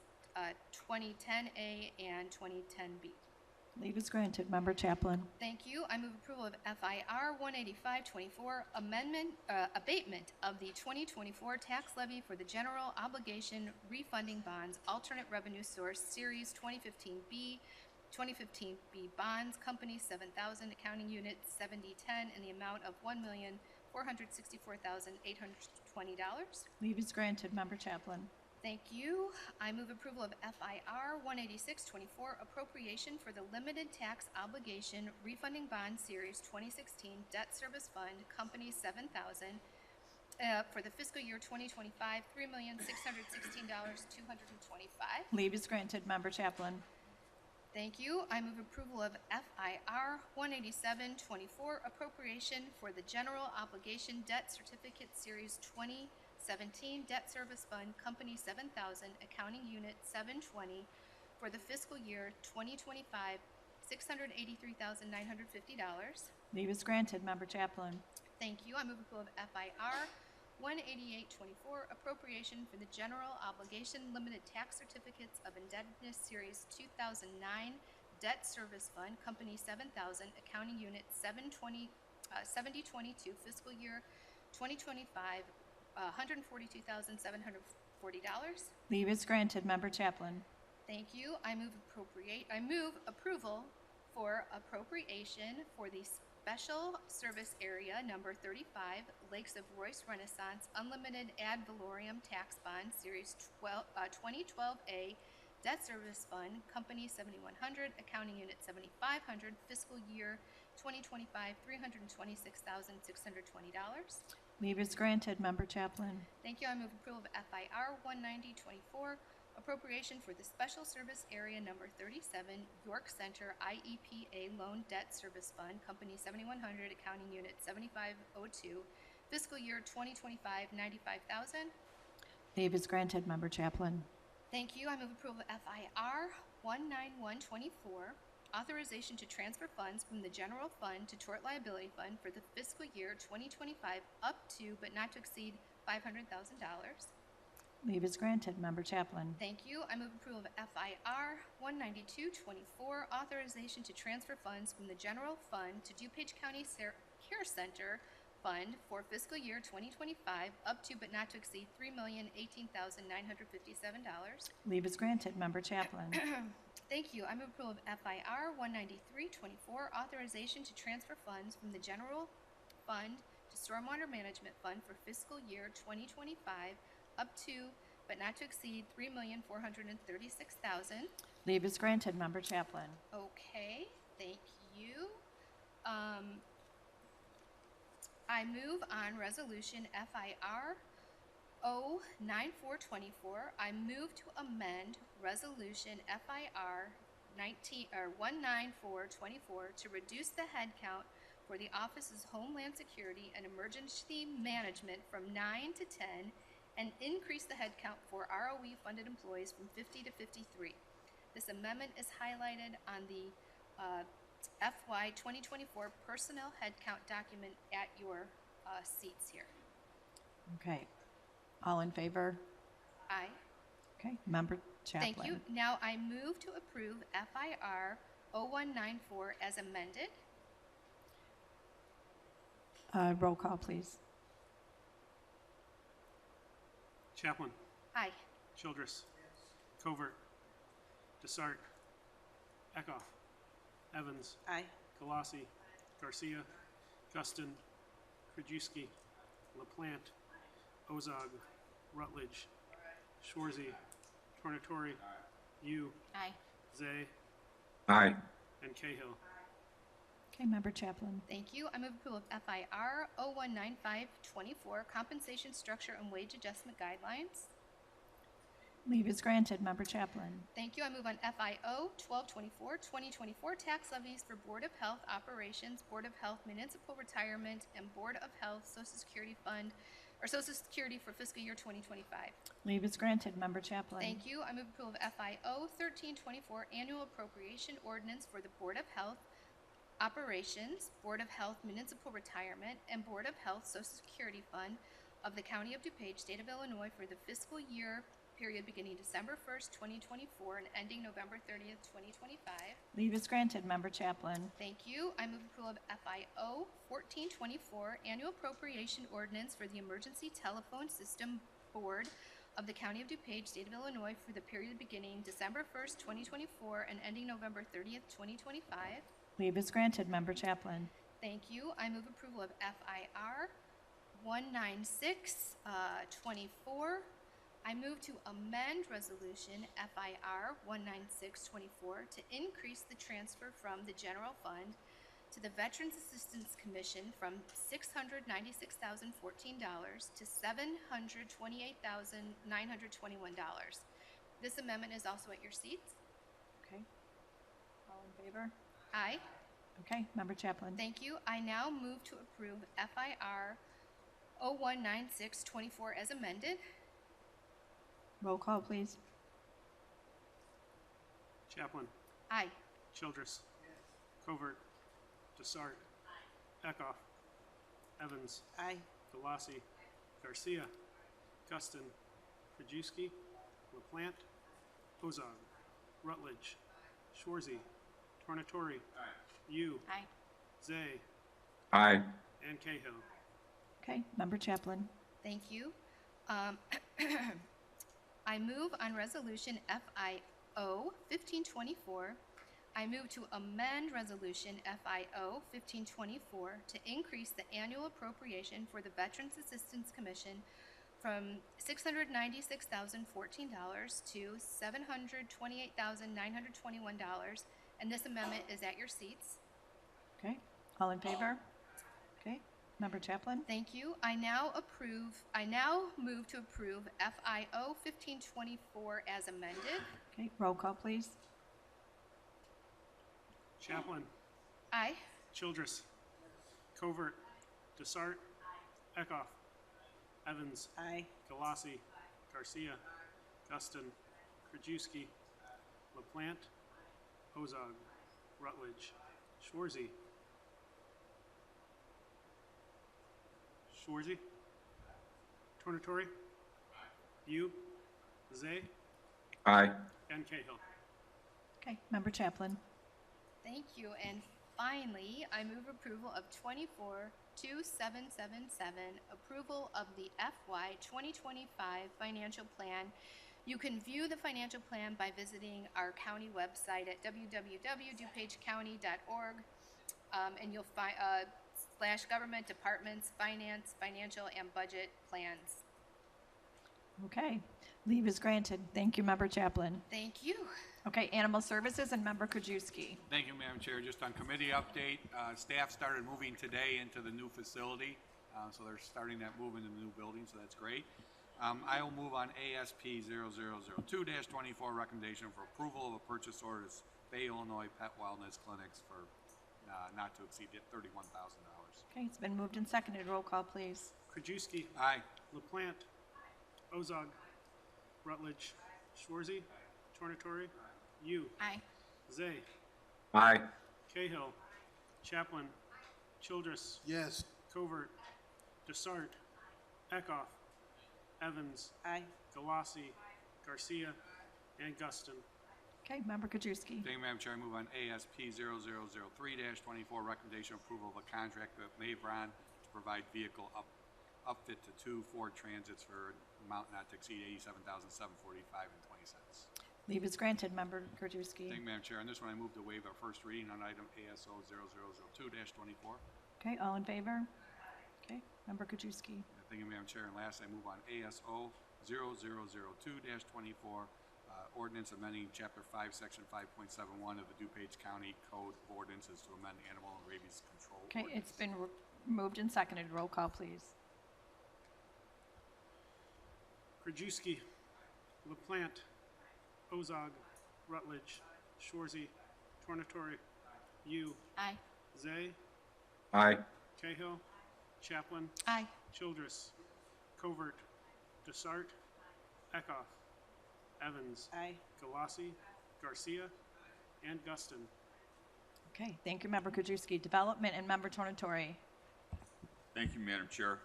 2010A and 2010B. Leave is granted. Member Chaplin. Thank you. I move approval of FIR 18524, abatement of the 2024 tax levy for the general obligation refunding bonds, alternate revenue source, Series 2015B, 2015B bonds, Company 7,000, Accounting Unit 7010, in the amount of $1,464,820. Leave is granted. Member Chaplin. Thank you. I move approval of FIR 18624, appropriation for the limited tax obligation refunding bond series 2016 debt service fund, Company 7,000, for the fiscal year 2025, $3,616,225. Leave is granted. Member Chaplin. Thank you. I move approval of FIR 18724, appropriation for the general obligation debt certificate series 2017 debt service fund, Company 7,000, Accounting Unit 720, for the fiscal year 2025, $683,950. Leave is granted. Member Chaplin. Thank you. I move approval of FIR 18824, appropriation for the general obligation limited tax certificates of indebtedness series 2009 debt service fund, Company 7,000, Accounting Unit 7022, fiscal year 2025, $142,740. Leave is granted. Member Chaplin. Thank you. I move approval for appropriation for the Special Service Area Number 35, Lakes of Royce Renaissance Unlimited Ad Valorem Tax Bond Series 2012A Debt Service Fund, Company 7100, Accounting Unit 7500, fiscal year 2025, $326,620. Leave is granted. Member Chaplin. Thank you. I move approval of FIR 19024, appropriation for the Special Service Area Number 37, York Center IEPA Loan Debt Service Fund, Company 7100, Accounting Unit 7502, fiscal year 2025, $95,000. Leave is granted. Member Chaplin. Thank you. I move approval of FIR 19124, authorization to transfer funds from the General Fund to Tort Liability Fund for the fiscal year 2025 up to but not to exceed $500,000. Leave is granted. Member Chaplin. Thank you. I move approval of FIR 19224, authorization to transfer funds from the general fund to DuPage County Care Center Fund for fiscal year 2025, up to but not to exceed $3,018,957. Leave is granted. Member Chaplin. Thank you. I move approval of FIR 19324, authorization to transfer funds from the general fund to stormwater management fund for fiscal year 2025, up to but not to exceed $3,436,000. Leave is granted. Member Chaplin. Okay, thank you. I move on resolution FIR 09424. I move to amend resolution FIR 19424 to reduce the head count for the Office's Homeland Security and Emergency Management from 9 to 10 and increase the headcount for ROE-funded employees from 50 to 53. This amendment is highlighted on the FY 2024 personnel headcount document at your seats here. Okay. All in favor? Aye. Okay. Member Chaplin. Thank you. Now I move to approve FIR 0194 as amended. Roll call, please. Chaplin. Aye. Childress. Covert. Desart. Eckhoff. Evans. Aye. Galassi. Garcia. Guston. Krajewski. LaPlante. Ozog. Rutledge. Schwarzy. Tornatori. Yu. Aye. Zay. Aye. And Cahill. Okay. Member Chaplin. Thank you. I move approval of FIR 019524, compensation structure and wage adjustment guidelines. Leave is granted. Member Chaplin. Thank you. I move on FIO 1224, 2024, tax levies for Board of Health Operations, Board of Health Municipal Retirement, and Board of Health Social Security Fund, or Social Security for fiscal year 2025. Leave is granted. Member Chaplin. Thank you. I move approval of FIO 1324, annual appropriation ordinance for the Board of Health Operations, Board of Health Municipal Retirement, and Board of Health Social Security Fund of the County of DuPage, State of Illinois for the fiscal year period beginning December 1st, 2024 and ending November 30th, 2025. Leave is granted. Member Chaplin. Thank you. I move approval of FIO 1424, annual appropriation ordinance for the Emergency Telephone System Board of the County of DuPage, State of Illinois for the period beginning December 1st, 2024 and ending November 30th, 2025. Leave is granted. Member Chaplin. Thank you. I move approval of FIR 19624. I move to amend resolution FIR 19624 to increase the transfer from the general fund to the Veterans Assistance Commission from $696,014 to $728,921. This amendment is also at your seats. Okay. All in favor? Aye. Okay. Member Chaplin. Thank you. I now move to approve FIR 019624 as amended. Roll call, please. Chaplin. Aye. Childress. Covert. Desart. Eckhoff. Evans. Aye. Galassi. Garcia. Guston. Krajewski. LaPlante. Ozog. Rutledge. Schwarzy. Tornatori. Yu. Aye. Zay. Aye. And Cahill. Okay. Member Chaplin. Thank you. I move on resolution FIO 1524. I move to amend resolution FIO 1524 to increase the annual appropriation for the Veterans Assistance Commission from $696,014 to $728,921, and this amendment is at your seats. Okay. All in favor? Okay. Member Chaplin. Thank you. I now move to approve FIO 1524 as amended. Okay. Roll call, please. Chaplin. Aye. Childress. Covert. Desart. Eckhoff. Evans. Aye. Galassi. Garcia. Guston. Krajewski. LaPlante. Ozog. Rutledge. Schwarzy. Tornatori. Yu. Zay, Aye. and Cahill. Okay, Member Chaplin. Thank you. And finally, I move approval of 242777, approval of the FY 2025 financial plan. You can view the financial plan by visiting our county website at www.dupagecounty.org, and you'll find /government departments, finance, financial, and budget plans. Okay, leave is granted. Thank you, Member Chaplin. Thank you. Okay, Animal Services and Member Krajewski. Thank you, Madam Chair. Just on committee update, staff started moving today into the new facility, so they're starting that move into the new building, so that's great. I will move on ASP 0002-24, recommendation for approval of a purchase order to Bay, Illinois Pet Wellness Clinics for not to exceed $31,000. Okay, it's been moved and seconded. Roll call, please. Krajewski. Aye. LaPlante. Ozog. Rutledge. Schwarzy. Tornatore. You. Aye. Zay. Aye. Cahill. Chaplin. Childress. Yes. Covert. Desart. Eckhoff. Evans. Aye. Galassi. Garcia. And Guston. Okay, Member Krajewski. Thank you, Madam Chair. I move on ASP 0003-24, recommendation approval of a contract with Mavron to provide vehicle upfit to 2 Ford Transits for amount not to exceed $87,745.20. Leave is granted. Member Krajewski. Thank you, Madam Chair. On this one, I move to waive our first reading on item ASO 0002-24. Okay, all in favor? Okay, Member Krajewski. Thank you, Madam Chair. And last, I move on ASO 0002-24, ordinance amending Chapter 5, Section 5.71 of the DuPage County Code of Ordinances to amend animal and rabies control Okay, ordinance. it's been moved and seconded. Roll call, please. Krajewski. LaPlante. Ozog. Rutledge. Schwarzy. Tornatore. You. Aye. Zay. Aye. Cahill. Chaplin. Aye. Childress. Covert. Desart. Eckhoff. Evans. Aye. Galassi. Garcia. And Guston. Okay, thank you, Member Krajewski. Development and Member Tornatore. Thank you, Madam Chair.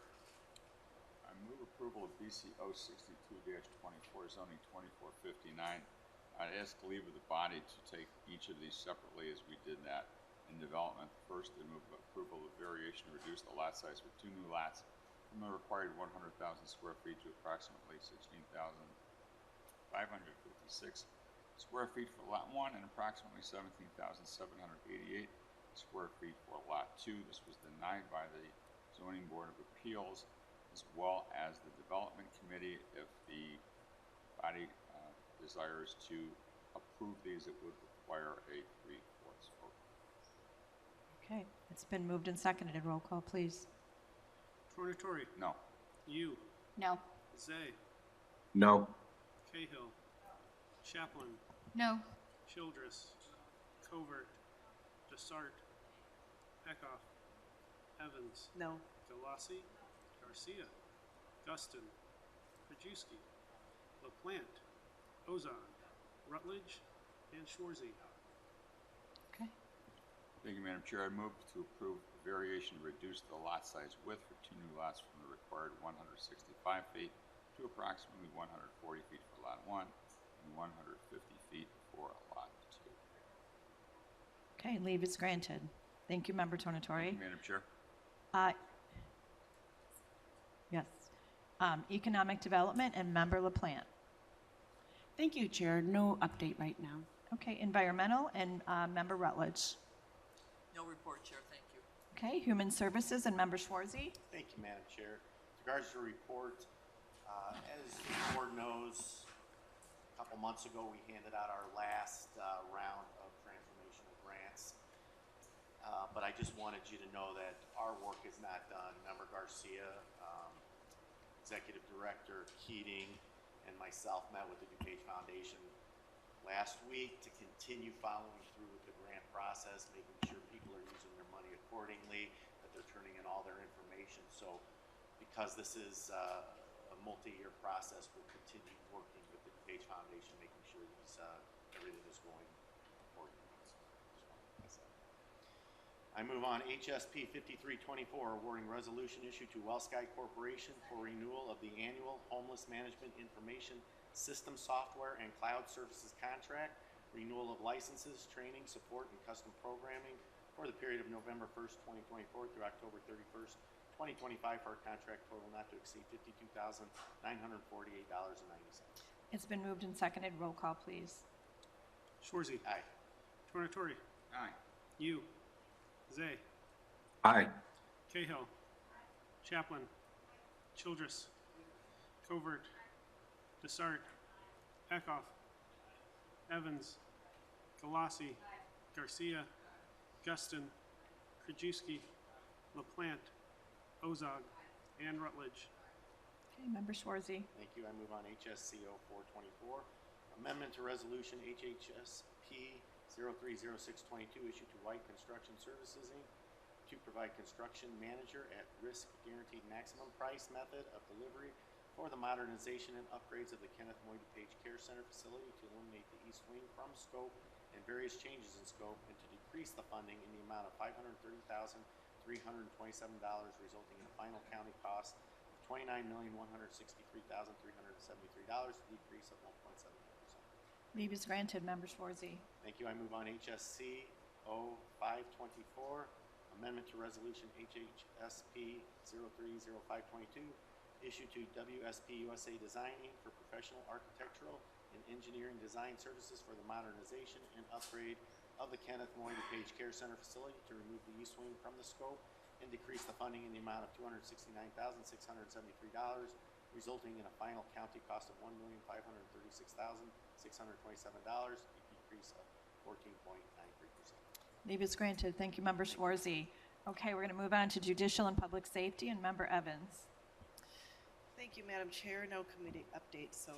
I move approval of BCO 62-24, zoning 2459. I'd ask leave of the body to take each of these separately as we did that in development. First, I move approval of variation to reduce the lot size for 2 new lots from the required 100,000 square feet to approximately 16,556 square feet for lot 1 and approximately 17,788 square feet for lot 2. This was denied by the Zoning Board of Appeals as well as the Development Committee. If the body desires to approve these, it would require a 3/4 vote. Okay, it's been moved and seconded. Roll call, please. Tornatore. No. You. No. Zay. No. Cahill. Chaplin. No. Childress. Covert. Desart. Eckhoff. Evans. No. Galassi. Garcia. Guston. Krajewski. LaPlante. Ozog. Rutledge. And Schwarzy. Okay. Thank you, Madam Chair. I move to approve variation to reduce the lot size width for 2 new lots from the required 165 feet to approximately 140 feet for lot 1 and 150 feet for lot 2. Okay, leave is granted. Thank you, Member Tornatore. Thank you, Madam Chair. Yes. Economic Development and Member LaPlante. Thank you, Chair. No update right now. Okay, Environmental and Member Rutledge. No report, Chair, thank you. Okay, Human Services and Member Schwarzy. Thank you, Madam Chair. With regards to the report, as the board knows, a couple months ago we handed out our last round of transformational grants. But I just wanted you to know that our work is not done. Member Garcia, Executive Director Keating, and myself met with the DuPage Foundation last week to continue following through with the grant process, making sure people are using their money accordingly, that they're turning in all their information. So because this is a multi-year process, we'll continue working with the DuPage Foundation, making sure everything is going accordingly. So I move on HSP 5324, awarding resolution issued to WellSky Corporation for renewal of the annual homeless management information system software and cloud services contract, renewal of licenses, training, support, and custom programming for the period of November 1st, 2024 through October 31st, 2025 for a contract total not to exceed $52,948.90. It's been moved and seconded. Roll call, please. Shorzy. Aye. Tornatore. Aye. You. Zay. Aye. Cahill. Chaplin. Childress. Covert. Desart. Eckhoff. Evans. Galassi. Garcia. Guston. Krajewski. LaPlante. Ozog. And Rutledge. Okay, Member Schwarzy. Thank you. I move on HSCO 424. Amendment to Resolution HHSP 030622 issued to White Construction Services, Inc. to provide construction manager at risk guaranteed maximum price method of delivery for the modernization and upgrades of the Kenneth Moy DuPage Care Center facility to eliminate the east wing from scope and various changes in scope, and to decrease the funding in the amount of $530,327, resulting in a final county cost of $29,163,373, a decrease of 1.7%. Leave is granted. Member Schwarzy. Thank you. I move on HSC 0524, amendment to resolution HHSP 030522, issued to WSP USA Design Inc. for professional architectural and engineering design services for the modernization and upgrade of the Kenneth Moy DuPage Care Center facility to remove the east wing from the scope and decrease the funding in the amount of $269,673, resulting in a final county cost of $1,536,627, a decrease of 14.93%. Leave is granted. Thank you, Member Schwarzy. Okay, we're going to move on to Judicial and Public Safety, and Member Evans. Thank you, Madam Chair. No committee updates, so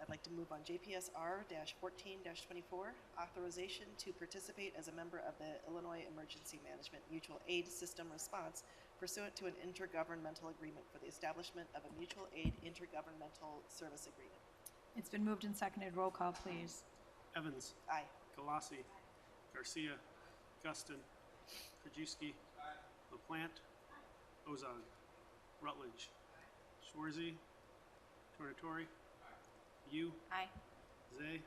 I'd like to move on JPSR-14-24, authorization to participate as a member of the Illinois Emergency Management Mutual Aid System Response pursuant to an intergovernmental agreement for the establishment of a mutual aid intergovernmental service agreement. It's been moved and seconded. Roll call, please. Evans. Aye. Galassi. Garcia. Guston. Krajewski. LaPlante. Ozog. Rutledge. Schwarzy. Tornatore. You. Aye. Zay.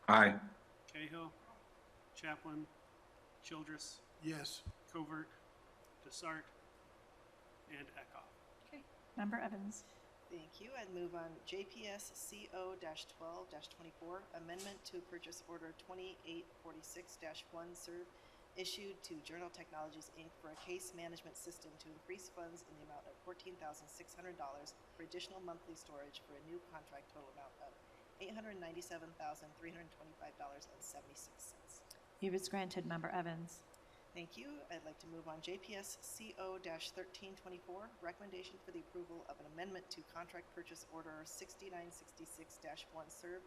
Aye. Cahill. Chaplin. Childress. Yes. Covert. Desart. And Eckhoff. Okay. Member Evans. Thank you. I'd move on JPS CO-12-24, amendment to purchase order 2846-1 serve issued to Journal Technologies, Inc. for a case management system to increase funds in the amount of $14,600 for additional monthly storage for a new contract total amount of $897,325.76. Leave is granted. Member Evans. Thank you. I'd like to move on JPS CO-1324, recommendation for the approval of an amendment to contract purchase order 6966-1 serve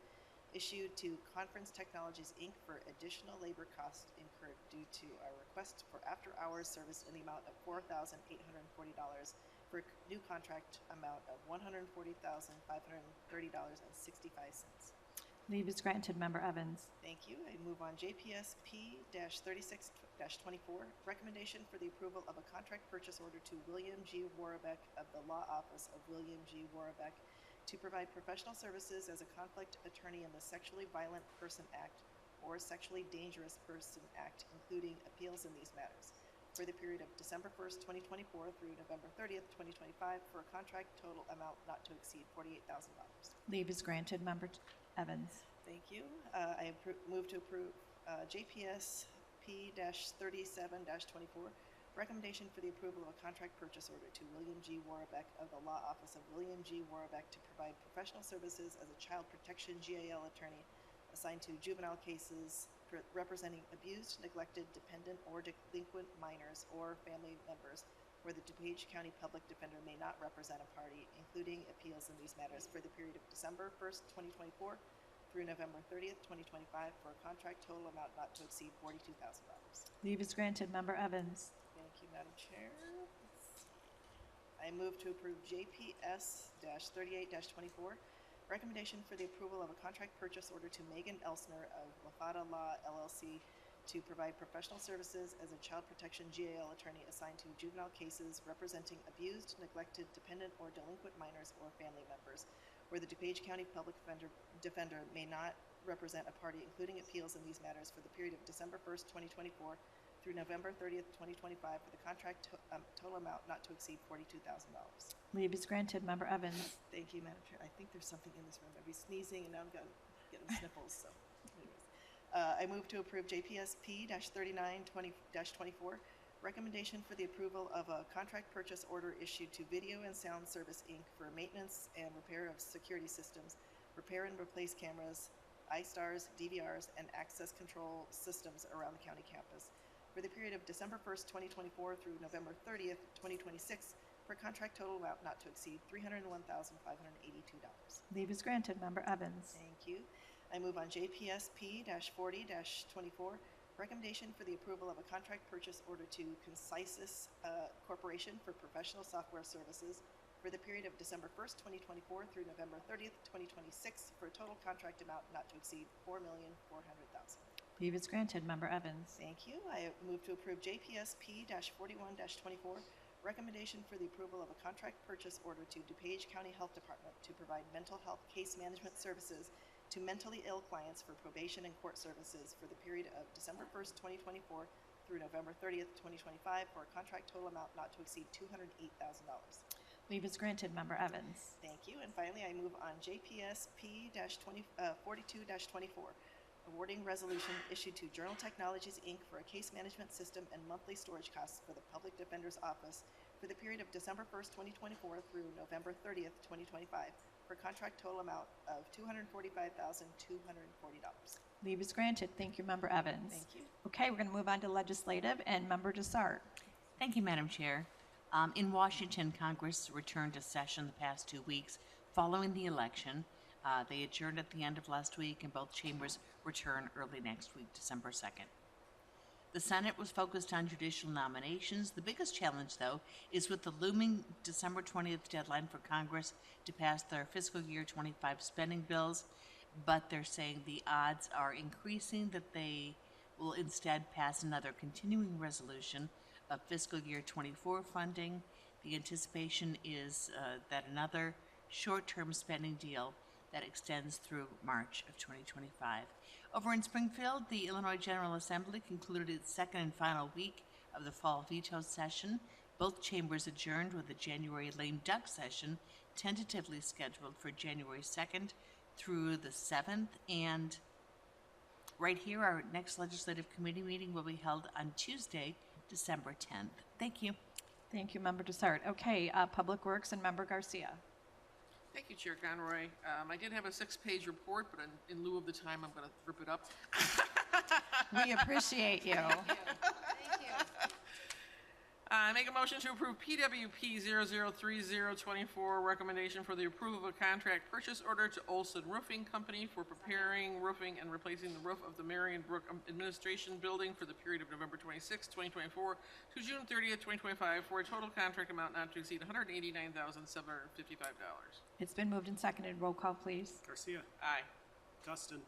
issued to Conference Technologies, Inc. for additional labor costs incurred due to a request for after-hours service in the amount of $4,840 for a new contract amount of $140,530.65. Leave is granted. Member Evans. Thank you. I move on JPS P-36-24, recommendation for the approval of a contract purchase order to William G. Warbeck of the Law Office of William G. Warbeck to provide professional services as a conflict attorney in the Sexually Violent Person Act or Sexually Dangerous Person Act, including appeals in these matters, for the period of December 1st, 2024 through November 30th, 2025, for a contract total amount not to exceed $48,000. Leave is granted. Member Evans. Thank you. I move to approve JPS P-37-24, recommendation for the approval of a contract purchase order to William G. Warbeck of the Law Office of William G. Warbeck to provide professional services as a child protection GAL attorney assigned to juvenile cases representing abused, neglected, dependent, or delinquent minors or family members where the DuPage County Public Defender may not represent a party, including appeals in these matters for the period of December 1st, 2024 through November 30th, 2025 for a contract total amount not to exceed $42,000. Leave is granted. Member Evans. Thank you, Madam Chair. I move to approve JPS-38-24, recommendation for the approval of a contract purchase order to Megan Elsner of Lafada Law LLC to provide professional services as a child protection GAL attorney assigned to juvenile cases representing abused, neglected, dependent, or delinquent minors or family members where the DuPage County Public Defender may not represent a party, including appeals in these matters for the period of December 1st, 2024 through November 30th, 2025, for the contract total amount not to exceed $42,000. Leave is granted. Member Evans. Thank you, Madam Chair. I think there's something in this room. I'd be sneezing, and now I'm getting sniffles, so anyways. I move to approve JPSP-3920-24, recommendation for the approval of a contract purchase order issued to Video and Sound Service, Inc. for maintenance and repair of security systems, repair and replace cameras, iStars, DVRs, and access control systems around the county campus for the period of December 1st, 2024 through November 30th, 2026, for contract total amount not to exceed $301,582. Leave is granted. Member Evans. Thank you. I move on JPSP-40-24, recommendation for the approval of a contract purchase order to Concisus Corporation for professional software services for the period of December 1st, 2024 through November 30th, 2026, for a total contract amount not to exceed $4,400,000. Leave is granted. Member Evans. Thank you. I move to approve JPSP-41-24, recommendation for the approval of a contract purchase order to DuPage County Health Department to provide mental health case management services to mentally ill clients for probation and court services for the period of December 1st, 2024 through November 30th, 2025, for a contract total amount not to exceed $208,000. Leave is granted. Member Evans. Thank you. And finally, I move on JPSP-42-24, awarding resolution issued to Journal Technologies, Inc. for a case management system and monthly storage costs for the Public Defender's Office for the period of December 1st, 2024 through November 30th, 2025, for contract total amount of $245,240. Leave is granted. Thank you, Member Evans. Thank you. Okay, we're going to move on to legislative, and Member Desart. Thank you, Madam Chair. In Washington, Congress returned to session the past 2 weeks following the election. They adjourned at the end of last week, and both chambers return early next week, December 2nd. The Senate was focused on judicial nominations. The biggest challenge, though, is with the looming December 20th deadline for Congress to pass their fiscal year 25 spending bills, but they're saying the odds are increasing that they will instead pass another continuing resolution of fiscal year 24 funding. The anticipation is that another short-term spending deal that extends through March of 2025. Over in Springfield, the Illinois General Assembly concluded its second and final week of the fall veto session. Both chambers adjourned, with the January lame duck session tentatively scheduled for January 2nd through the 7th. And right here, our next legislative committee meeting will be held on Tuesday, December 10th. Thank you. Thank you, Member Desart. Okay, Public Works and Member Garcia. Thank you, Chair Conroy. I did have a 6-page report, but in lieu of the time, I'm going to rip it up. We appreciate you. Thank you. I make a motion to approve PWP 003024, recommendation for the approval of a contract purchase order to Olson Roofing Company for preparing, roofing, and replacing the roof of the Marion Brook Administration Building for the period of November 26, 2024 to June 30th, 2025, for a total contract amount not to exceed $189,755. It's been moved and seconded. Roll call, please. Garcia. Aye. Guston.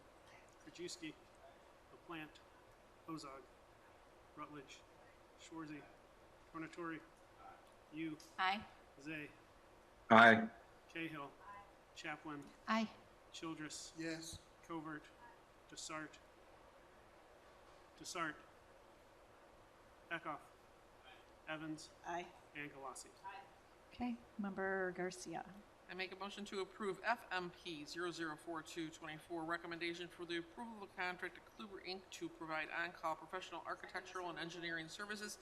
Krajewski. LaPlante. Ozog. Rutledge. Schwarzy. Tornatori. You. Aye. Zay. Aye. Cahill. Chaplin. Aye. Childress. Yes. Covert. Desart. Eckhoff. Evans. Aye. And Galassi. Okay, Member Garcia. I make a motion to approve FMP 004224, recommendation for the approval of a contract to Kluber Inc. to provide on-call professional architectural and engineering services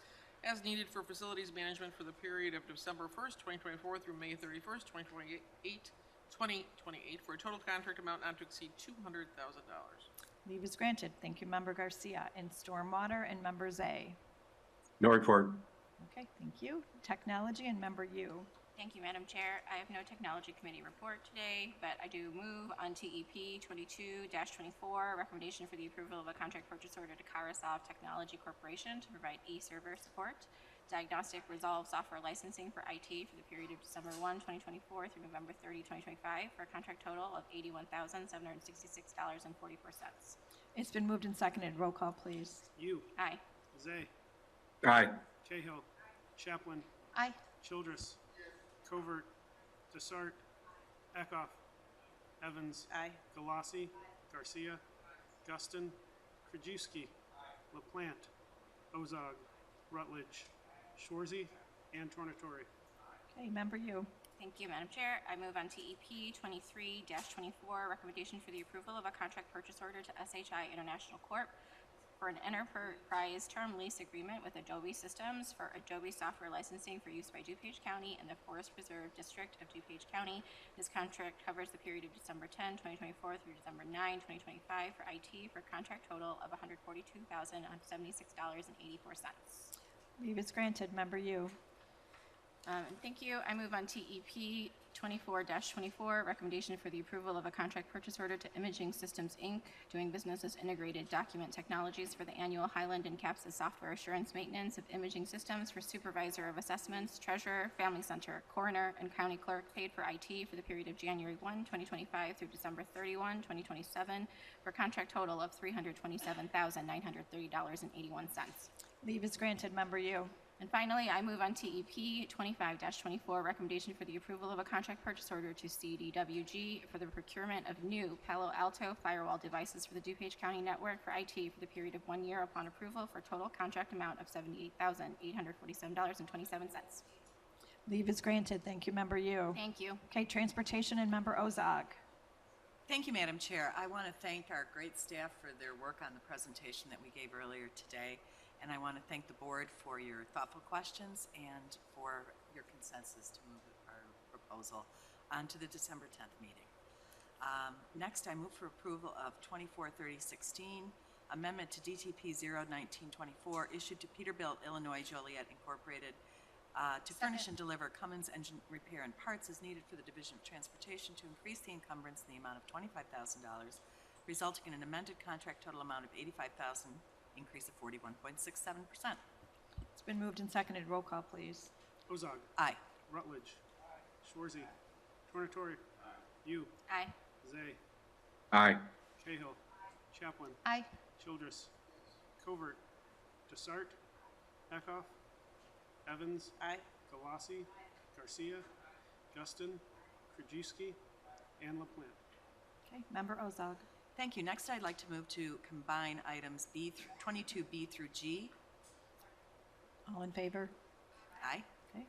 as needed for facilities management for the period of December 1st, 2024 through May 31st, 2028, for a total contract amount not to exceed $200,000. Leave is granted. Thank you, Member Garcia. And Stormwater and Member Zay. No report. Okay, thank you. Technology and Member Yu. Thank you, Madam Chair. I have no Technology Committee report today, but I do move on TEP 22-24, recommendation for the approval of a contract purchase order to Karasoft Technology Corporation to provide e-server support, diagnostic resolve software licensing for IT for the period of December 1, 2024 through November 30, 2025, for a contract total of $81,766.44. It's been moved and seconded. Roll call, please. You. Aye. Zay. Aye. Cahill. Chaplin. Aye. Childress. Covert. Desart. Eckhoff. Evans. Aye. Galassi. Garcia. Guston. Krajewski. LaPlante. Ozog. Rutledge. Shorzy. And Tornatori. Okay, member you. Thank you, Madam Chair. I move on TEP 23-24, recommendation for the approval of a contract purchase order to SHI International Corp. for an enterprise term lease agreement with Adobe Systems for Adobe software licensing for use by DuPage County and the Forest Preserve District of DuPage County. This contract covers the period of December 10, 2024 through December 9, 2025 for IT for a contract total of $142,076.84. Leave is granted. Member you. Thank you. I move on TEP 24-24, recommendation for the approval of a contract purchase order to Imaging Systems, Inc., doing business as Integrated Document Technologies for the annual Highland and CAPSA software assurance maintenance of imaging systems for supervisor of assessments, treasurer, family center, coroner, and county clerk paid for IT for the period of January 1, 2025 through December 31, 2027 for a contract total of $327,930.81. Leave is granted. Member you. And finally, I move on TEP 25-24, recommendation for the approval of a contract purchase order to CDWG for the procurement of new Palo Alto firewall devices for the DuPage County network for IT for the period of 1 year upon approval for a total contract amount of $78,847.27. Leave is granted. Thank you, member you. Thank you. Okay, transportation and member Ozog. Thank you, Madam Chair. I want to thank our great staff for their work on the presentation that we gave earlier today. And I want to thank the board for your thoughtful questions and for your consensus to move our proposal on to the December 10th meeting. Next, I move for approval of 243016, amendment to DTP 01924, issued to Peterbilt, Illinois Joliet Incorporated, to furnish and deliver Cummins engine repair and parts as needed for the Division of Transportation to increase the encumbrance in the amount of $25,000, resulting in an amended contract total amount of $85,000, increase of 41.67%. It's been moved and seconded. Roll call, please. Ozog. Aye. Rutledge. Shorzy. Tornatori. You. Aye. Zay. Aye. Cahill. Chaplin. Aye. Childress. Covert. Desart. Eckhoff. Evans. Aye. Galassi. Garcia. Guston. Krajewski. And LaPlante. Okay, member Ozog. Thank you. Next, I'd like to move to combine items 22B through G. All in favor? Aye. Okay.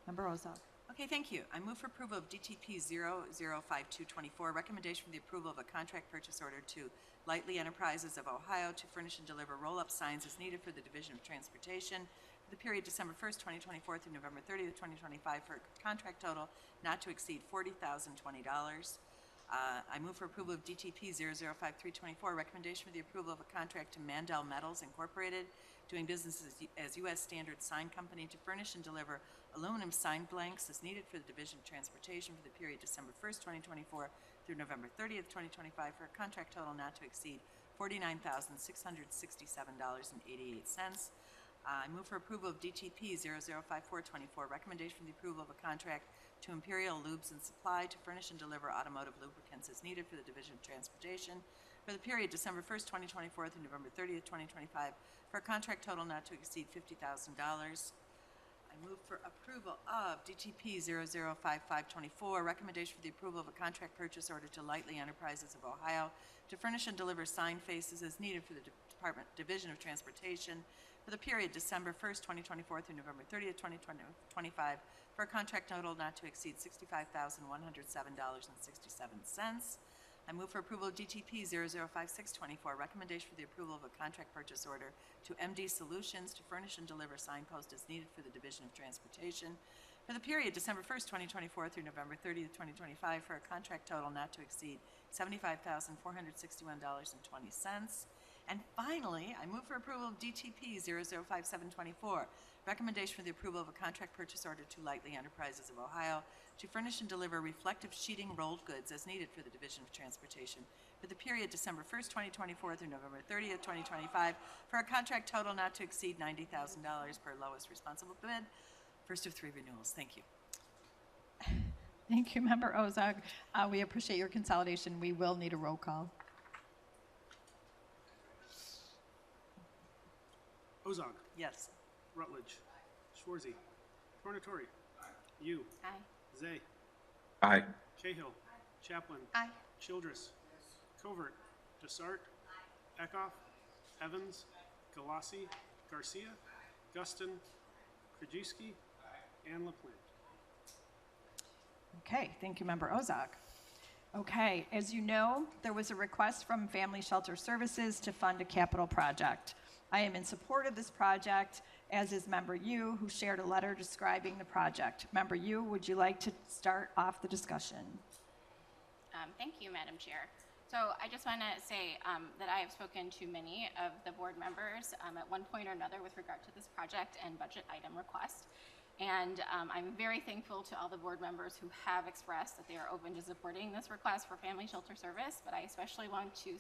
Member Ozog. Okay, thank you. I move for approval of DTP 005224, recommendation for the approval of a contract purchase order to Lightly Enterprises of Ohio to furnish and deliver roll-up signs as needed for the Division of Transportation for the period December 1st, 2024 through November 30th, 2025 for a contract total not to exceed $40,020. I move for approval of DTP 005324, recommendation for the approval of a contract to Mandel Metals Incorporated, doing business as U.S. Standard Sign Company to furnish and deliver aluminum sign blanks as needed for the Division of Transportation for the period December 1st, 2024 through November 30th, 2025 for a contract total not to exceed $49,667.88. I move for approval of DTP 005424, recommendation for the approval of a contract to Imperial Lubes and Supply to furnish and deliver automotive lubricants as needed for the Division of Transportation for the period December 1st, 2024 through November 30th, 2025 for a contract total not to exceed $50,000. I move for approval of DTP 005524, recommendation for the approval of a contract purchase order to Lightly Enterprises of Ohio to furnish and deliver sign faces as needed for the Division of Transportation for the period December 1st, 2024 through November 30th, 2025 for a contract total not to exceed $65,107.67. I move for approval of DTP 005624, recommendation for the approval of a contract purchase order to MD Solutions to furnish and deliver signposts as needed for the Division of Transportation for the period December 1st, 2024 through November 30th, 2025 for a contract total not to exceed $75,461.20. And finally, I move for approval of DTP 005724, recommendation for the approval of a contract purchase order to Lightly Enterprises of Ohio to furnish and deliver reflective sheeting rolled goods as needed for the Division of Transportation for the period December 1st, 2024 through November 30th, 2025 for a contract total not to exceed $90,000 per lowest responsible bid. First of three renewals. Thank you. Thank you, member Ozog. We appreciate your consolidation. We will need a roll call. Ozog. Yes. Rutledge. Shorzy. Tornatori. You. Aye. Zay. Aye. Cahill. Chaplin. Aye. Childress. Covert. Desart. Eckhoff. Evans. Galassi. Garcia. Guston. Krajewski. And LaPlante. Okay, thank you, Member Ozak. Okay, as you know, there was a request from Family Shelter Services to fund a capital project. I am in support of this project, as is Member Yu, who shared a letter describing the project. Member Yu, would you like to start off the discussion? Thank you, Madam Chair. So I just want to say that I have spoken to many of the board members at one point or another with regard to this project and budget item request. And I'm very thankful to all the board members who have expressed that they are open to supporting this request for Family Shelter Service, but I especially want to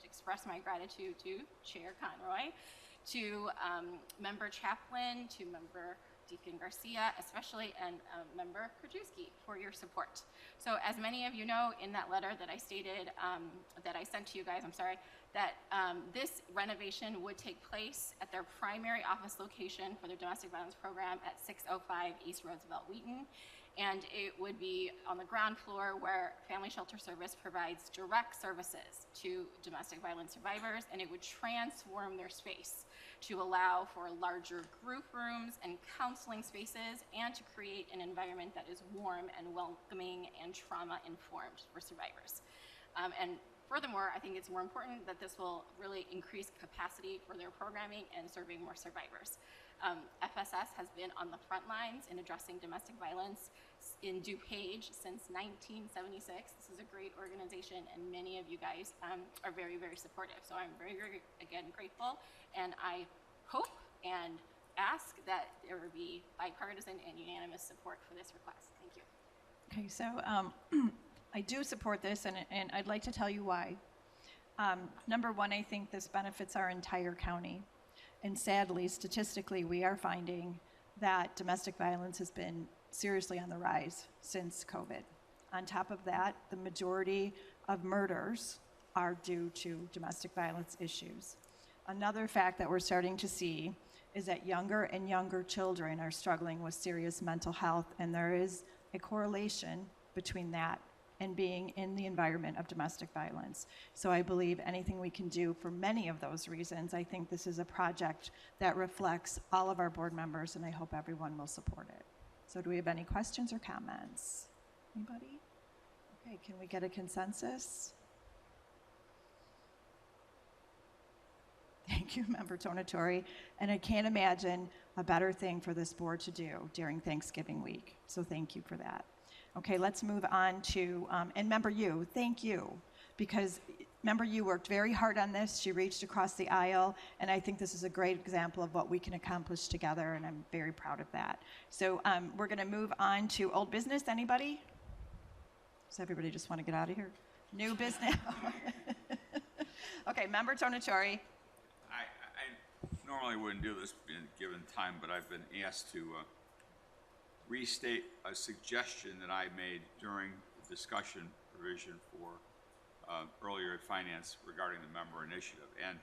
express my gratitude to Chair Conroy, to Member Chaplin, to Member Deacon Garcia, especially, and Member Krajewski for your support. So as many of you know, in that letter that I stated, that I sent to you guys, that this renovation would take place at their primary office location for their domestic violence program at 605 East Roosevelt Wheaton. And it would be on the ground floor where Family Shelter Service provides direct services to domestic violence survivors, and it would transform their space to allow for larger group rooms and counseling spaces, and to create an environment that is warm and welcoming and trauma-informed for survivors. And furthermore, I think it's more important that this will really increase capacity for their programming and serving more survivors. FSS has been on the front lines in addressing domestic violence in DuPage since 1976. This is a great organization, and many of you guys are very, very supportive. So I'm very, very, again, grateful, and I hope and ask that there will be bipartisan and unanimous support for this request. Thank you. Okay, so I do support this, and I'd like to tell you why. Number one, I think this benefits our entire county. And sadly, statistically, we are finding that domestic violence has been seriously on the rise since COVID. On top of that, the majority of murders are due to domestic violence issues. Another fact that we're starting to see is that younger and younger children are struggling with serious mental health, and there is a correlation between that and being in the environment of domestic violence. So I believe anything we can do for many of those reasons, I think this is a project that reflects all of our board members, and I hope everyone will support it. So do we have any questions or comments? Anybody? Okay, can we get a consensus? Thank you, Member Tonatori. And I can't imagine a better thing for this board to do during Thanksgiving week. So thank you for that. Okay, let's move on to, and Member Yu, thank you, because Member Yu worked very hard on this. She reached across the aisle, and I think this is a great example of what we can accomplish together, and I'm very proud of that. So we're going to move on to old business. Anybody? Does everybody just want to get out of here? New business? Okay, Member Tonatori. I normally wouldn't do this given time, but I've been asked to restate a suggestion that I made during the discussion provision for earlier at Finance regarding the member initiative. And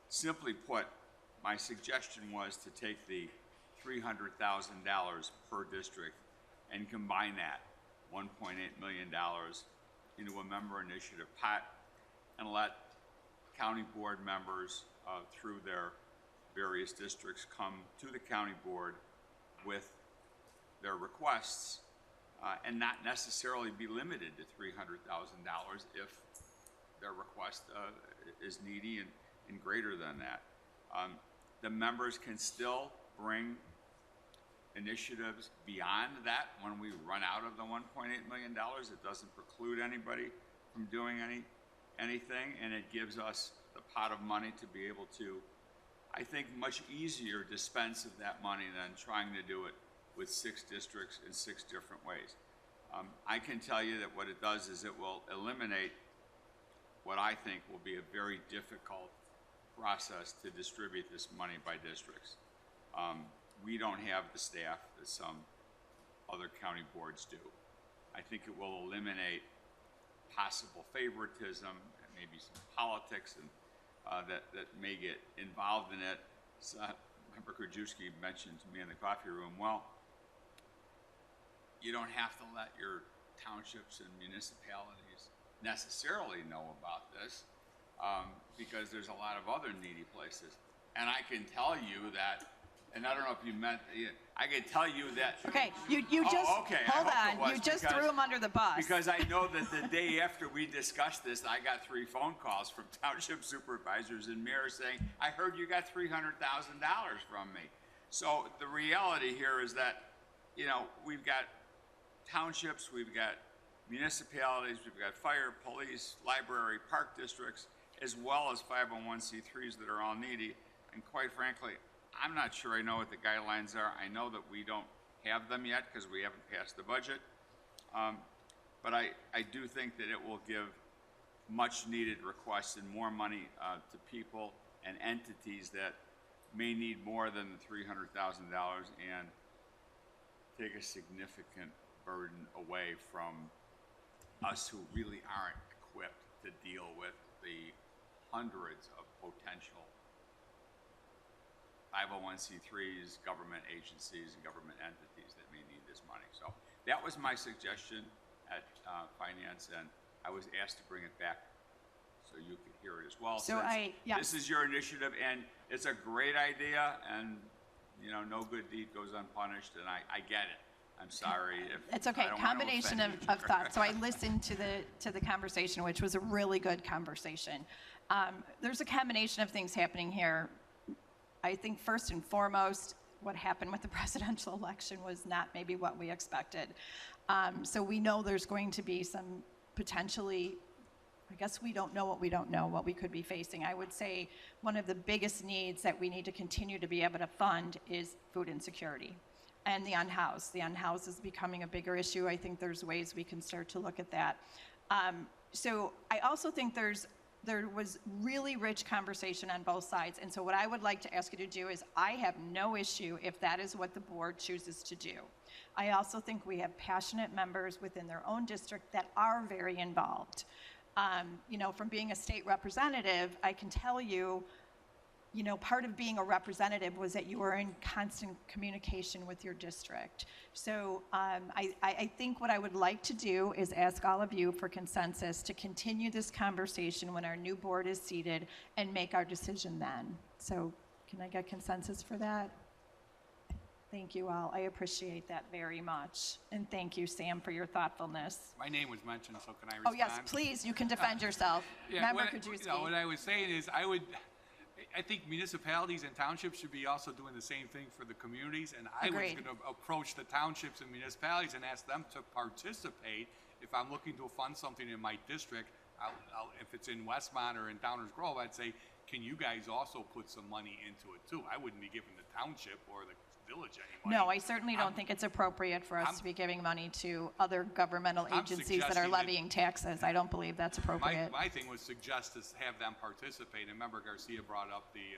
simply put, my suggestion was to take the $300,000 per district and combine that $1.8 million into a member initiative pot and let county board members through their various districts come to the county board with their requests and not necessarily be limited to $300,000 if their request is needy and greater than that. The members can still bring initiatives beyond that when we run out of the $1.8 million. It doesn't preclude anybody from doing anything, and it gives us the pot of money to be able to, I think, much easier dispense of that money than trying to do it with 6 districts in 6 different ways. I can tell you that what it does is it will eliminate what I think will be a very difficult process to distribute this money by districts. We don't have the staff that some other county boards do. I think it will eliminate possible favoritism and maybe some politics and that may get involved in it. Member Krajewski mentioned to me in the coffee room, well, you don't have to let your townships and municipalities necessarily know about this, because there's a lot of other needy places. And I can tell you that, and I don't know if you meant, I can tell you that. Okay, you just, okay, I hold hope it on, was you just because- threw him under the bus. Because I know that the day after we discussed this, I got 3 phone calls from township supervisors and mayors saying, I heard you got $300,000 from me. So the reality here is that, we've got townships, we've got municipalities, we've got fire, police, library, park districts, as well as 501c3s that are all needy. And quite frankly, I'm not sure I know what the guidelines are. I know that we don't have them yet because we haven't passed the budget. But I do think that it will give much needed requests and more money to people and entities that may need more than the $300,000 and take a significant burden away from us who really aren't equipped to deal with the hundreds of potential 501c3s, government agencies, and government entities that may need this money. So that was my suggestion at Finance, and I was asked to bring it back so you could hear it as well. So This is your initiative, and it's a great idea, and no good deed goes unpunished, and I get it. I'm sorry if It's okay. I don't wanna Combination offend of you. thoughts. So I listened to the conversation, which was a really good conversation. There's a combination of things happening here. I think first and foremost, what happened with the presidential election was not maybe what we expected. So we know there's going to be some potentially, I guess we don't know what we could be facing. I would say one of the biggest needs that we need to continue to be able to fund is food insecurity and the unhoused. The unhoused is becoming a bigger issue. I think there's ways we can start to look at that. So I also think there was really rich conversation on both sides. And so what I would like to ask you to do is I have no issue if that is what the board chooses to do. I also think we have passionate members within their own district that are very involved. From being a state representative, I can tell you, part of being a representative was that you were in constant communication with your district. So I think what I would like to do is ask all of you for consensus to continue this conversation when our new board is seated and make our decision then. So can I get consensus for that? Thank you all. I appreciate that very much. And thank you, Sam, for your thoughtfulness. My name was mentioned, so can I respond? Oh, yes, please. You can defend yourself. Member Krajewski. What I was saying is I think municipalities and townships should be also doing the same thing for the communities, and I was Agreed. going to approach the townships and municipalities and ask them to participate. If I'm looking to fund something in my district, if it's in Westmont or in Downers Grove, I'd say, can you guys also put some money into it too? I wouldn't be giving the township or the village any money. No, I certainly don't think it's appropriate for us to be giving money to other governmental agencies that are suggesting that- levying taxes. I don't believe that's appropriate. My thing was suggest to have them participate, and Member Garcia brought up the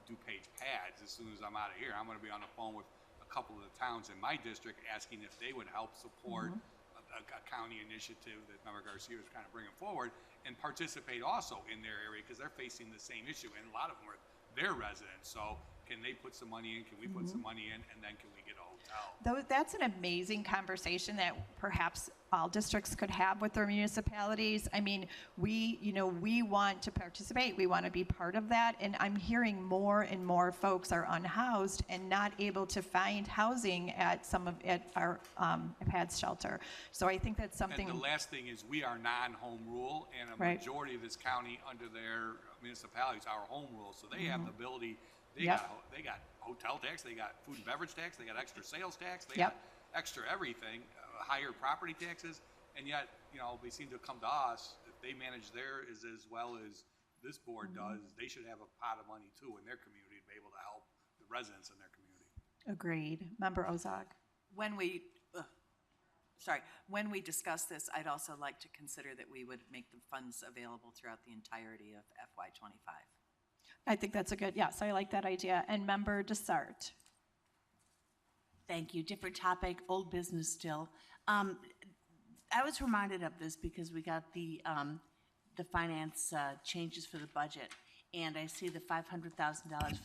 DuPage pads. As soon as I'm out of here, I'm gonna be on the phone with a couple of the towns in my district asking if they would help support a county initiative that Member Garcia was kind of bringing forward and participate also in their area, because they're facing the same issue, and a lot of them are their residents. So can they put some money in? Can we put some money in? And then can we get a hotel? That's an amazing conversation that perhaps all districts could have with their municipalities. I mean, we want to participate. We want to be part of that. And I'm hearing more and more folks are unhoused and not able to find housing at our PADS shelter. So I think that's something. And the last thing is we are non-home rule, and a Right. majority of this county under their municipalities are home rule. So they have the ability. They Yep. they got hotel tax, they got food and beverage tax, they got extra sales tax, they Yep. got extra everything, higher property taxes, and yet, they seem to come to us. If they manage theirs as well as this board does, they should have a pot of money too in their community to be able to help the residents in their community. Agreed. Member Ozog. When we discuss this, I'd also like to consider that we would make the funds available throughout the entirety of FY25. I think that's yes, I like that idea. And Member Desart. Thank you. Different topic, old business still. I was reminded of this because we got the finance changes for the budget, and I see the $500,000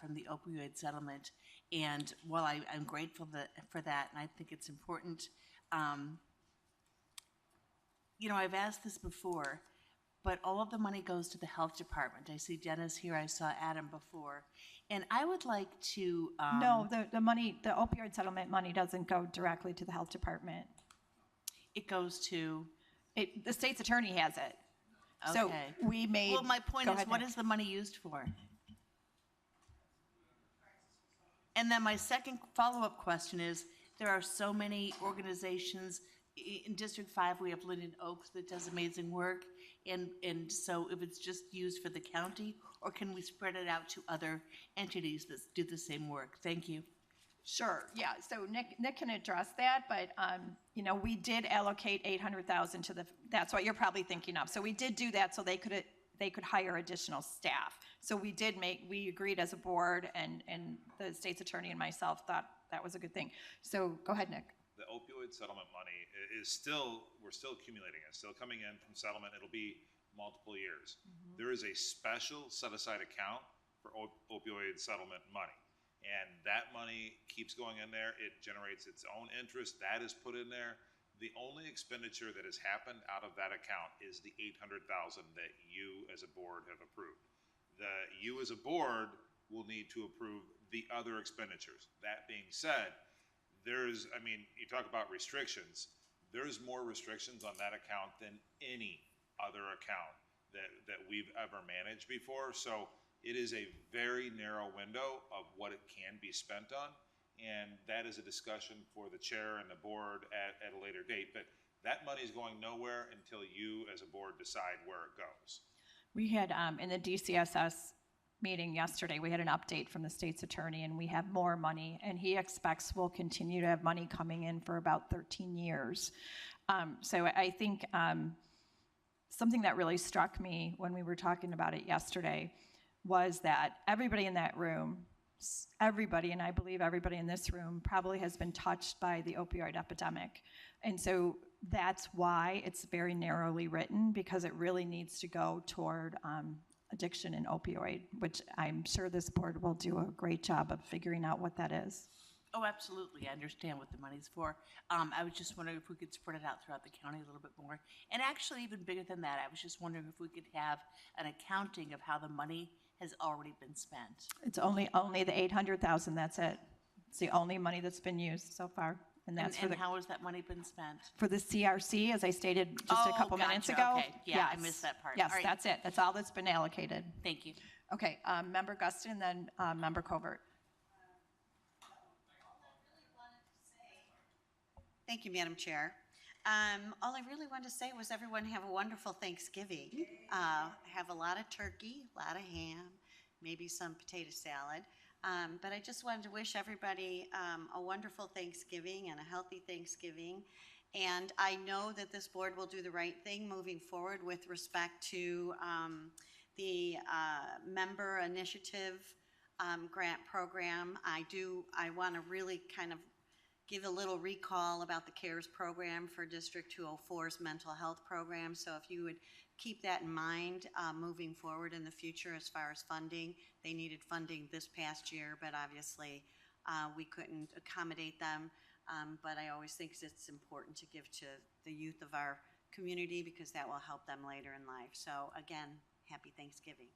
from the opioid settlement. And while I'm grateful for that, and I think it's important, you know, I've asked this before, but all of the money goes to the health department. I see Dennis here, I saw Adam before. And I would like to, No, the money, the opioid settlement money doesn't go directly to the health department. it goes to, The state's attorney has it. So okay. we made. Well, my point go is, ahead, what Nick. is the money used for? And then my second follow-up question is, there are so many organizations, in District 5, we have Linden Oaks that does amazing work, and so if it's just used for the county, or can we spread it out to other entities that do the same work? Thank you. Sure, yeah, so Nick can address that, but, you know, we did allocate 800,000 to the, that's what you're probably thinking of. So we did do that so they could hire additional staff. So we agreed as a board, and the state's attorney and myself thought that was a good thing. So go ahead, Nick. The opioid settlement money is we're still accumulating it, still coming in from settlement. It'll be multiple years. There is a special set-aside account for opioid settlement money. And that money keeps going in there. It generates its own interest. That is put in there. The only expenditure that has happened out of that account is the $800,000 that you as a board have approved. You as a board will need to approve the other expenditures. That being said, you talk about restrictions. There's more restrictions on that account than any other account that we've ever managed before. So it is a very narrow window of what it can be spent on. And that is a discussion for the chair and the board at a later date. But that money is going nowhere until you as a board decide where it goes. We had, in the DCSS meeting yesterday, we had an update from the state's attorney, and we have more money, and he expects we'll continue to have money coming in for about 13 years. So I think something that really struck me when we were talking about it yesterday was that everybody in that room, everybody, and I believe everybody in this room, probably has been touched by the opioid epidemic. And so that's why it's very narrowly written, because it really needs to go toward addiction and opioid, which I'm sure this board will do a great job of figuring out what that is. Oh, absolutely. I understand what the money's for. I was just wondering if we could spread it out throughout the county a little bit more. And actually, even bigger than that, I was just wondering if we could have an accounting of how the money has already been spent. It's only the 800,000, that's it. It's the only money that's been used so far. And that's And how has that money been spent? for the CRC, as I stated just a couple minutes gotcha. ago. Okay. Yeah, I Yes. missed that part. Yes, All right. that's it. That's all that's been allocated. Thank you. Okay, Member Guston, and then Member Covert. Thank you, Madam Chair. All I really wanted to say was everyone have a wonderful Thanksgiving. Have a lot of turkey, a lot of ham, maybe some potato salad. But I just wanted to wish everybody a wonderful Thanksgiving and a healthy Thanksgiving. And I know that this board will do the right thing moving forward with respect to the member initiative grant program. I want to really kind of give a little recall about the CARES program for District 204's mental health program. So if you would keep that in mind moving forward in the future as far as funding. They needed funding this past year, but obviously we couldn't accommodate them. But I always think it's important to give to the youth of our community because that will help them later in life. So again, happy Thanksgiving.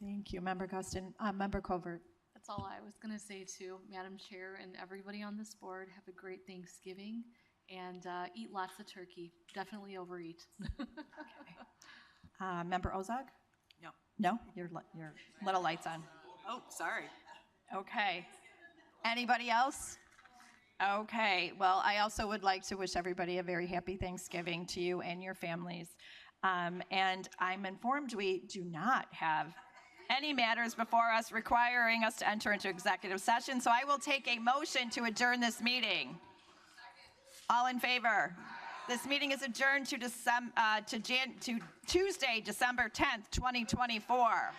Thank you, Member Guston. Member Covert. That's all I was going to say too, Madam Chair, and everybody on this board. Have a great Thanksgiving and eat lots of turkey. Definitely overeat. Member Ozog? No. No? Your little light's on. Oh, sorry. Okay. Anybody else? Okay. Well, I also would like to wish everybody a very happy Thanksgiving to you and your families. And I'm informed we do not have any matters before us requiring us to enter into executive session. So I will take a motion to adjourn this meeting. All in favor? This meeting is adjourned to Tuesday, December 10th, 2024.